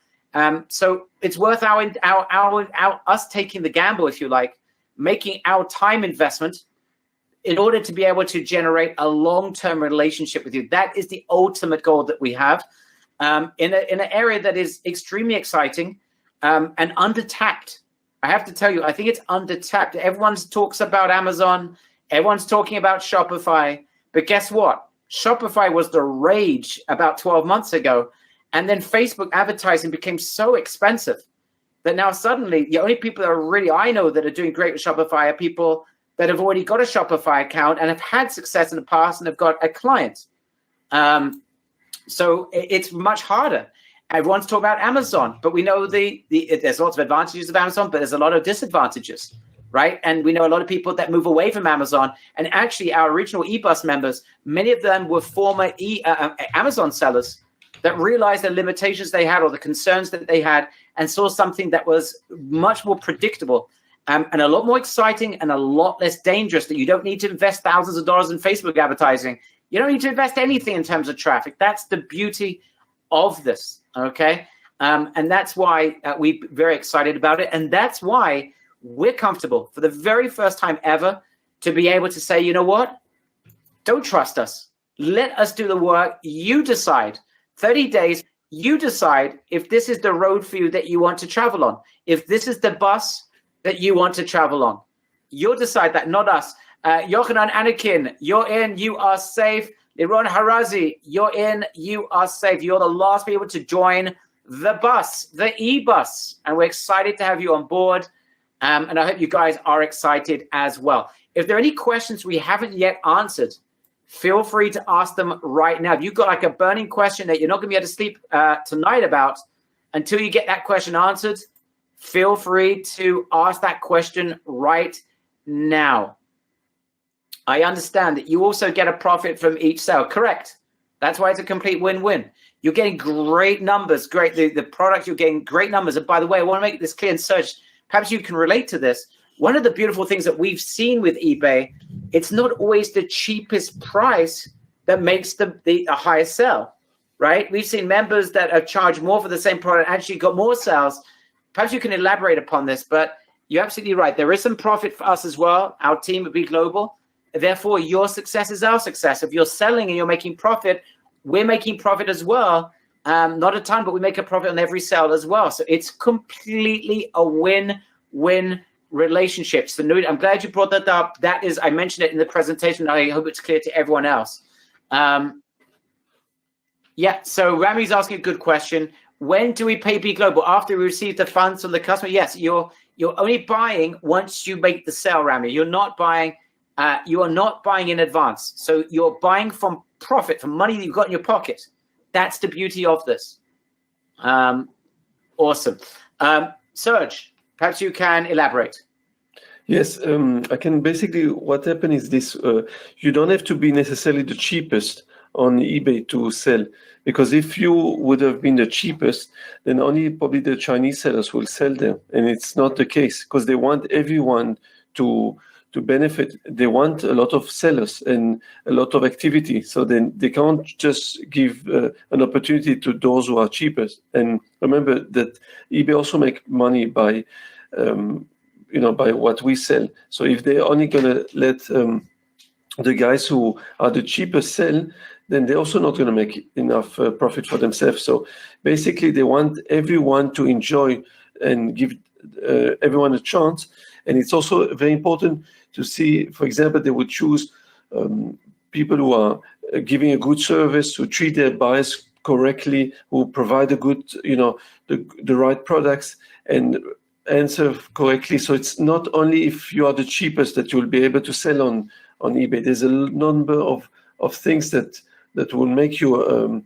So it's worth us taking the gamble, if you like, making our time investment in order to be able to generate a long-term relationship with you. That is the ultimate goal that we have in an area that is extremely exciting and undertapped. I have to tell you, I think it's undertapped. Everyone talks about Amazon. Everyone's talking about Shopify. But guess what? Shopify was the rage about 12 months ago. And then Facebook advertising became so expensive that now suddenly the only people that are really, I know, that are doing great with Shopify are people that have already got a Shopify account and have had success in the past and have got a client. So it's much harder. Everyone's talking about Amazon, but we know there's lots of advantages of Amazon, but there's a lot of disadvantages, right? And we know a lot of people that move away from Amazon. And actually, our original eBus members, many of them were former Amazon sellers that realized the limitations they had or the concerns that they had and saw something that was much more predictable and a lot more exciting and a lot less dangerous, that you don't need to invest thousands of dollars in Facebook advertising. You don't need to invest anything in terms of traffic. That's the beauty of this. Okay. And that's why we're very excited about it. And that's why we're comfortable for the very first time ever to be able to say, you know what? Don't trust us. Let us do the work. You decide. 30 days, you decide if this is the road for you that you want to travel on. If this is the bus that you want to travel on. You'll decide that, not us. Yochanan Anakin, you're in, you are safe. Liron Harazi, you're in, you are safe. You're the last people to join the bus, the e-bus. And we're excited to have you on board. And I hope you guys are excited as well. If there are any questions we haven't yet answered, feel free to ask them right now. If you've got like a burning question that you're not going to be able to sleep tonight about until you get that question answered, feel free to ask that question right now. I understand that you also get a profit from each sale. Correct. That's why it's a complete win-win. You're getting great numbers. Great. The product, you're getting great numbers. And by the way, I want to make this clear, and Serge, perhaps you can relate to this. One of the beautiful things that we've seen with eBay, it's not always the cheapest price that makes the highest sale, right? We've seen members that have charged more for the same product actually got more sales. Perhaps you can elaborate upon this, but you're absolutely right. There is some profit for us as well. Our team would be global. Therefore, your success is our success. If you're selling and you're making profit, we're making profit as well. Not a ton, but we make a profit on every sale as well. So it's completely a win-win relationship. So I'm glad you brought that up. That is, I mentioned it in the presentation. I hope it's clear to everyone else. Yeah, so Rami's asking a good question. When do we pay B Global? After we receive the funds from the customer? Yes, you're only buying once you make the sale, Rami. You're not buying. You are not buying in advance. So you're buying from profit, from money that you've got in your pocket. That's the beauty of this. Awesome. Serge, perhaps you can elaborate. Yes, I can basically, what happened is this, you don't have to be necessarily the cheapest on eBay to sell, because if you would have been the cheapest, then only probably the Chinese sellers will sell them. And it's not the case, because they want everyone to benefit. They want a lot of sellers and a lot of activity. So then they can't just give an opportunity to those who are cheapest. And remember that eBay also make money by by what we sell. So if they're only going to let the guys who are the cheapest sell, then they're also not going to make enough profit for themselves. So basically, they want everyone to enjoy and give everyone a chance. And it's also very important to see, for example, they would choose people who are giving a good service, who treat their buyers correctly, who provide a good, the right products and answer correctly. So it's not only if you are the cheapest that you'll be able to sell on eBay. There's a number of things that will make you,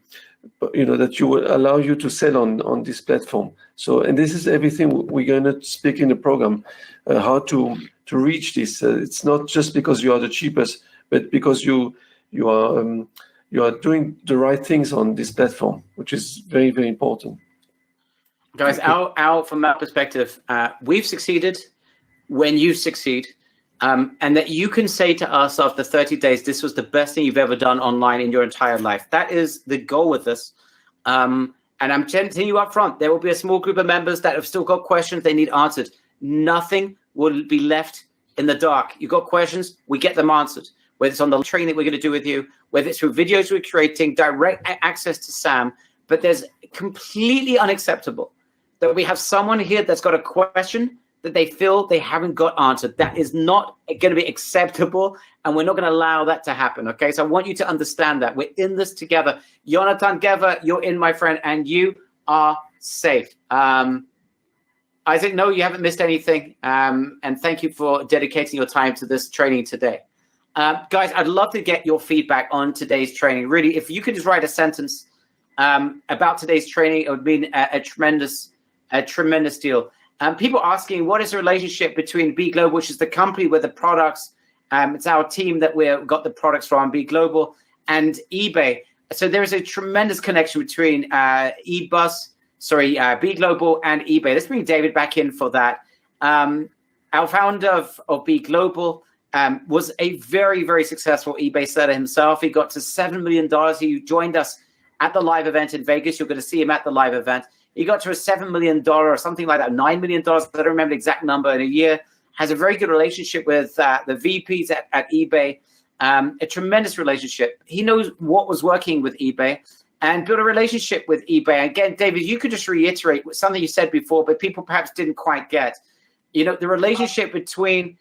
that you will allow you to sell on this platform. So, and this is everything we're going to speak in the program, how to reach this. It's not just because you are the cheapest, but because you are doing the right things on this platform, which is very, very important. Guys, from our perspective, we've succeeded when you succeed. And that you can say to us after 30 days, this was the best thing you've ever done online in your entire life. That is the goal with this. And I'm telling you up front, there will be a small group of members that have still got questions they need answered. Nothing will be left in the dark. You've got questions, we get them answered. Whether it's on the training that we're going to do with you, whether it's through videos we're creating, direct access to Sam. But there's completely unacceptable that we have someone here that's got a question that they feel they haven't got answered. That is not going to be acceptable, and we're not going to allow that to happen, okay? So I want you to understand that. We're in this together. Jonathan Gever, you're in, my friend, and you are safe. Isaac, no, you haven't missed anything, and thank you for dedicating your time to this training today. Guys, I'd love to get your feedback on today's training. Really, if you could just write a sentence about today's training, it would mean a tremendous deal. People asking, what is the relationship between B Global, which is the company with the products, it's our team that we've got the products from, B Global, and eBay. So there is a tremendous connection between B Global and eBay. Let's bring David back in for that. Our founder of B Global was a very, very successful eBay seller himself. He got to $7 million. He joined us at the live event in Vegas. You're going to see him at the live event. He got to a $7 million or something like that, $9 million. I don't remember the exact number in a year. Has a very good relationship with the VPs at eBay. A tremendous relationship. He knows what was working with eBay and built a relationship with eBay. Again, David, you could just reiterate something you said before, but people perhaps didn't quite get. The relationship between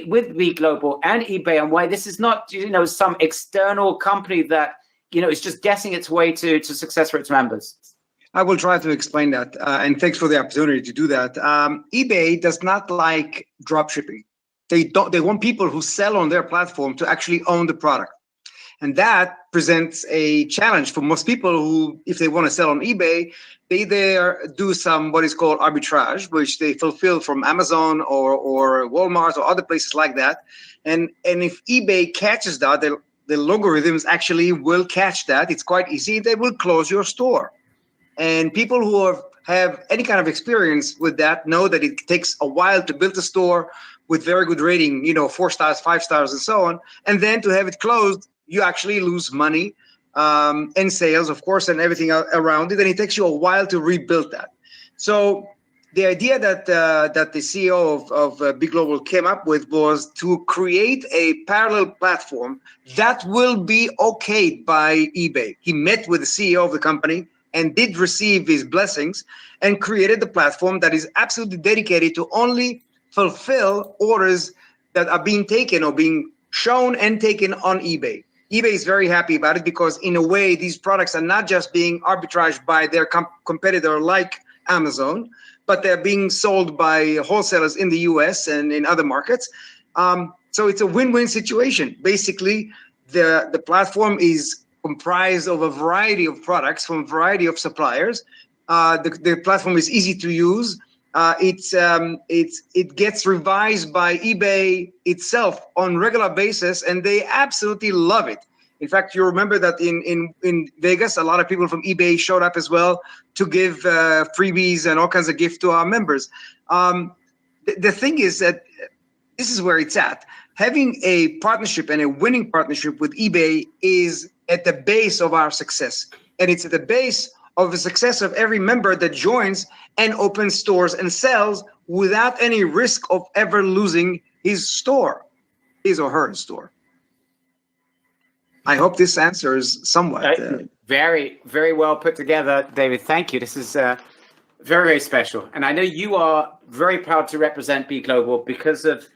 with B Global and eBay, and why this is not some external company that is just guessing its way to success for its members. I will try to explain that, and thanks for the opportunity to do that. eBay does not like drop shipping. They want people who sell on their platform to actually own the product, and that presents a challenge for most people who, if they want to sell on eBay, they either do some what is called arbitrage, which they fulfill from Amazon or Walmart or other places like that. And if eBay catches that, the logarithms actually will catch that. It's quite easy. They will close your store. And people who have any kind of experience with that know that it takes a while to build a store with very good rating, 4 stars, 5 stars, and so on. And then to have it closed, you actually lose money and sales, of course, and everything around it. And it takes you a while to rebuild that. So the idea that the CEO of B Global came up with was to create a parallel platform that will be okayed by eBay. He met with the CEO of the company and did receive his blessings and created the platform that is absolutely dedicated to only fulfill orders that are being taken or being shown and taken on eBay. eBay is very happy about it because in a way, these products are not just being arbitraged by their competitor like Amazon, but they're being sold by wholesalers in the US and in other markets. So it's a win-win situation. Basically, the platform is comprised of a variety of products from a variety of suppliers. The platform is easy to use. It gets revised by eBay itself on regular basis, and they absolutely love it. In fact, you remember that in Vegas, a lot of people from eBay showed up as well to give freebies and all kinds of gifts to our members. The thing is that this is where it's at. Having a partnership and a winning partnership with eBay is at the base of our success. And it's at the base of the success of every member that joins and opens stores and sells without any risk of ever losing his store, his or her store. I hope this answers somewhat. Very, very well put together, David. Thank you. This is very, very special. And I know you are very proud to represent B Global because of,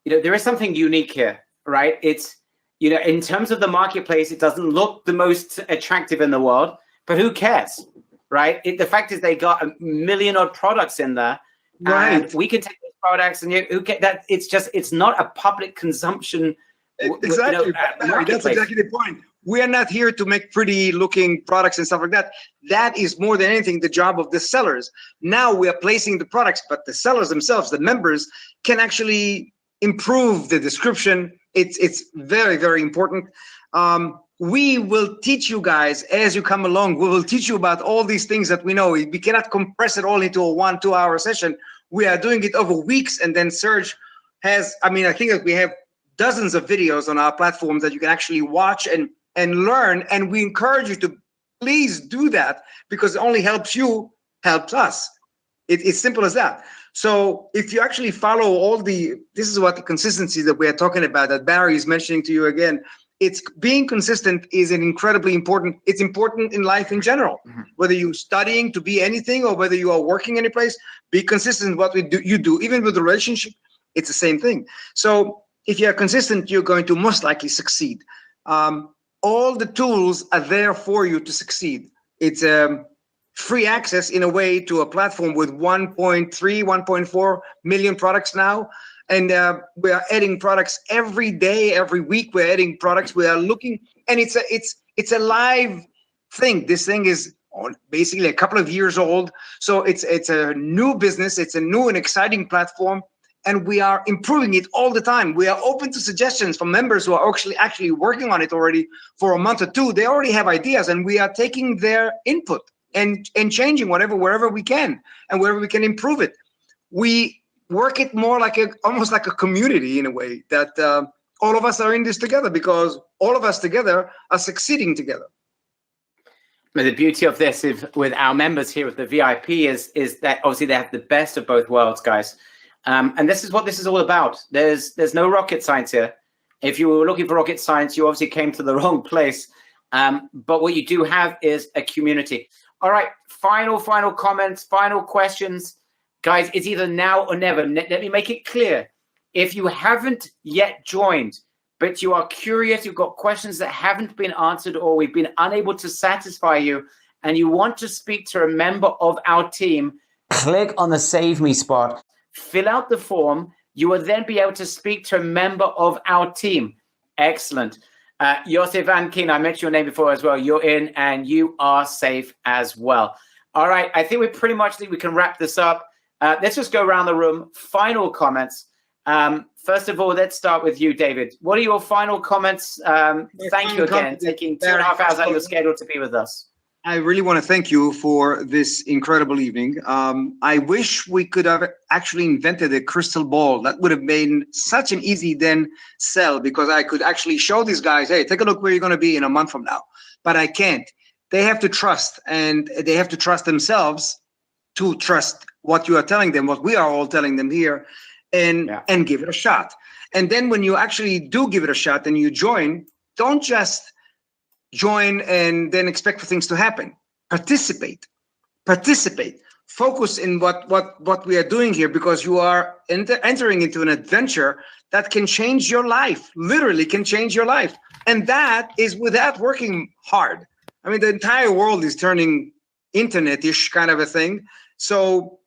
there is something unique here, right? It's, in terms of the marketplace, it doesn't look the most attractive in the world, but who cares, right? The fact is they got 1 million odd products in there. Right. And we can take those products and who get that. It's not a public consumption. Exactly. That's exactly the point. We are not here to make pretty looking products and stuff like that. That is more than anything the job of the sellers. Now we are placing the products, but the sellers themselves, the members, can actually improve the description. It's very, very important. We will teach you guys as you come along. We will teach you about all these things that we know. We cannot compress it all into a 1-2 hour session. We are doing it over weeks, and then Serge has, I think that we have dozens of videos on our platform that you can actually watch and learn. And we encourage you to please do that because it only helps you, helps us. It's simple as that. So if you actually follow this is what the consistency that we are talking about, that Barry is mentioning to you again, it's being consistent is an incredibly important, it's important in life in general. Mm-hmm. Whether you're studying to be anything or whether you are working any place, be consistent in what you do. Even with the relationship, it's the same thing. So if you are consistent, you're going to most likely succeed. All the tools are there for you to succeed. It's free access in a way to a platform with 1.3, 1.4 million products now. And we are adding products every day, every week. We're adding products. We are looking, and it's a live thing. This thing is basically a couple of years old. So it's a new business. It's a new and exciting platform. And we are improving it all the time. We are open to suggestions from members who are actually working on it already for a month or two. They already have ideas, and we are taking their input and changing wherever we can, and wherever we can improve it. We work it more like almost like a community in a way that all of us are in this together because all of us together are succeeding together. But the beauty of this is with our members here with the VIP is that obviously they have the best of both worlds, guys. And this is what this is all about. There's no rocket science here. If you were looking for rocket science, you obviously came to the wrong place. But what you do have is a community. All right, final comments, final questions. Guys, it's either now or never. Let me make it clear. If you haven't yet joined, but you are curious, you've got questions that haven't been answered or we've been unable to satisfy you, and you want to speak to a member of our team, click on the Save Me spot. Fill out the form. You will then be able to speak to a member of our team. Excellent. Yosef Ankin, I mentioned your name before as well. You're in and you are safe as well. All right. I think we can wrap this up. Let's just go around the room. Final comments. First of all, let's start with you, David. What are your final comments? Thank you again, taking 2.5 hours out of your schedule to be with us. I really want to thank you for this incredible evening. I wish we could have actually invented a crystal ball. That would have made such an easy then sell, because I could actually show these guys, hey, take a look where you're going to be in a month from now. But I can't. They have to trust, and they have to trust themselves to trust what you are telling them, what we are all telling them here, and give it a shot. And then when you actually do give it a shot and you join, don't just join and then expect for things to happen. Participate. Focus in what we are doing here, because you are entering into an adventure that can change your life, literally can change your life. And that is without working hard. I mean, the entire world is turning internet-ish kind of a thing. So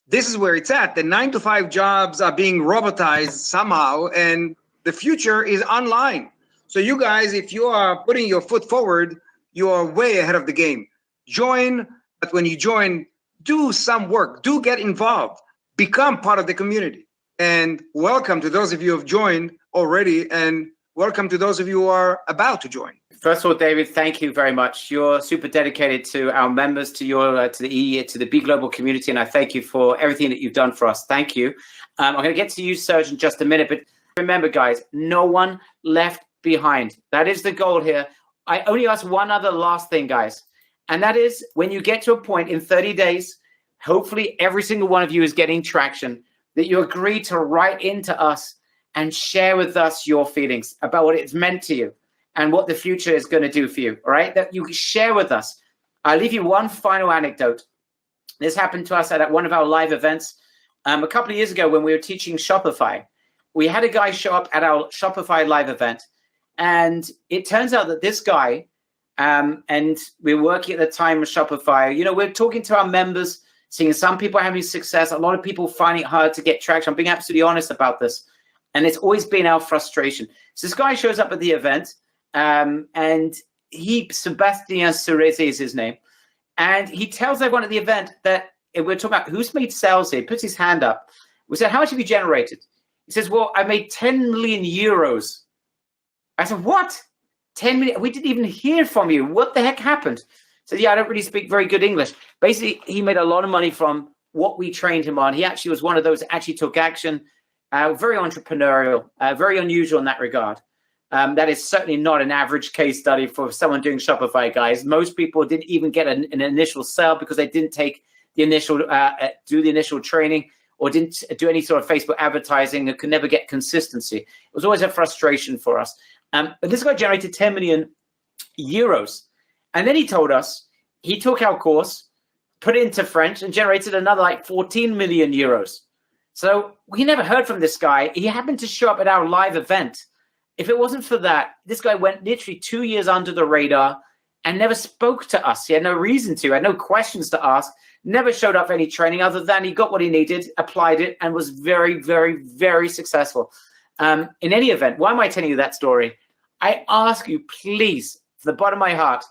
this is where it's at. The 9-to-5 jobs are being robotized somehow, and the future is online. So you guys, if you are putting your foot forward, you are way ahead of the game. Join, but when you join, do some work. Do get involved. become part of the community. And welcome to those of you who have joined already, and welcome to those of you who are about to join. First of all, David, thank you very much. You're super dedicated to our members, to the B Global community, and I thank you for everything that you've done for us. Thank you. I'm going to get to you, Serge, in just a minute, but remember, guys, no one left behind. That is the goal here. I only ask one other last thing, guys, and that is when you get to a point in 30 days, hopefully every single one of you is getting traction, that you agree to write into us and share with us your feelings about what it's meant to you and what the future is going to do for you, all right? That you share with us. I'll leave you one final anecdote. This happened to us at one of our live events a couple of years ago when we were teaching Shopify. We had a guy show up at our Shopify live event, and it turns out that this guy, and we were working at the time with Shopify, we're talking to our members, seeing some people having success, a lot of people finding it hard to get traction. I'm being absolutely honest about this. And it's always been our frustration. So this guy shows up at the event, and Sebastian Cereze is his name. And he tells everyone at the event that we're talking about who's made sales here. He puts his hand up. We said, how much have you generated? He says, well, I made 10 million euros. I said, what? 10 million? We didn't even hear from you. What the heck happened? He said, yeah, I don't really speak very good English. Basically, he made a lot of money from what we trained him on. He actually was one of those that actually took action. Very entrepreneurial, very unusual in that regard. That is certainly not an average case study for someone doing Shopify, guys. Most people didn't even get an initial sale because they didn't take the initial, do the initial training, or didn't do any sort of Facebook advertising, and could never get consistency. It was always a frustration for us. But this guy generated 10 million euros. And then he told us he took our course, put it into French, and generated another like 14 million euros. So we never heard from this guy. He happened to show up at our live event. If it wasn't for that, this guy went literally 2 years under the radar and never spoke to us. He had no reason to, had no questions to ask, never showed up for any training other than he got what he needed, applied it, and was very, very, very successful. In any event, why am I telling you that story? I ask you, please, from the bottom of my heart,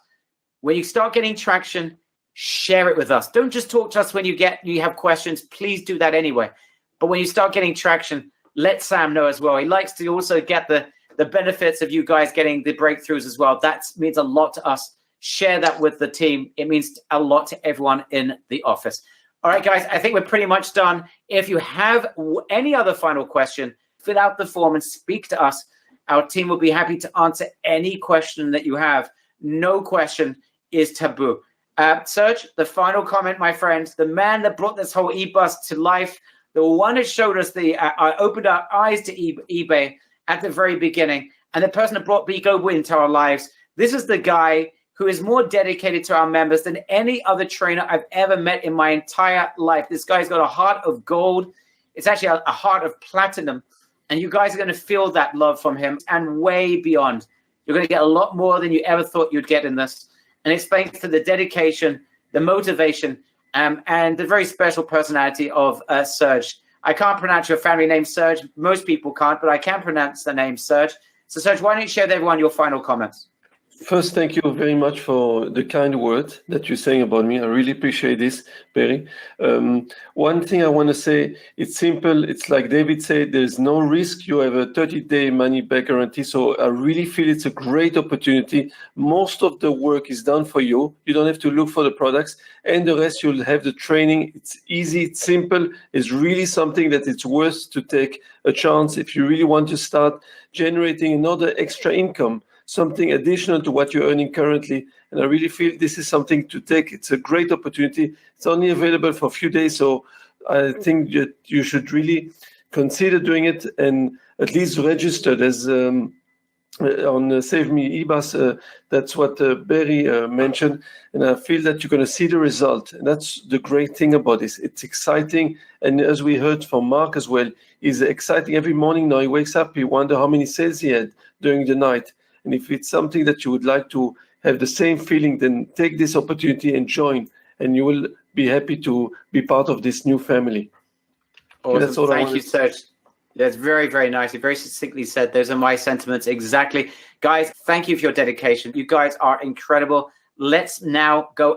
when you start getting traction, share it with us. Don't just talk to us when you have questions. Please do that anyway. But when you start getting traction, let Sam know as well. He likes to also get the benefits of you guys getting the breakthroughs as well. That means a lot to us. Share that with the team. It means a lot to everyone in the office. All right, guys, I think we're pretty much done. If you have any other final question, fill out the form and speak to us. Our team will be happy to answer any question that you have. No question is taboo. Serge, the final comment, my friend, the man that brought this whole e-bus to life, the one that showed us opened our eyes to eBay at the very beginning, and the person that brought B Global into our lives. This is the guy who is more dedicated to our members than any other trainer I've ever met in my entire life. This guy's got a heart of gold. It's actually a heart of platinum. And you guys are going to feel that love from him and way beyond. You're going to get a lot more than you ever thought you'd get in this. And it's thanks to the dedication, the motivation, and the very special personality of Serge. I can't pronounce your family name, Serge. Most people can't, but I can pronounce the name Serge. So, Serge, why don't you share with everyone your final comments? First, thank you very much for the kind word that you're saying about me. I really appreciate this, Barry. One thing I want to say, it's simple. It's like David said, there's no risk. You have a 30-day money-back guarantee. So I really feel it's a great opportunity. Most of the work is done for you. You don't have to look for the products. And the rest, you'll have the training. It's easy. It's simple. It's really something that it's worth to take a chance if you really want to start generating another extra income, something additional to what you're earning currently. And I really feel this is something to take. It's a great opportunity. It's only available for a few days. So I think that you should really consider doing it and at least registered as on Save Me eBus. That's what Barry mentioned. And I feel that you're going to see the result. And that's the great thing about this. It's exciting. And as we heard from Mark as well, it's exciting every morning now. He wakes up, he wonders how many sales he had during the night. And if it's something that you would like to have the same feeling, then take this opportunity and join, and you will be happy to be part of this new family. Awesome. Thank you, Serge. That's very, very nicely, very succinctly said. Those are my sentiments exactly. Guys, thank you for your dedication. You guys are incredible. Let's now go